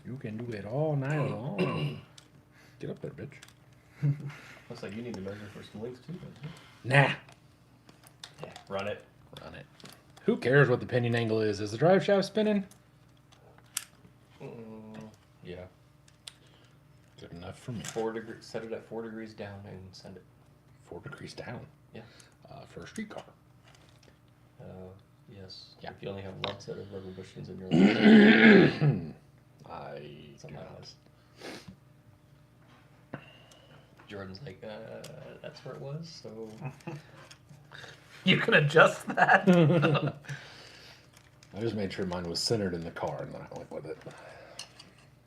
You can do it all night long. Get up there, bitch. Looks like you need to measure for some links too, don't you? Nah. Yeah, run it. Run it. Who cares what the pinion angle is? Is the drive shaft spinning? Yeah. Good enough for me. 4 degrees. Set it at 4 degrees down and send it. 4 degrees down. Yeah. For a streetcar. Yes. Yeah. If you only have one set of rubber bushings in your life. Something like this. Jordan's like, that's where it was, so. You can adjust that. I just made sure mine was centered in the car, and then I went with it.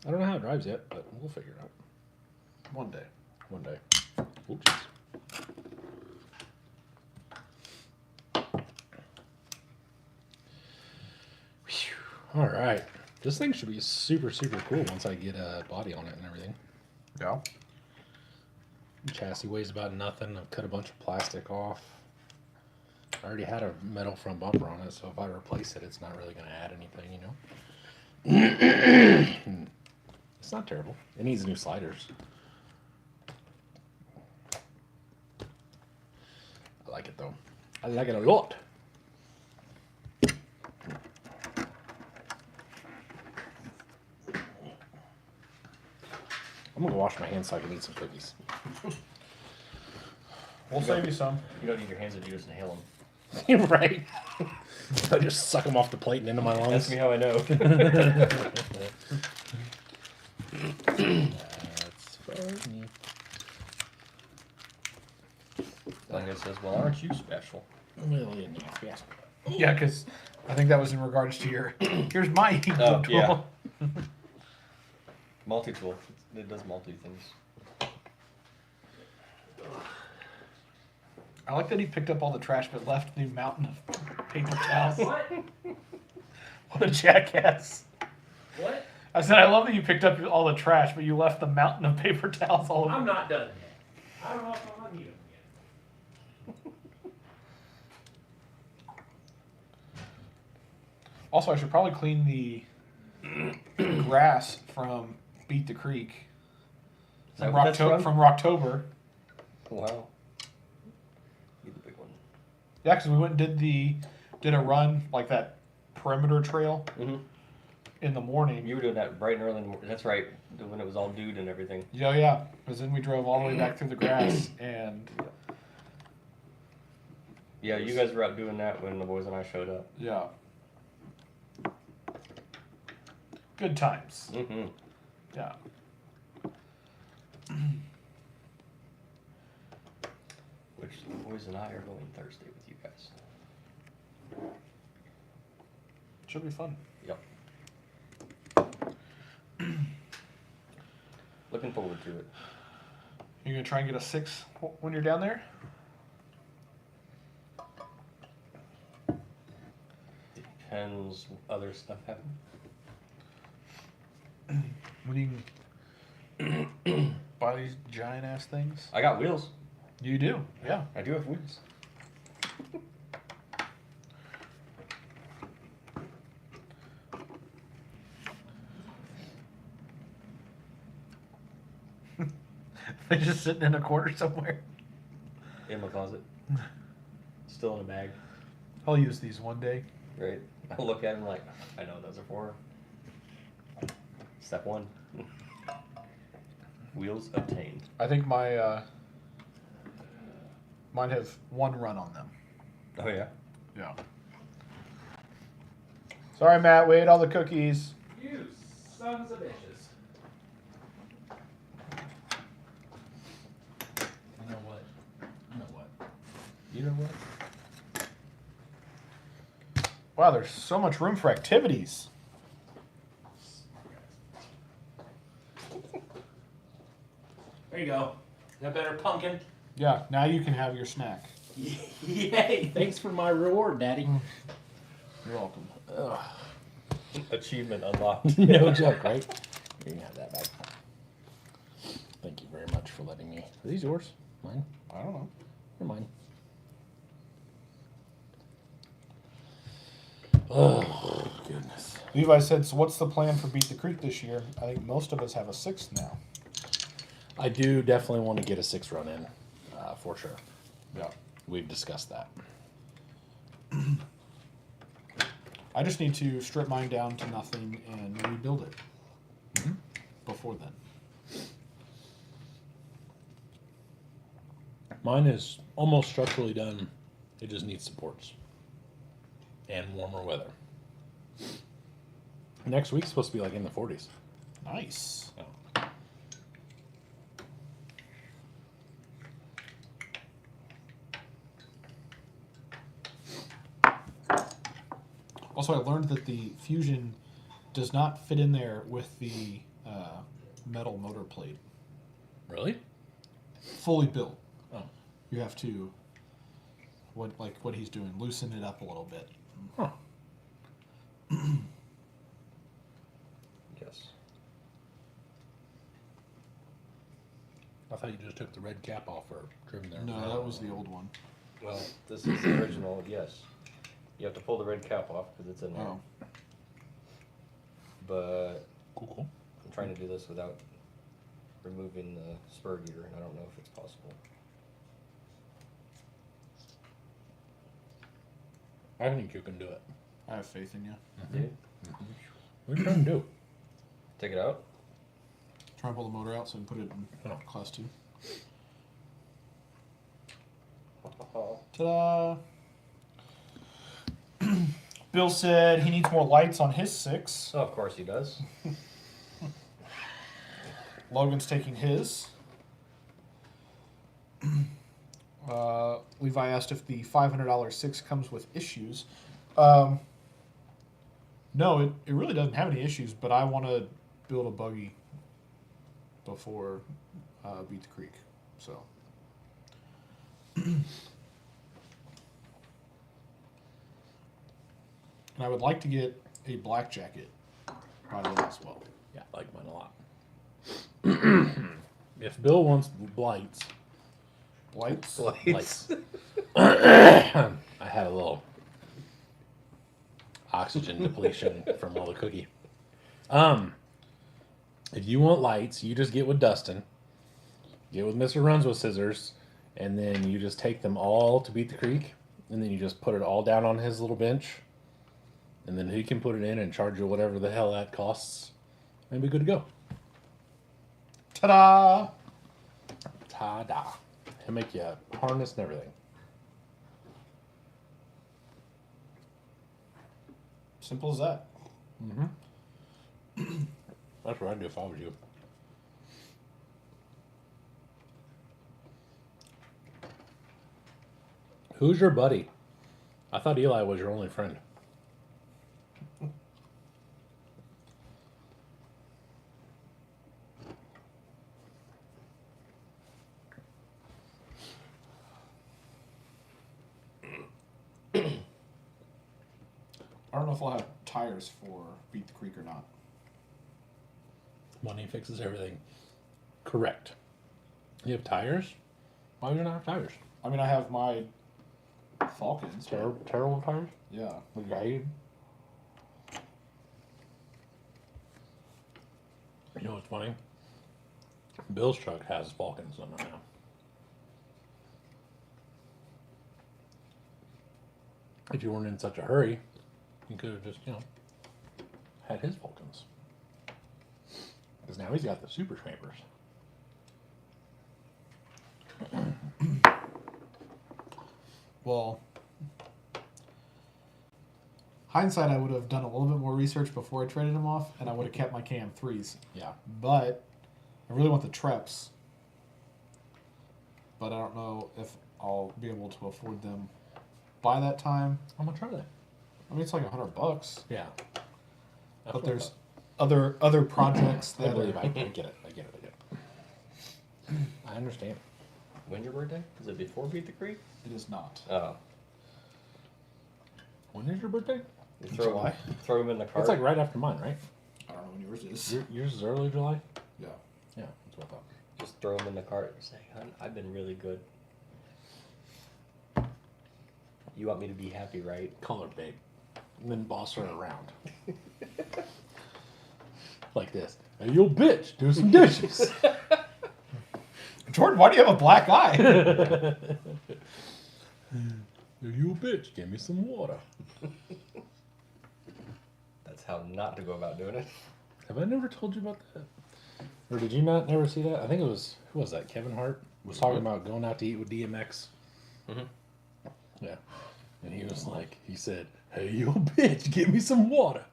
I don't know how it drives yet, but we'll figure it out. One day. One day. Oops. All right. This thing should be super, super cool once I get a body on it and everything. Yeah. Chassis weighs about nothing. I've cut a bunch of plastic off. I already had a metal front bumper on it, so if I replace it, it's not really going to add anything, you know? It's not terrible. It needs new sliders. I like it, though. I like it a lot. I'm going to wash my hands so I can eat some cookies. We'll save you some. You don't need your hands if you just inhale them. Right? I just suck them off the plate and into my lungs. Ask me how I know. That's funny. Lango says, well, aren't you special? Well, yeah. Yeah, because I think that was in regards to your. Here's my E-clip Oh, tool. yeah. Multi-tool. It does multi-things. I like that he picked up all the trash but left the mountain of paper towels. What? What a jackass. What? I said, I love that you picked up all the trash, but you left the mountain of paper towels all over. I'm not done yet. I don't know if I'm gonna need them again. Also, I should probably clean the grass from Beat the Creek. Is that what that's from? From Rocktober. Wow. You're the big one. Yeah, because we went and did a run, like that perimeter trail in the morning. You were doing that bright and early in the morning. That's right, when it was all dude and everything. Yeah. Because then we drove all the way back through the grass, and... Yeah, you guys were out doing that when the boys and I showed up. Yeah. Good times. Mm-hmm. Yeah. Which the boys and I are going Thursday with you guys. Should be fun. Yep. Looking forward to it. You're going to try and get a 6 when you're down there? Depends other stuff happen. When you can buy these giant ass things? I got wheels. You do, yeah. I do have wheels. They're just sitting in a corner somewhere. In my closet. Still in a bag. I'll use these one day. Right. I look at them like, I know what those are for. Step 1. Wheels obtained. I think my mine have 1 run on them. Oh yeah? Yeah. Sorry, Matt. We ate all the cookies. You sons of bitches. You know what? You know what? You know what? Wow, there's so much room for activities. There you go. Is that better, pumpkin? Yeah, now you can have your snack. Yay! Thanks for my reward, Daddy. You're welcome. Achievement unlocked. No joke, right? You can have that back. Thank you very much for letting me. Are these yours? Mine? I don't know. They're mine. Oh, goodness. Levi said, so what's the plan for Beat the Creek this year? I think most of us have a 6th now. I do definitely want to get a 6 run in, for sure. Yeah. We've discussed that. I just need to strip mine down to nothing and rebuild it. Before then. Mine is almost structurally done. It just needs supports. And warmer weather. Next week's supposed to be like in the 40s. Nice. Oh. Also, I learned that the Fusion does not fit in there with the metal motor plate. Really? Fully built. Oh. You have to, what he's doing, loosen it up a little bit. Huh. Yes. I thought you just took the red cap off or trimmed there. No, that was the old one. Well, this is the original, yes. You have to pull the red cap off because it's in there. Oh. But Cool. I'm trying to do this without removing the spur gear, and I don't know if it's possible. I think you can do it. I have faith in you. Dude, What are you trying to do? take it out. Try and pull the motor out so we can put it in Oh. class 2. Ta-da! Bill said he needs more lights on his 6. Oh, of course he does. Logan's taking his. Levi asked if the $500 6 comes with issues. No, it really doesn't have any issues, but I want to build a buggy before Beat the Creek. So. And I would like to get a black jacket, by the way, as well. Yeah, I like mine a lot. If Bill wants lights, Lights. Lights. I had a little oxygen depletion from all the cookie. If you want lights, you just get with Dustin, get with Mr. Runs with scissors, and then you just take them all to Beat the Creek, and then you just put it all down on his little bench, and then he can put it in and charge you whatever the hell that costs, and be good to go. Ta-da! Ta-da. He'll make you a harness and everything. Simple as that. That's what I'd do if I was you. Who's your buddy? I thought Eli was your only friend. I don't know if I'll have tires for Beat the Creek or not. Money fixes everything. Correct. You have tires? Why do you not have tires? I mean, I have my Falcons. Terrible tires? Yeah. The guide? You know what's funny? Bill's truck has Falcons on it now. If you weren't in such a hurry, you could have just, had his Falcons. Because now he's got the super scrapers. Well, hindsight, I would have done a little bit more research before I traded them off, and I would have kept my KM3s. Yeah. But I really want the Treps. But I don't know if I'll be able to afford them by that time. How much are they? I mean, it's like $100. Yeah. But there's other projects I that believe are. I get it. I understand. When's your birthday? Is it before Beat the Creek? It is not. Oh. When is your birthday? You throw them in the cart. It's like right after mine, right? I don't know when yours is. Yours is early July? Yeah. Yeah, that's what I thought. Just throw them in the cart and say, "Hun, I've been really good. You want me to be happy, right?" Call her babe. And then boss her around. Like this. Hey, yo, bitch, do some dishes. Jordan, why do you have a black eye? Hey, you bitch, give me some water. That's how not to go about doing it. Have I never told you about that? Or did you not never see that? I think it was, who was that? Kevin Hart was talking about going out to eat with DMX. Mm-hmm. Yeah. And he was like, he said, hey, yo, bitch, give me some water.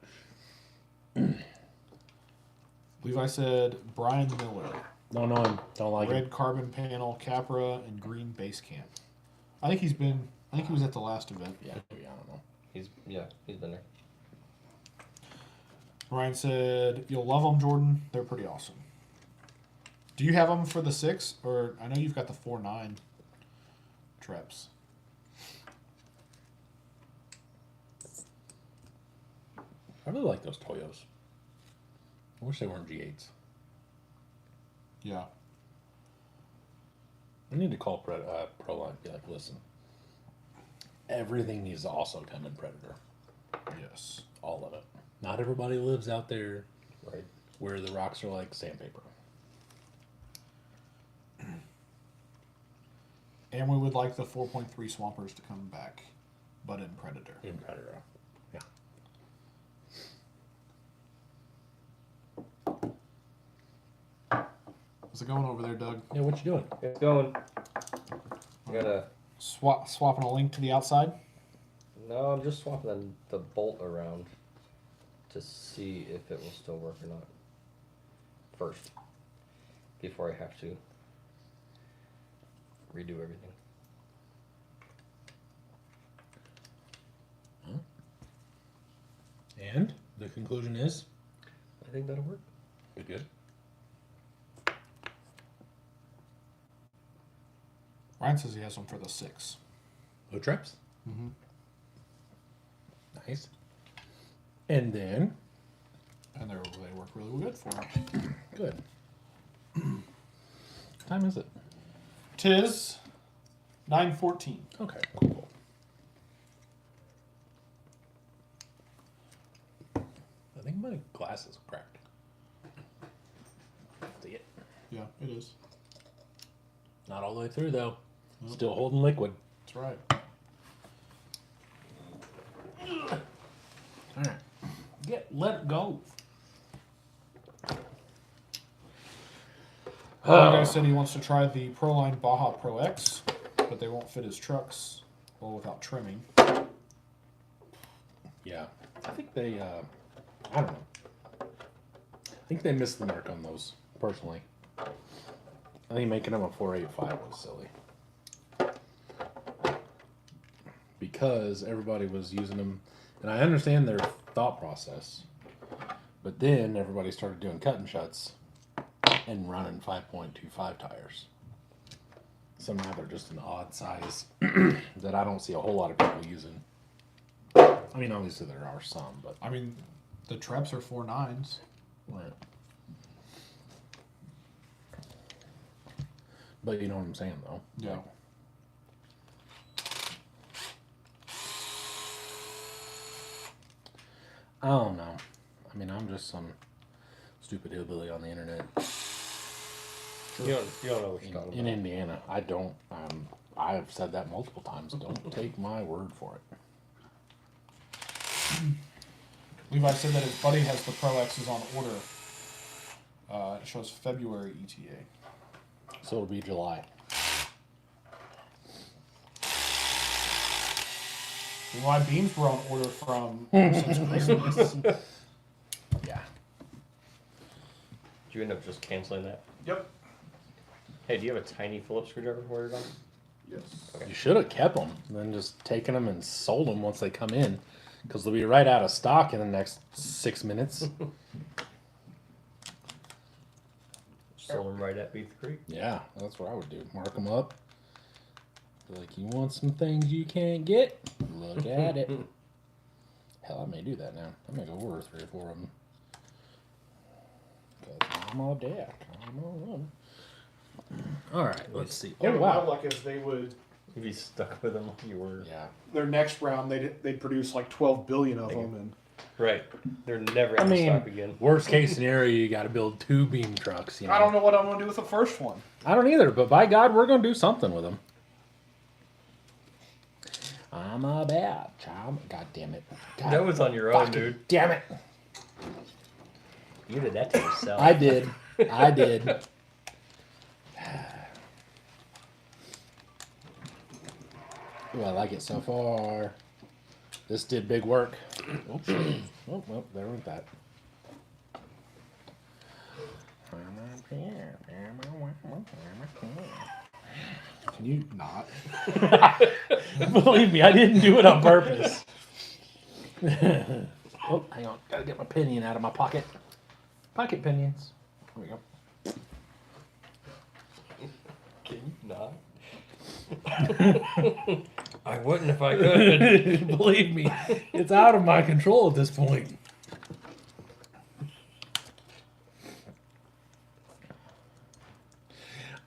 Levi said Brian Miller. No, I don't like Red it. carbon panel, Capra, and green base camp. I think he was at the last event. Yeah, maybe, I don't know. He's been there. Ryan said, you'll love them, Jordan. They're pretty awesome. Do you have them for the 6? Or I know you've got the 4.9 Treps. I really like those Toyos. I wish they weren't G8s. Yeah. I need to call Proline and be like, listen, everything needs to also come in Predator. Yes. All of it. Not everybody lives out there Right. where the rocks are like sandpaper. And we would like the 4.3 Swampers to come back, but in Predator. In Predator. Yeah. How's it going over there, Doug? Yeah, what you doing? It's going. I gotta. Swapping a link to the outside? No, I'm just swapping the bolt around to see if it will still work or not. First. Before I have to redo everything. And the conclusion is? I think that'll work. Good. Ryan says he has one for the 6. Low traps? Mm-hmm. Nice. And then, And they work really good for it. good. What time is it? Tis 9:14. Okay, cool. I think my glasses cracked. See it? Yeah, it is. Not all the way through though. Still holding liquid. That's right. All right. Let it go. One guy said he wants to try the Proline Baja Pro X, but they won't fit his trucks well without trimming. Yeah. I think they, I don't know. I think they missed the mark on those, personally. I think making them a 485 was silly. Because everybody was using them, and I understand their thought process, but then everybody started doing cut and shuts and running 5.25 tires. So now they're just an odd size that I don't see a whole lot of people using. I mean, obviously there are some, but I mean, the Treps are 4.9s. right. But you know what I'm saying, though. Yeah. I don't know. I mean, I'm just some stupid hillbilly on the internet You don't know what you're talking in about. Indiana. I don't. I've said that multiple times. Don't take my word for it. Levi said that his buddy has the Pro X's on order. It shows February ETA. So it'll be July. My beams were on order from since Christmas. Yeah. Did you end up just canceling that? Yep. Hey, do you have a tiny Phillips screwdriver for it on? Yes. You should have kept them, and then just taken them and sold them once they come in, because they'll be right out of stock in the next 6 minutes. Sold them right at Beef Creek. Yeah, that's what I would do. Mark them up. Be like, you want some things you can't get? Look at it. Hell, I may do that now. I may go order 3 or 4 of them. Because I'm all deck. I'm all run. All right, let's see. Yeah, Oh, but my wow. luck is they would. You'd be stuck with them like you were. Yeah. Their next round, they'd produce like 12 billion of them, and Right. They're never I out of mean, stock again. worst case scenario, you got to build 2 beam trucks. You know? I don't know what I'm gonna do with the first one. I don't either, but by God, we're going to do something with them. I'm a bad child. God damn it. God That was on your own, fucking dude. damn it. You did that to yourself. I did. I did. Ooh, I like it so far. This did big work. Oops. Oh, well, there went that. Can you not? Believe me, I didn't do it on purpose. Oh, hang on. Gotta get my pinion out of my pocket. Pocket pinions. There we go. Can you not? I wouldn't if I could. Believe me, it's out of my control at this point.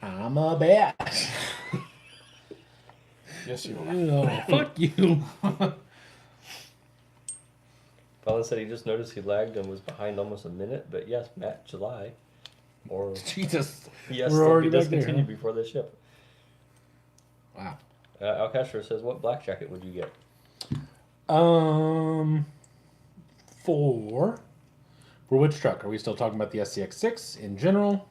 I'm a bat. Yes, you are. Oh, fuck you. Fella said he just noticed he lagged and was behind almost a minute, but yes, Matt, July. Or Jesus. yes, We're they'll already be back there, discontinued huh? before they ship. Wow. Al Castro says, what black jacket would you get? For which truck? Are we still talking about the SCX6 in general?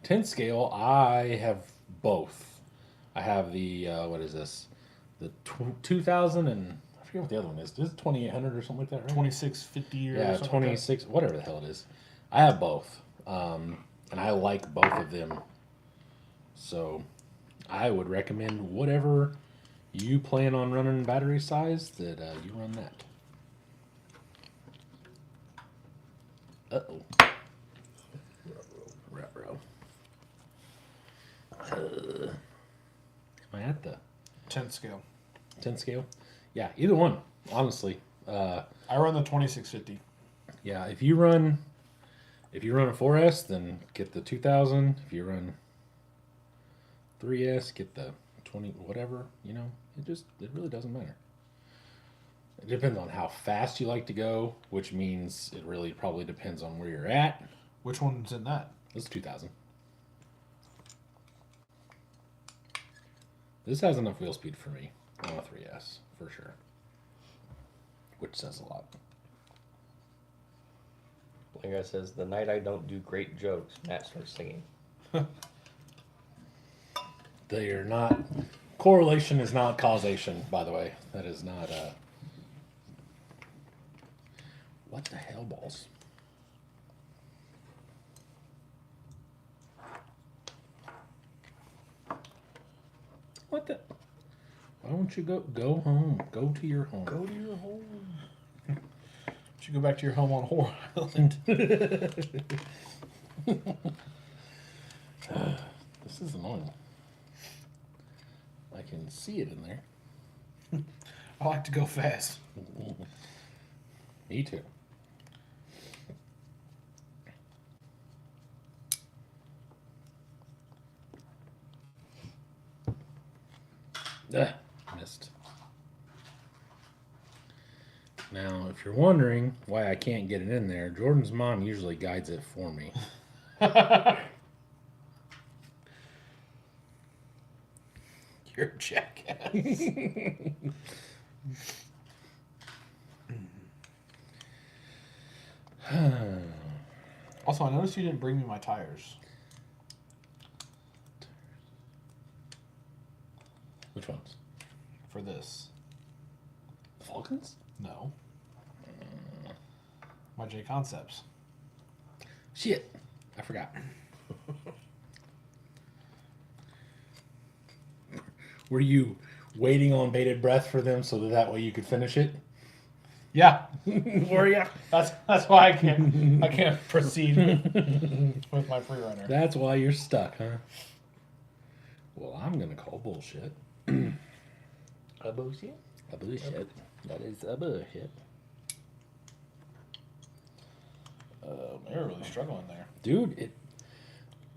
10 scale, I have both. I have the, what is this? The 2000 and, I forget what the other one is. Is it 2800 or something like that, right? 2650 or Yeah, something 26, whatever the hell it is. I have both. And I like both of them. So I would recommend whatever you plan on running battery size that you run that. Uh-oh. Ruh-roh. Am I at the like that. 10 scale. 10 scale? Yeah, either one, honestly. I run the 2650. Yeah, if you run a 4S, then get the 2000. If you run 3S, get the 20 whatever, you know. It really doesn't matter. It depends on how fast you like to go, which means it really probably depends on where you're at. Which one's in that? This is 2000. This has enough wheel speed for me on a 3S, for sure. Which says a lot. One guy says, the night I don't do great jokes, Matt starts singing. They are not. Correlation is not causation, by the way. That is not what the hell, balls? What the? Why don't you go home? Go to your home. Go to your home. Should go back to your home on Whore Island. This is annoying. I can see it in there. I like to go fast. Me too. Missed. Now, if you're wondering why I can't get it in there, Jordan's mom usually guides it for me. You're a jackass. Also, I noticed you didn't bring me my tires. Which ones? For this. The Falcons? No. My J Concepts. Shit. I forgot. Were you waiting on bated breath for them so that way you could finish it? Yeah. Were you? That's why I can't proceed with my free runner. That's why you're stuck, huh? Well, I'm gonna call bullshit. A bullshit? A bullshit. That is a bullshit. They're really struggling there. Dude,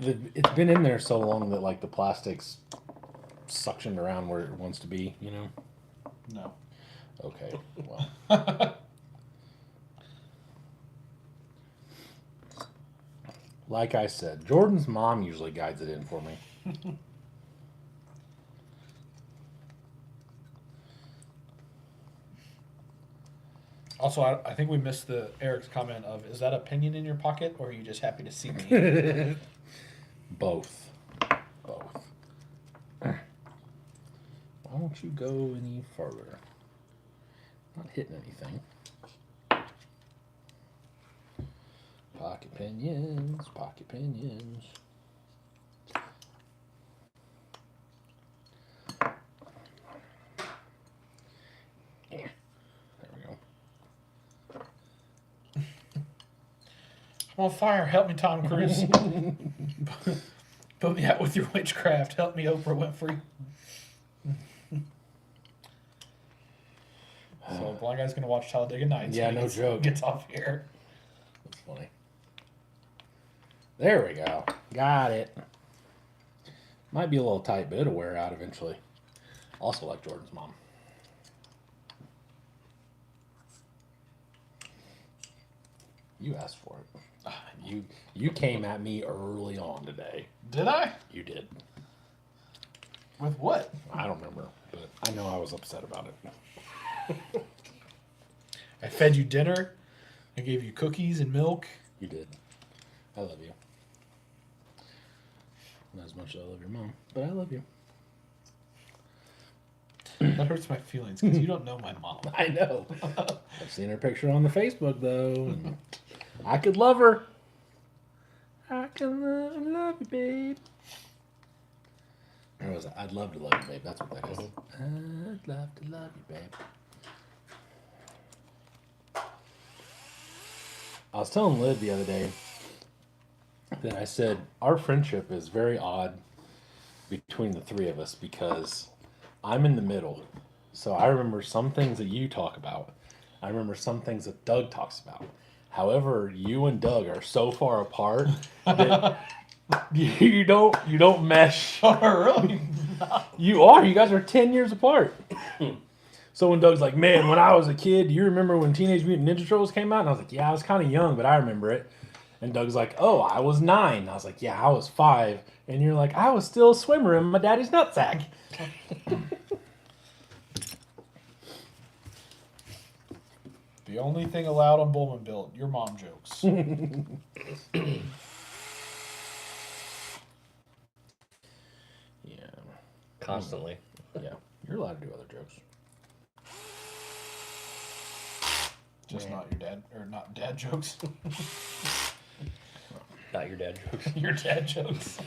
it's been in there so long that like the plastic's suctioned around where it wants to be, you know? No. Okay, well. Like I said, Jordan's mom usually guides it in for me. Also, I think we missed Eric's comment of, is that a pinion in your pocket, or are you just happy to see me? Both. Both. Why don't you go any further? Not hitting anything. Pocket pinions, pocket pinions. There we go. I'm on fire. Help me, Tom Cruise. Put me out with your witchcraft. Help me, Oprah Winfrey. So, Blind Guy's going to watch Talladega Nights. Yeah, when no he joke. Gets off here. That's funny. There we go. Got it. Might be a little tight, but it'll wear out eventually. Also like Jordan's mom. You asked for it. You came at me early on today. Did I? You did. With what? I don't remember, but I know I was upset about it. I fed you dinner. I gave you cookies and milk. You did. I love you. Not as much as I love your mom, but I love you. That hurts my feelings because you don't know my mom. I know. I've seen her picture on the Facebook though. And I could love her. I can love you, babe. Or was it, I'd love to love you, babe. That's what that is. I'd love to love you, babe. I was telling Liv the other day that I said our friendship is very odd between the three of us because I'm in the middle. So I remember some things that you talk about, I remember some things that Doug talks about. However, you and Doug are so far apart that you don't mesh. Oh, really? You are. You guys are 10 years apart. So when Doug's like, man, when I was a kid, do you remember when Teenage Mutant Ninja Turtles came out? And I was like, yeah, I was kind of young, but I remember it. And Doug's like, oh, I was 9. I was like, yeah, I was 5. And you're like, I was still a swimmer in my daddy's nutsack. The only thing allowed on Bullman Built, your mom jokes. Yeah. Constantly. Yeah. You're allowed to do other jokes. Just not your dad, or not dad jokes. Not your dad jokes. Your dad jokes.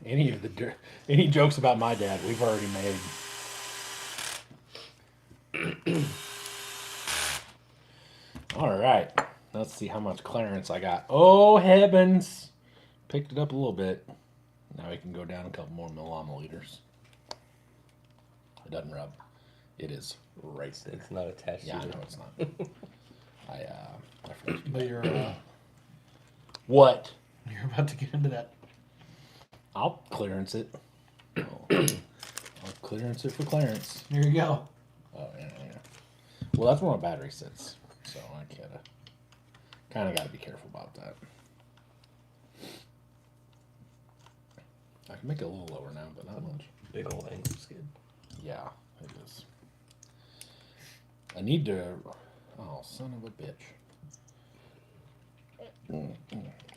Any jokes about my dad, we've already made. All right. Let's see how much clearance I got. Oh, heavens. Picked it up a little bit. Now we can go down a couple more milliliters. It doesn't rub. It is racing. It's not attached Yeah, I to know it. it's not. I forgot to do But that. you're What? about to get into that. I'll clearance it. I'll clearance it for clearance. Here you go. Oh, yeah. Well, that's where my battery sits. So I kind of got to be careful about that. I can make it a little lower now, but not much. Big old angle skid. Yeah, it is. I need to... Oh, son of a bitch.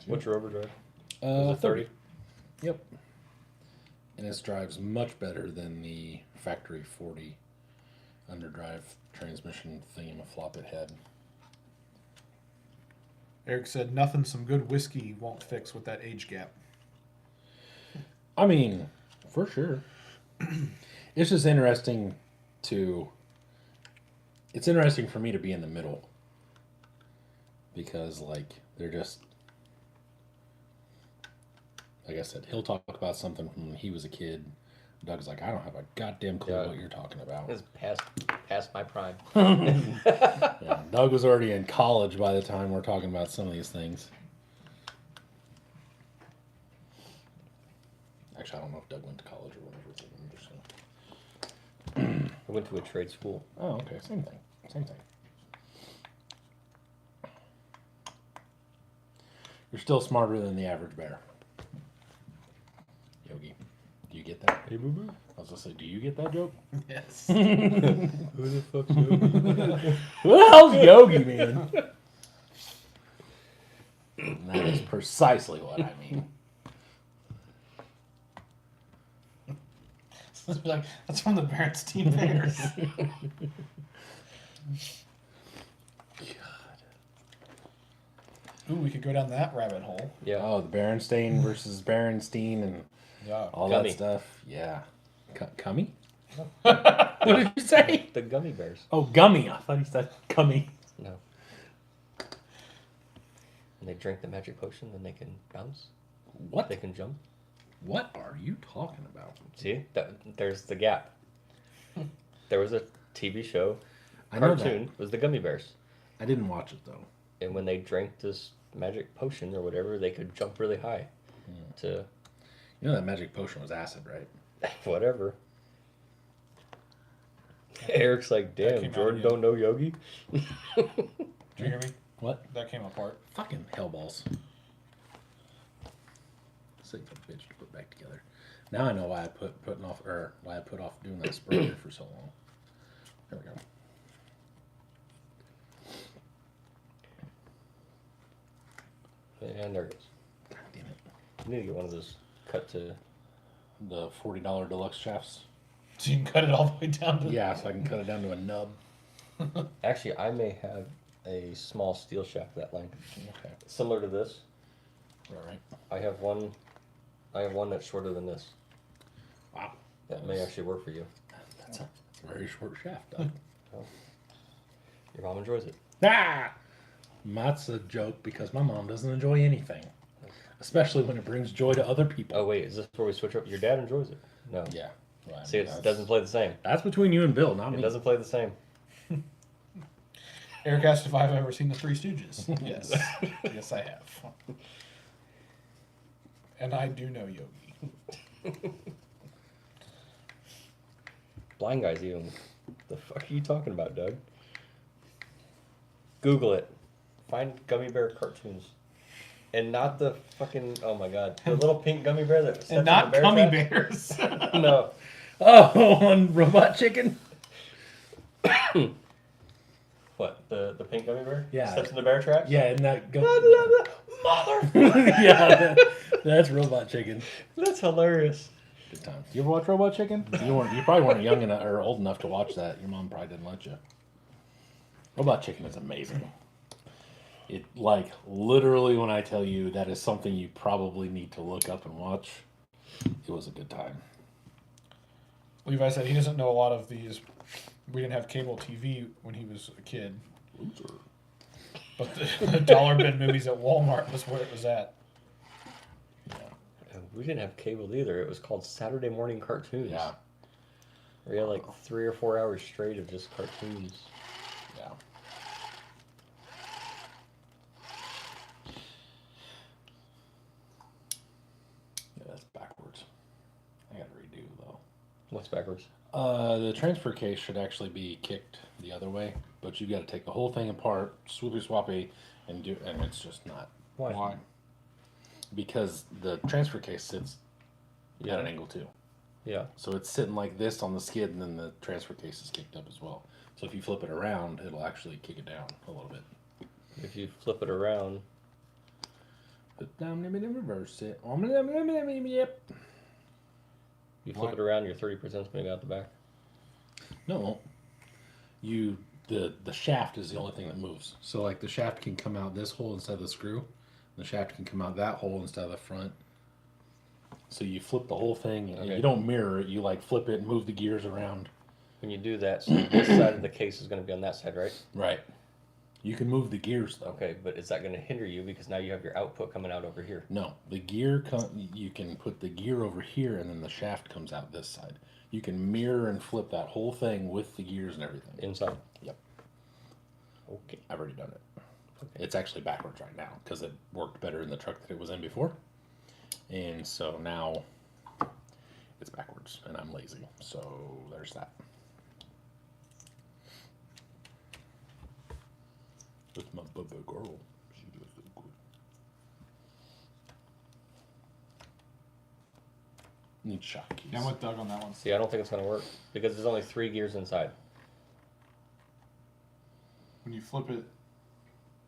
What's your overdrive? Uh, Is it 30? Yep. And this drives much better than the factory 40 underdrive transmission thingamaflop it had. Eric said nothing some good whiskey won't fix with that age gap. I mean, for sure. It's just interesting it's interesting for me to be in the middle. Because, like, they're just, like I said, he'll talk about something from when he was a kid. Doug's like, I don't have a goddamn clue Yeah. what you're talking about. It's past my prime. Yeah, Doug was already in college by the time we're talking about some of these things. Actually, I don't know if Doug went to college or whatever. I'm just I went to a trade school. oh, okay. Same thing. Same thing. You're still smarter than the average bear. Yogi, do you get that? Hey, boo boo. I was gonna say, do you get that joke? Yes. Who the fuck's Yogi? Who the hell's Yogi, man? And that is precisely what I mean. Like, that's from the Berenstein Bears. Ooh, we could go down that rabbit hole. Yeah. Oh, the Berenstain versus Berenstein and Yeah. all Gummy. that stuff. Yeah. Cummy? What did you say? The gummy bears. Oh, gummy. I thought he said cummy. No. And they drink the magic potion, then they can bounce. What? They can jump. What are you talking about? See, there's the gap. There was a TV show, I know that. cartoon, was the Gummy Bears. I didn't watch it though. And when they drank this magic potion or whatever, they could jump really high to You know that magic potion was acid, right? whatever. Eric's like, That damn, came out Jordan again. don't know Yogi? Did you hear me? What? That came apart. Fucking hellballs. Sick of a bitch to put back together. Now I know why I put off doing that sprayer for so long. There we go. And there it goes. God damn it. You need to get one of those cut to. The $40 deluxe shafts. So you can cut it all the way down to Yeah, so I can cut it down to a nub. Actually, I may have a small steel shaft that line. Okay. Similar to this. All right. I have one that's shorter than this. Wow. That may actually work for you. That's a very short shaft, Doug. Your mom enjoys it. Ah! That's a joke because my mom doesn't enjoy anything. Especially when it brings joy to other people. Oh wait, is this where we switch up? Your dad enjoys it. No. Yeah. Well, I See, mean, it doesn't play the same. That's between you and Bill, not It me. doesn't play the same. Eric asked if I've ever seen the Three Stooges. Yes. Yes, I have. And I do know Yogi. Blind guys even. The fuck are you talking about, Doug? Google it. Find gummy bear cartoons. And not the fucking, oh my god, the little pink gummy bear that sits And in not the bear gummy trap? bears. No. Oh, on Robot Chicken? What, the pink gummy bear? Yeah. Steps in the bear trap? Yeah, and that Mother! yeah, that's Robot Chicken. That's hilarious. Good time. You ever watch Robot Chicken? You probably weren't young enough or old enough to watch that. Your mom probably didn't let you. Robot Chicken is amazing. It, like, literally when I tell you that is something you probably need to look up and watch, it was a good time. Levi said he doesn't know a lot of these. We didn't have cable TV when he was a kid. Loser. But the dollar bin movies at Walmart was where it was at. And we didn't have cable either. It was called Saturday morning cartoons. Yeah. We had like 3 or 4 hours straight of just cartoons. Yeah. Yeah, that's backwards. I gotta redo though. What's backwards? The transfer case should actually be kicked the other way, but you got to take the whole thing apart, swoopy swappy, and it's just not. Why? Because the transfer case sits at an angle too. Yeah. So it's sitting like this on the skid, and then the transfer case is kicked up as well. So if you flip it around, it'll actually kick it down a little bit. If you flip it around. But down, let me reverse it. Yep. You flip it around, your 30% is going to go out the back. No, the shaft is the only thing that moves. So like the shaft can come out this hole instead of the screw. The shaft can come out that hole instead of the front. So you flip the whole thing. And Okay. you don't mirror it. You like flip it and move the gears around. When you do that, so this side of the case is going to be on that side, right? Right. You can move the gears though. Okay, but is that going to hinder you because now you have your output coming out over here? No, the gear you can put the gear over here, and then the shaft comes out this side. You can mirror and flip that whole thing with the gears and everything. Inside? Yep. Okay. I've already done it. It's actually backwards right now because it worked better in the truck that it was in before. And so now it's backwards and I'm lazy. So there's that. That's my baby girl. She does so good. Need shock keys. Yeah, I'm with Doug on that one. See, I don't think it's going to work because there's only 3 gears inside. When you flip it,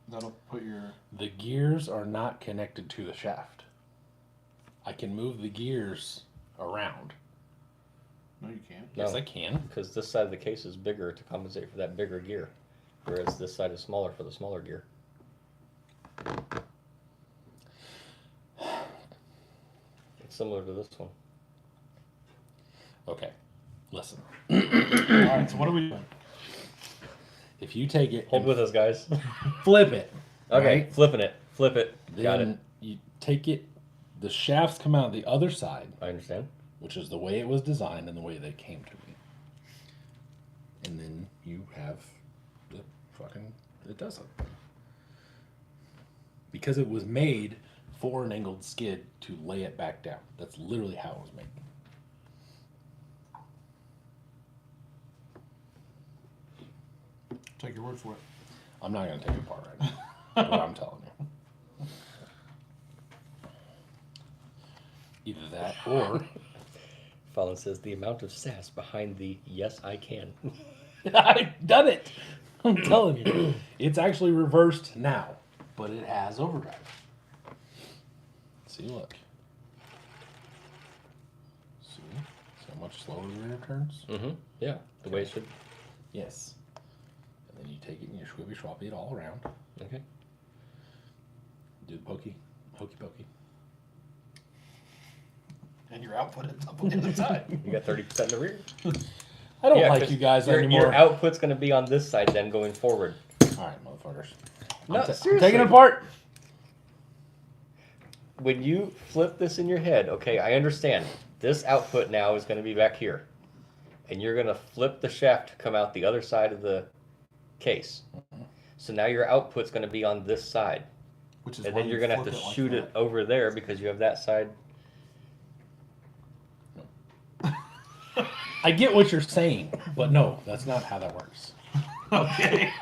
that'll put your... The gears are not connected to the shaft. I can move the gears around. No, you can't. Yes, No. I can. Because this side of the case is bigger to compensate for that bigger gear, whereas this side is smaller for the smaller gear. It's similar to this one. Okay, listen. All right, so what are we doing? If you take it Hold and with us, guys. flip it, Okay, right? flipping it. Flip it. Got Then it. you take it, the shafts come out the other side, I understand. which is the way it was designed and the way they came to me. And then you have the fucking, it does it. Because it was made for an angled skid to lay it back down. That's literally how it was made. Take your word for it. I'm not going to take it apart right now. But I'm telling you. Either that or Fallon says the amount of sass behind the yes, I can. I've done it. I'm telling you. It's actually reversed now, but it has overdrive. See, look. See how much slower the rear turns? Mm-hmm. Yeah, the way it should. Yes. And then you take it and you swibby swappy it all around. Okay. Do the hokey pokey. And your output ends up on the other side. You got 30% in the rear. I don't like 'cause you guys your, anymore. Your output's going to be on this side then going forward. All right, motherfuckers. No, I'm seriously. taking it apart. When you flip this in your head, okay, I understand. This output now is going to be back here. And you're going to flip the shaft to come out the other side of the case. So now your output's going to be on this side. Which is And why then you you're going to have flip to it like shoot that. it over there because you have that side. I get what you're saying, but no, that's not how that works. Okay.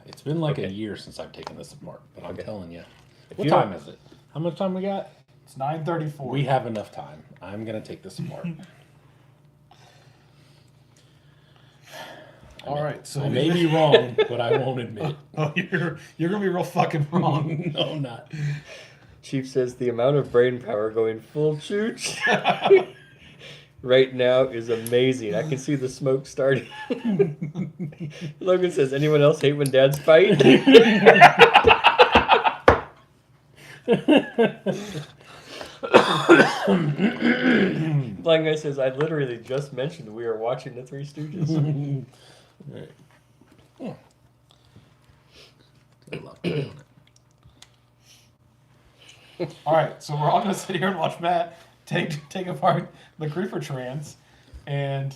It's been like a Okay. year since I've taken this apart, but I'm Okay. telling you. If What you time don't- is it? How much time we got? It's 9:34. We have enough time. I'm gonna take this apart. All right. So I may be wrong, but I won't admit. Oh, you're gonna be real fucking wrong. No, I'm not. Chief says the amount of brain power going full chooch right now is amazing. I can see the smoke starting. Logan says, anyone else hate when dads fight? Blind guy says, I literally just mentioned we are watching the Three Stooges. Right. Good luck doing it. All right. So we're all gonna sit here and watch Matt take apart the creeper trans, and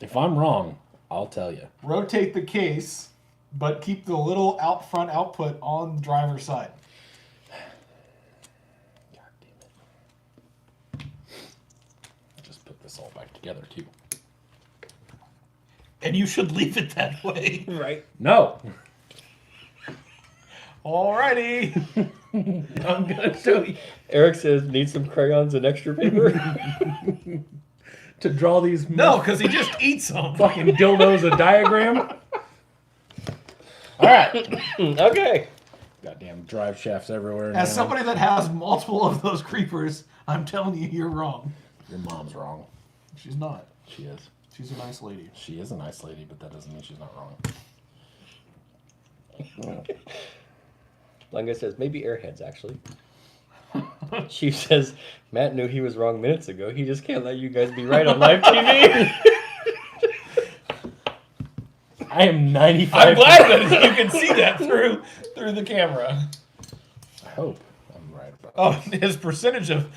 If I'm wrong, I'll tell you. rotate the case, but keep the little out front output on the driver's side. God damn it. Just put this all back together too. And you should leave it that way. Right. No. Alrighty. I'm gonna show you. Eric says, need some crayons and extra paper. To draw these No, because he just eats them. fucking dildos a diagram. Alright. Okay. Goddamn drive shafts everywhere. As now. somebody that has multiple of those creepers, I'm telling you, you're wrong. Your mom's wrong. She's not. She is. She's a nice lady. She is a nice lady, but that doesn't mean she's not wrong. Lunga says, maybe airheads, actually. Chief says, Matt knew he was wrong minutes ago. He just can't let you guys be right on live TV. I am 95. I'm glad that you can see that through the camera. I hope I'm right about Oh, his percentage of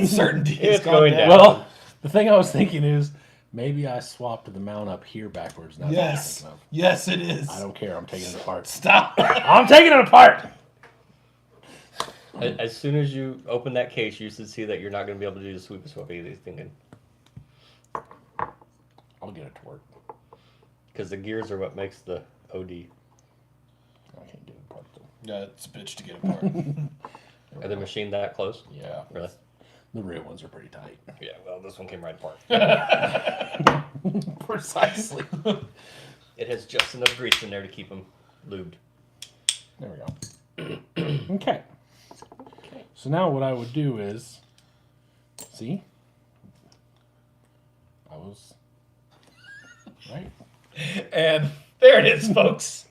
certainty is It's going down. Well, the thing I was thinking is maybe I swapped the mount up here backwards. Now Yes. that I'm thinking Yes, it is. of. I don't care. I'm taking it apart. Stop. I'm taking it apart. As soon as you open that case, you should see that you're not going to be able to do the sweep and swap either. Thinking, I'll get it to work. because the gears are what makes the OD. I can't get it apart though. Yeah, it's a bitch to get apart. Are the machine that close? Yeah. Really? The real ones are pretty tight. Yeah. Well, this one came right apart. Precisely. It has just enough grease in there to keep them lubed. There we go. Okay. So now what I would do is, see, I was right. And there it is, folks.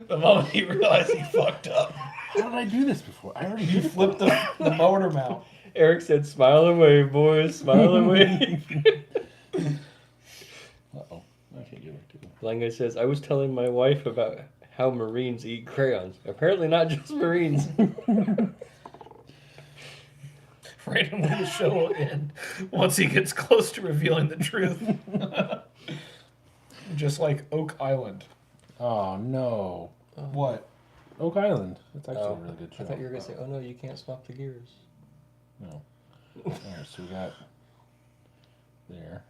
The moment he realized he fucked up, How did I do this before? I already you did it. flipped the motor mount. Eric said, smile and wave, boys. Smile and wave. Uh-oh. I can't get it to Lange says, I was telling my wife about how Marines eat crayons. Apparently not just Marines. Randomly, the show will end once he gets close to revealing the truth. Just like Oak Island. Oh no. What? Oak Island. That's actually Oh, a really good show. I thought you were going to say, oh no, you can't swap the gears. No. Alright, so we got there.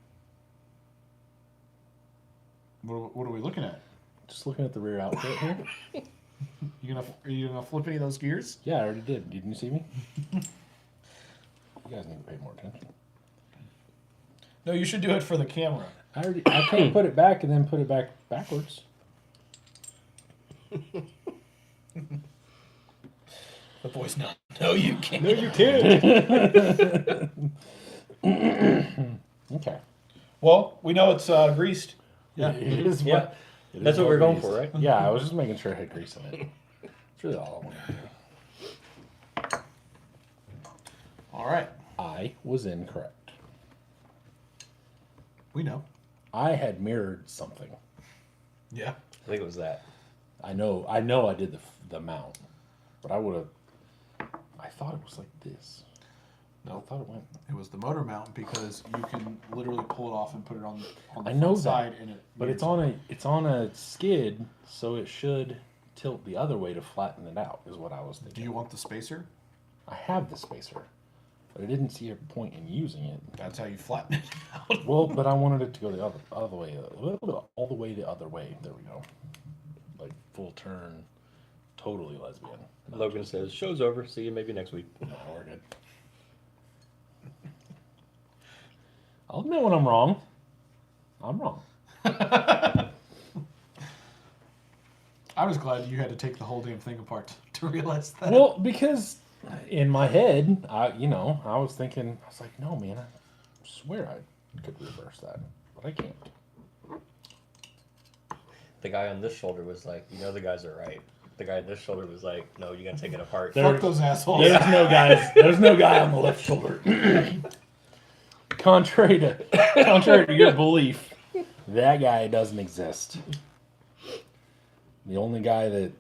What are we looking at? Just looking at the rear outfit here. Are you gonna flip any of those gears? Yeah, I already did. Didn't you see me? You guys need to pay more attention. No, you should do it for the camera. I can't put it back and then put it back backwards. The voice now. No, you can't. No, you can't. Okay. Well, we know it's greased. Yeah, it is Yeah. what- it That's is what we're going it for, is. right? Yeah, I was just making sure it had grease in it. That's really all I wanted to do. All right. I was incorrect. We know. I had mirrored something. Yeah. I think it was that. I know I did the mount, but I would have. I thought it was like this. I thought it went. It was the motor mount because you can literally pull it off and put it on the I know front side, that, and it. but it's mirrors on a skid, so it should tilt the other way to flatten it out. Is what I was it. thinking. Do you want the spacer? I have the spacer, but I didn't see a point in using it. That's how you flatten it out. Well, but I wanted it to go the other way, all the way the other way. There we go, like full turn, totally lesbian. Logan says, "Show's over. See you maybe next week." No, we're good. I'll admit when I'm wrong. I'm wrong. I was glad you had to take the whole damn thing apart to realize that. Well, because in my head, I was thinking, I was like, no, man, I swear I could reverse that, but I can't. The guy on this shoulder was like, the guys are right. The guy on this shoulder was like, no, you gotta take it apart. Fuck those assholes. There's no guy on the left shoulder. Contrary to your belief, that guy doesn't exist. The only guy that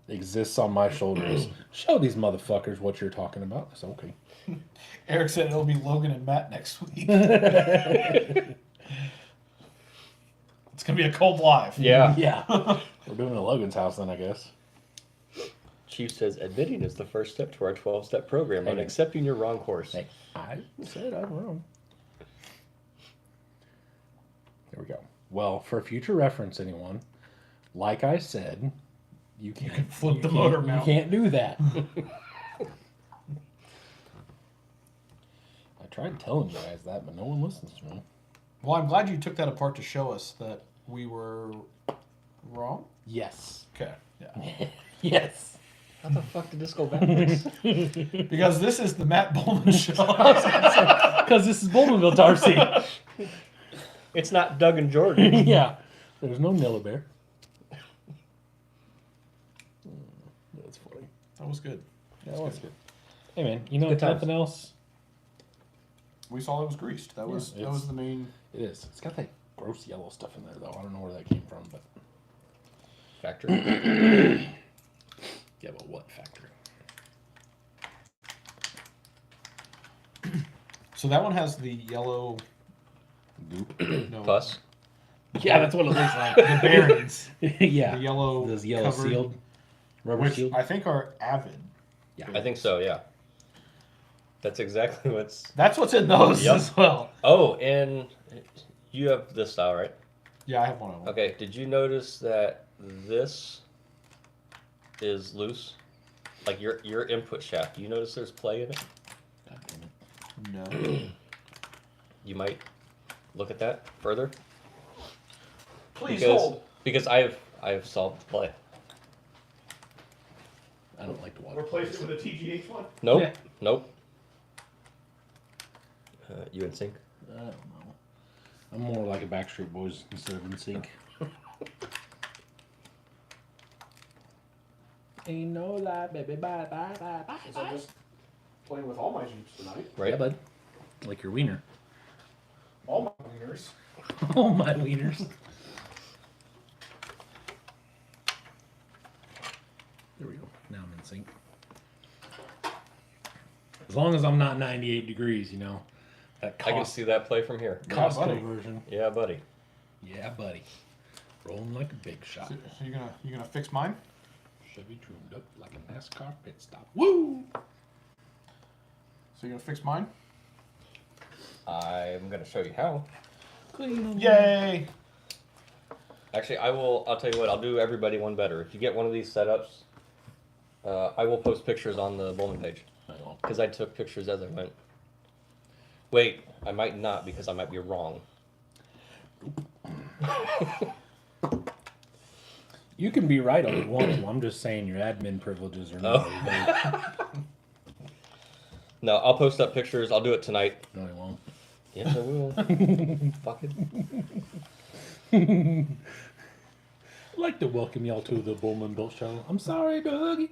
exists on my shoulder is show these motherfuckers what you're talking about. It's okay. Eric said it'll be Logan and Matt next week. It's gonna be a cold live. Yeah. Yeah. We're doing it at Logan's house then, I guess. Chief says, admitting is the first step to our 12-step program on accepting your wrong course. Hey, I said I'm wrong. There we go. Well, for future reference, anyone, like I said, you can flip the motor mount. You can't do that. I tried telling you guys that, but no one listens to me. Well, I'm glad you took that apart to show us that we were wrong. Yes. Okay. Yeah. Yes. How the fuck did this go backwards? Because this is the Matt Bullman show. Because this is Bullman Built RC. It's not Doug and Jordan. Yeah. There's no Nilla Bear. That's funny. That was good. That was good. Hey man, you know Good times. nothing else? We saw it was greased. That was the main. It is. It's got that gross yellow stuff in there though. I don't know where that came from, but Factory. yeah, but what factory? So that one has the yellow. Goop. No, Plus. Yeah, that's what it looks like. the bearings. Yeah. The yellow. Those yellow covered, sealed. Rubber which sealed. I think are Avid. Yeah. I think so, yeah. That's exactly what's... That's what's in those Yep. as well. Oh, and you have this style, right? Yeah, I have one of them. Okay, did you notice that this is loose? Like your input shaft. Do you notice there's play in it? God damn it. No. You might look at that further. Please hold. Because I have solved the play. I don't like to watch. Replace it with a TGH one. Nope. Yeah. Nope. You in sync? I don't know. I'm more like a Backstreet Boys instead of in sync. Ain't no lie, baby, bye, bye, bye, bye. So I'm just playing with all my Jeeps tonight. Right. Yeah, bud. Like your wiener. All my wieners. Oh, my wieners. There we go. Now I'm in sync. As long as I'm not 98 degrees, you know. That I can see that play from here. Yeah, buddy. Costco version. Yeah, buddy. Yeah, buddy. Rolling like a big shot. So you gonna fix mine? Chevy tuned up like a NASCAR pit stop. Woo! So you gonna fix mine? I'm gonna show you how. Clean. Yay! Actually, I'll tell you what. I'll do everybody one better. If you get one of these setups, I will post pictures on the Bullman page I know. because I took pictures as I went. Wait, I might not because I might be wrong. You can be right all you want to. I'm just saying your admin privileges are not. No, I'll post up pictures. I'll do it tonight. No, I won't. Yes, I will. Fuck it. I'd like to welcome y'all to the Bullman Built Show. I'm sorry, Dougie.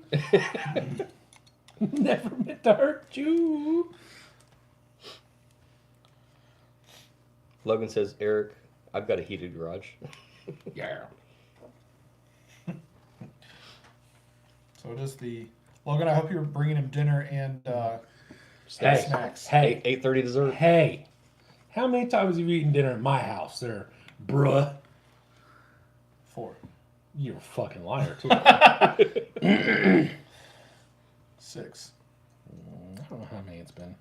Never meant to hurt you. Logan says, Eric, I've got a heated garage. Yeah. So it is the Logan. I hope you're bringing him dinner and Snacks. Snacks. Hey, 8:30 dessert. hey. How many times have you eaten dinner at my house there, bruh? 4. You're a fucking liar, too. 6. I don't know how many it's been.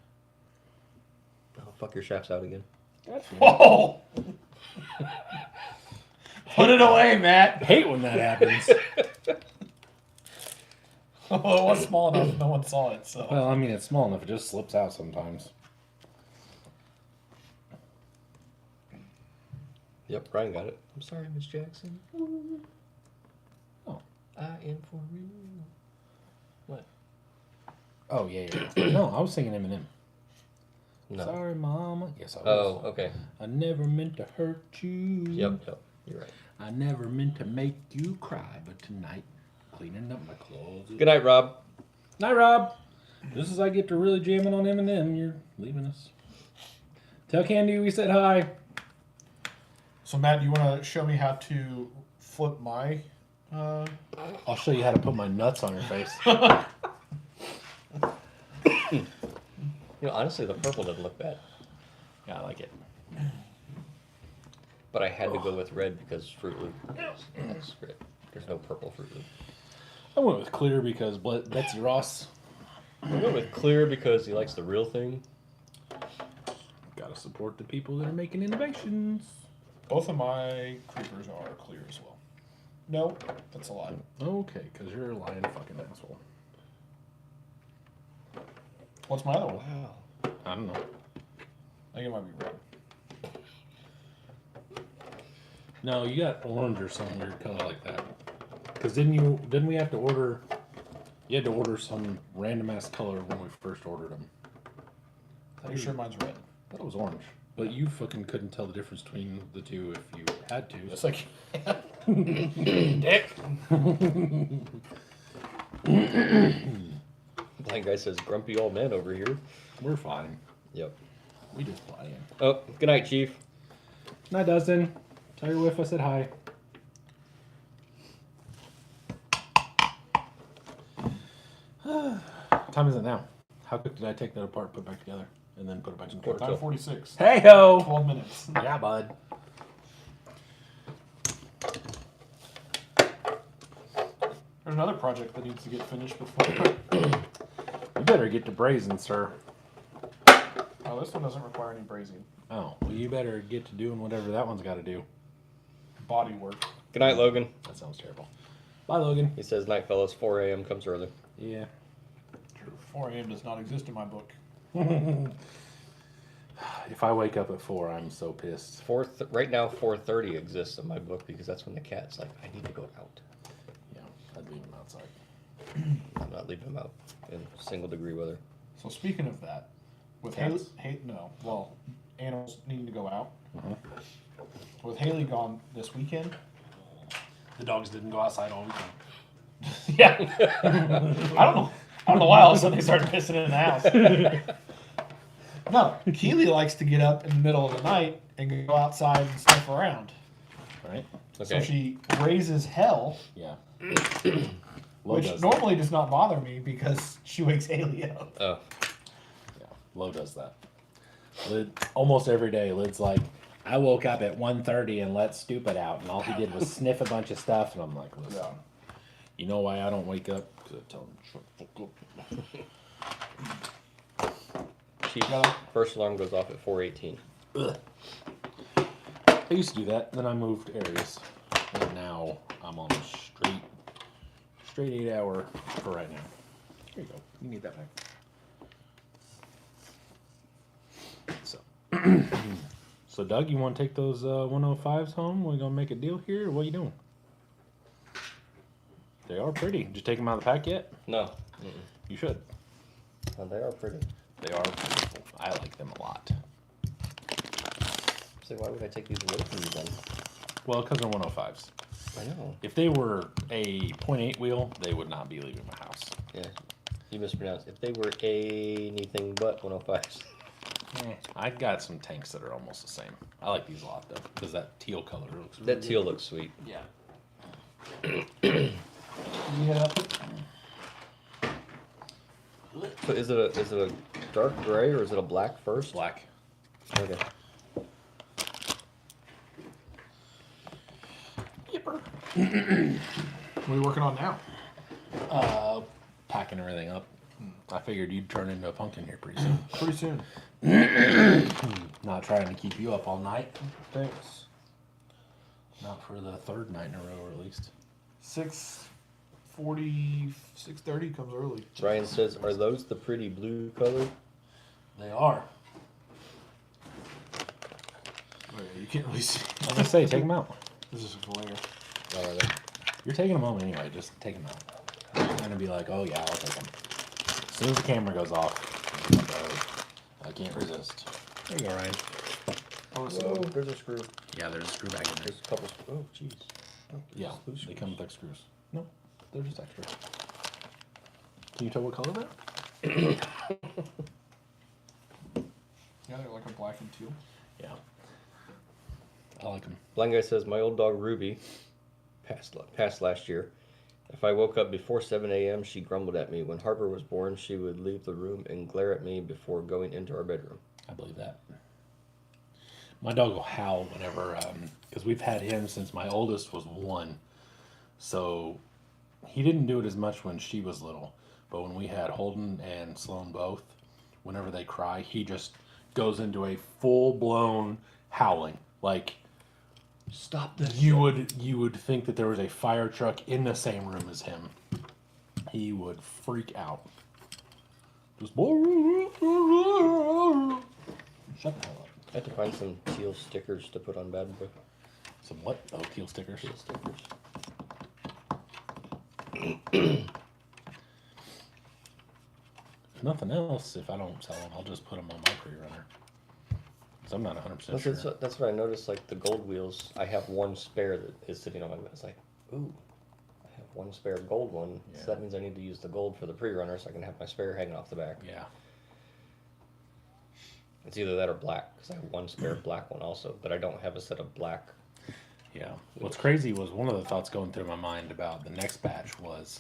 Oh, fuck your shafts out again. Whoa! Put it away, Matt. I hate when that happens. Well, it was small enough, no one saw it, so. Well, I mean, it's small enough. It just slips out sometimes. Yep, Brian got it. I'm sorry, Miss Jackson. Oh. I am for real. What? Oh, yeah. No, I was singing Eminem. No. Sorry, Mama. Yes, I was. Oh, okay. I never meant to hurt you. Yep. You're right. I never meant to make you cry, but tonight, cleaning up my closet. Good night, Rob. Night, Rob. Just as I get to really jamming on Eminem, you're leaving us. Tell Candy we said hi. So, Matt, you want to show me how to flip my... I'll show you how to put my nuts on your face. You know, honestly, the purple doesn't look bad. Yeah, I like it. But I had to go with red because Fruit Loop has red. There's no purple Fruit Loop. I went with clear because Betsy Ross. I went with clear because he likes the real thing. Gotta support the people that are making innovations. Both of my creepers are clear as well. No, that's a lie. Okay, because you're a lying fucking asshole. What's my other one? Wow. I don't know. I think it might be red. No, you got orange or some weird color like that. Because didn't we have to order? You had to order some random ass color when we first ordered them. I'm sure mine's red. I thought it was orange, but you fucking couldn't tell the difference between the two if you had to. It's like, dick. Blind guy says, grumpy old man over here. We're fine. Yep. We just playing. Oh, good night, Chief. Night, Dustin. Tell your wife I said hi. What time is it now? How quick did I take that apart, put it back together, and then put it back together? 9:46. Hey ho! 12 minutes. Yeah, bud. There's another project that needs to get finished before. You better get to brazing, sir. Oh, this one doesn't require any brazing. Oh, well, you better get to doing whatever that one's got to do. Body work. Good night, Logan. That sounds terrible. Bye, Logan. He says, night, fellas. 4 a.m. comes early. Yeah. True. 4 a.m. does not exist in my book. If I wake up at 4, I'm so pissed. Right now, 4:30 exists in my book because that's when the cat's like, I need to go out. Yeah, I'd leave him outside. I'm not leaving him out in single-degree weather. So speaking of that, with Cats? animals needing to go out. With Haley gone this weekend. The dogs didn't go outside all weekend. Yeah. I don't know why all of a sudden they started pissing in the house. No, Keely likes to get up in the middle of the night and go outside and sniff around. Right? So Okay. she raises hell, Yeah. which normally does not bother me because she wakes Haley up. Oh. Yeah, Lo does that. Lid, almost every day, Lid's like, I woke up at 1:30 and let Stupid out, and all he did was sniff a bunch of stuff, and I'm like, listen, you know why I don't wake up? Because I tell him, shut the fuck up. Chief, first alarm goes off at 4:18. Ugh. I used to do that, then I moved areas, and now I'm on a straight 8 hour for right now. Here you go. You need that back. So Doug, you want to take those 105s home? We're gonna make a deal here, or what are you doing? They are pretty. Did you take them out of the pack yet? No. You should. Oh, they are pretty. They are beautiful. I like them a lot. So why would I take these away from you then? Well, because they're 105s. I know. If they were a .8 wheel, they would not be leaving my house. Yeah. You mispronounced. If they were anything but 105s. I got some tanks that are almost the same. I like these a lot though, because that teal color looks really That teal looks sweet. Yeah. Yeah. So is it a dark gray or is it a black first? Black. Okay. What are you working on now? Packing everything up. I figured you'd turn into a pumpkin here pretty soon. Pretty soon. Not trying to keep you up all night. Thanks. Not for the third night in a row, or at least. 6:40, 6:30 comes early. Ryan says, are those the pretty blue color? They are. Oh, yeah, you can't really see. I was gonna say, take them out. This is a glare. Oh, are they? You're taking them home anyway. Just take them out. I'm gonna be like, oh yeah, I'll take them. As soon as the camera goes off, I'm like, oh, I can't resist. There you go, Ryan. Oh, Whoa, there's a screw. Yeah, there's a screw back in there. There's a couple. Oh, jeez. Oh, Yeah, loose they screws. come with like screws. No, they're just extra. Can you tell what color they're? Yeah, they're like a black and teal. Yeah. I like them. Blind guy says, my old dog Ruby passed last year. If I woke up before 7 a.m., she grumbled at me. When Harper was born, she would leave the room and glare at me before going into our bedroom. I believe that. My dog will howl whenever, because we've had him since my oldest was 1. So he didn't do it as much when she was little. But when we had Holden and Sloan both, whenever they cry, he just goes into a full-blown howling. Like, Stop this. you would think that there was a fire truck in the same room as him. He would freak out. Just shut the hell up. I have to find some teal stickers to put on Bad Boy. Some what? Oh, teal stickers. Teal stickers. If nothing else, if I don't sell them, I'll just put them on my pre-runner. Because I'm not 100% sure. That's what I noticed, like the gold wheels, I have one spare that is sitting on my bed. It's like, ooh, I have one spare gold one. Yeah. So that means I need to use the gold for the pre-runner so I can have my spare hanging off the back. Yeah. It's either that or black, because I have one spare black one also, but I don't have a set of black. Yeah. What's crazy was one of the thoughts going through my mind about the next batch was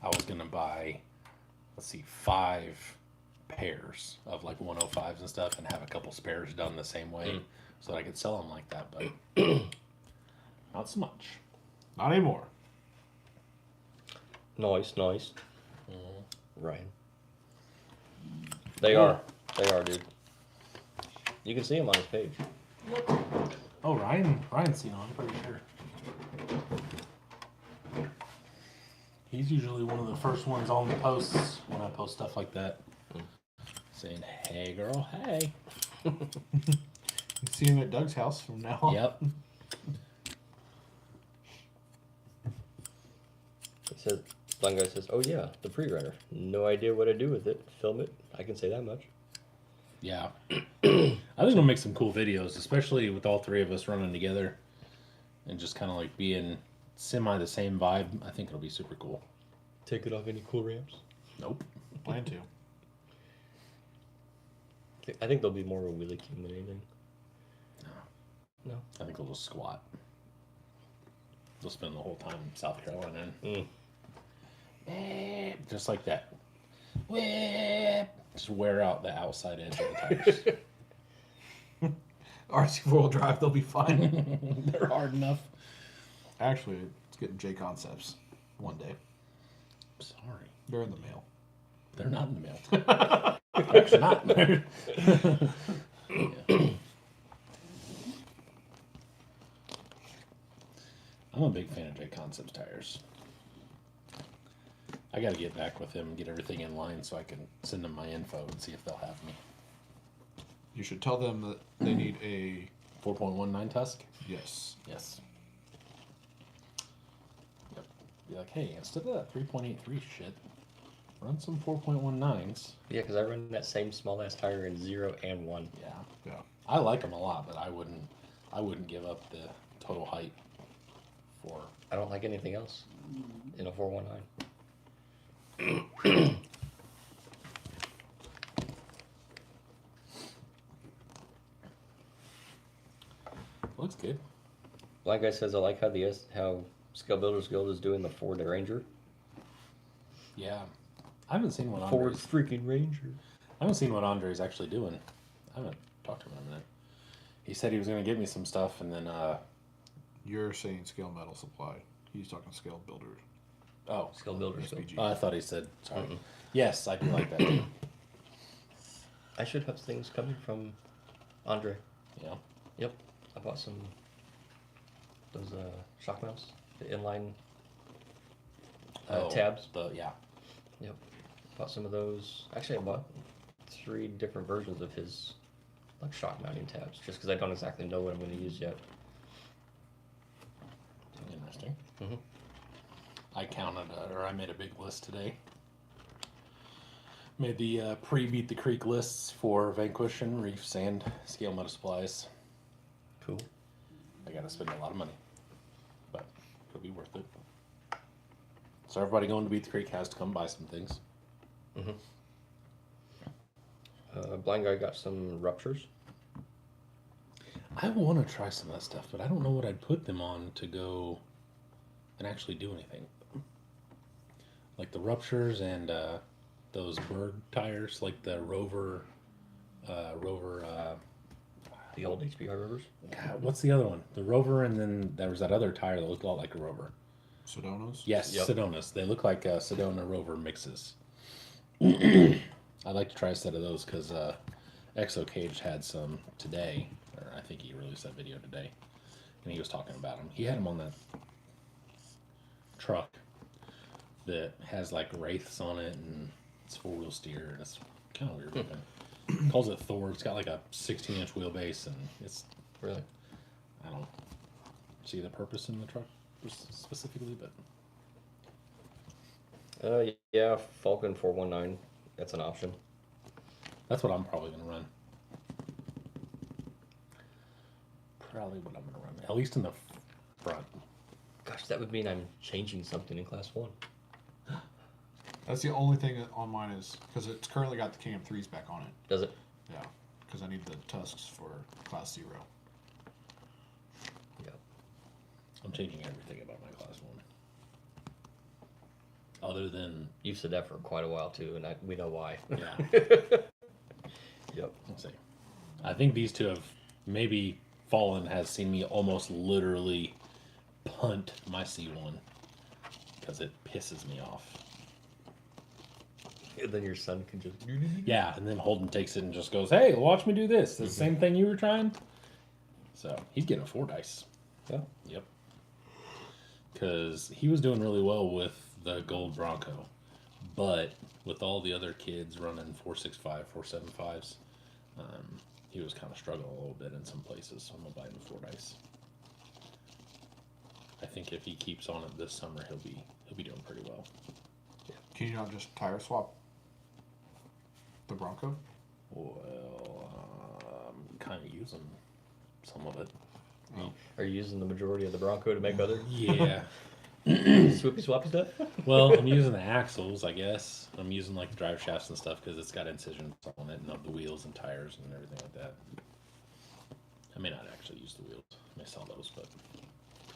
I was going to buy, 5 pairs of like 105s and stuff and have a couple spares done the same way so that I could sell them like that, but not so much. Not anymore. Nice. Ryan. They are, dude. You can see them on his page. Oh, Ryan's seen them, I'm pretty sure. He's usually one of the first ones on the posts when I post stuff like that. Saying, hey girl, hey. You see him at Doug's house from now on. Yep. It says, blind guy says, oh yeah, the pre-runner. No idea what I do with it. Film it. I can say that much. Yeah. I think it'll make some cool videos, especially with all 3 of us running together and just kind of like being semi the same vibe. I think it'll be super cool. Take it off any cool ramps? Nope. Plan to. I think there'll be more of a wheelie cube than anything. No. I think they'll just squat. They'll spend the whole time in South Carolina. Just like that. Just wear out the outside edge of the tires. RC 4-wheel drive, they'll be fine. They're hard enough. Actually, it's getting J Concepts one day. Sorry. They're in the mail. They're not in the mail. Actually not. Yeah. I'm a big fan of J Concepts tires. I got to get back with them and get everything in line so I can send them my info and see if they'll have me. You should tell them that they need a 4.19 Tusk? yes. Yes. Yep. Be like, hey, instead of that 3.83 shit, run some 4.19s. Yeah, because I run that same small ass tire in 0 and 1. Yeah. Yeah. I like them a lot, but I wouldn't give up the total height for. I don't like anything else in a 419. Looks good. Black guy says, I like how Scale Builders Guild is doing the Ford Ranger. Yeah. I haven't seen one on Ford race. freaking Ranger. I haven't seen what Andre's actually doing. I haven't talked to him in a minute. He said he was going to get me some stuff, and then, You're saying scale metal supply. He's talking scale builders. oh, Skill builder. So. SPG. I thought he said, sorry. Yes, I do like that too. I should have things coming from Andre. Yeah. Yep. I bought some those shock mounts, the inline tabs. Yeah. Yep. Bought some of those. Actually, I bought 3 different versions of his like shock mounting tabs, just because I don't exactly know what I'm going to use yet. Interesting. Mhm. I counted, or I made a big list today. Made the pre-beat the creek lists for Vanquish and Reef Sand scale metal supplies. Cool. I gotta spend a lot of money, but it'll be worth it. So everybody going to Beat the Creek has to come buy some things. Blind guy got some ruptures. I want to try some of that stuff, but I don't know what I'd put them on to go and actually do anything. Like the ruptures and those Berg tires, like the Rover. The old HBR rivers. God, what's the other one? The Rover, and then there was that other tire that looked a lot like a Rover. Sedonas? Yes, Yep. Sedonas. They look like Sedona Rover mixes. I'd like to try a set of those because Exo Cage had some today, or I think he released that video today, and he was talking about them. He had them on that truck that has like wraiths on it, and it's 4-wheel steer, and it's kind of weird looking. Calls it Thor. It's got like a 16-inch wheelbase, and it's Really? I don't see the purpose in the truck specifically, but Yeah, Falcon 419. That's an option. that's what I'm probably gonna run. Probably what I'm gonna run, at least in the front. Gosh, that would mean I'm changing something in Class 1. That's the only thing that on mine is because it's currently got the KM3s back on it. Does it? Yeah, because I need the tusks for Class 0. Yeah. I'm changing everything about my Class 1. Other than, You've said that for quite a while too, and we know why. yeah, Yep. let's see. I think these two have maybe Fallen has seen me almost literally punt my C1 because it pisses me off. And then your son can just. Yeah, and then Holden takes it and just goes, "Hey, watch me do this. The same thing you were trying." So he's getting a 4 dice. Yeah. Yep. Because he was doing really well with the gold Bronco, but with all the other kids running 465, 475s, he was kind of struggling a little bit in some places. So I'm gonna buy him 4 dice. I think if he keeps on it this summer, he'll be doing pretty well. Can you not just tire swap the Bronco? Well, I'm kind of using some of it. Are you using the majority of the Bronco to make other Yeah. swoopy swappy stuff? Well, I'm using the axles, I guess. I'm using like the drive shafts and stuff because it's got incisions on it and of the wheels and tires and everything like that. I may not actually use the wheels. I may sell those, but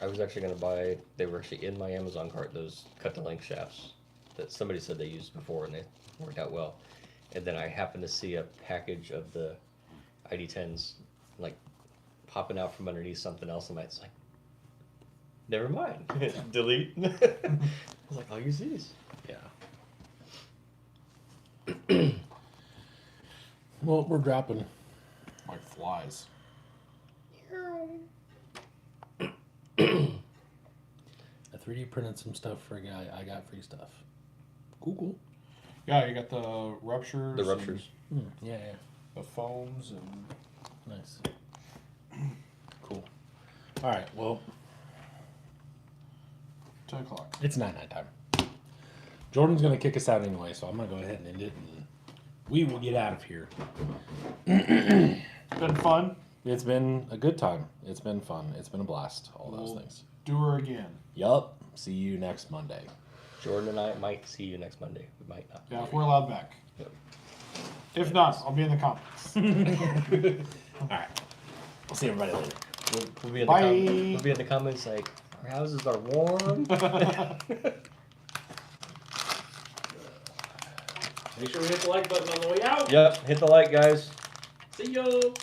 I was actually going to buy, they were actually in my Amazon cart, those cut to length shafts that somebody said they used before and they worked out well. And then I happened to see a package of the ID10s like popping out from underneath something else, and it's like, never mind. Delete. I was like, I'll use these. yeah. Well, we're dropping. Like flies. I 3D printed some stuff for a guy. I got free stuff. Cool. Yeah, you got the ruptures. The ruptures. Yeah. The foams and Nice. Cool. All right. Well, 10 o'clock. it's 9 time. Jordan's gonna kick us out anyway, so I'm gonna go ahead and end it, and we will get out of here. Been fun. It's been a good time. It's been fun. It's been a blast. All those We'll things. Do her again. Yup. See you next Monday. Jordan and I might see you next Monday. We might not. Yeah, if we're allowed back. Yep. If not, I'll be in the comments. All right. We'll see everybody later. We'll be in Bye. we'll be in the comments like, our houses are warm. Make sure we hit the like button on the way out. Yep, hit the like, guys. See you.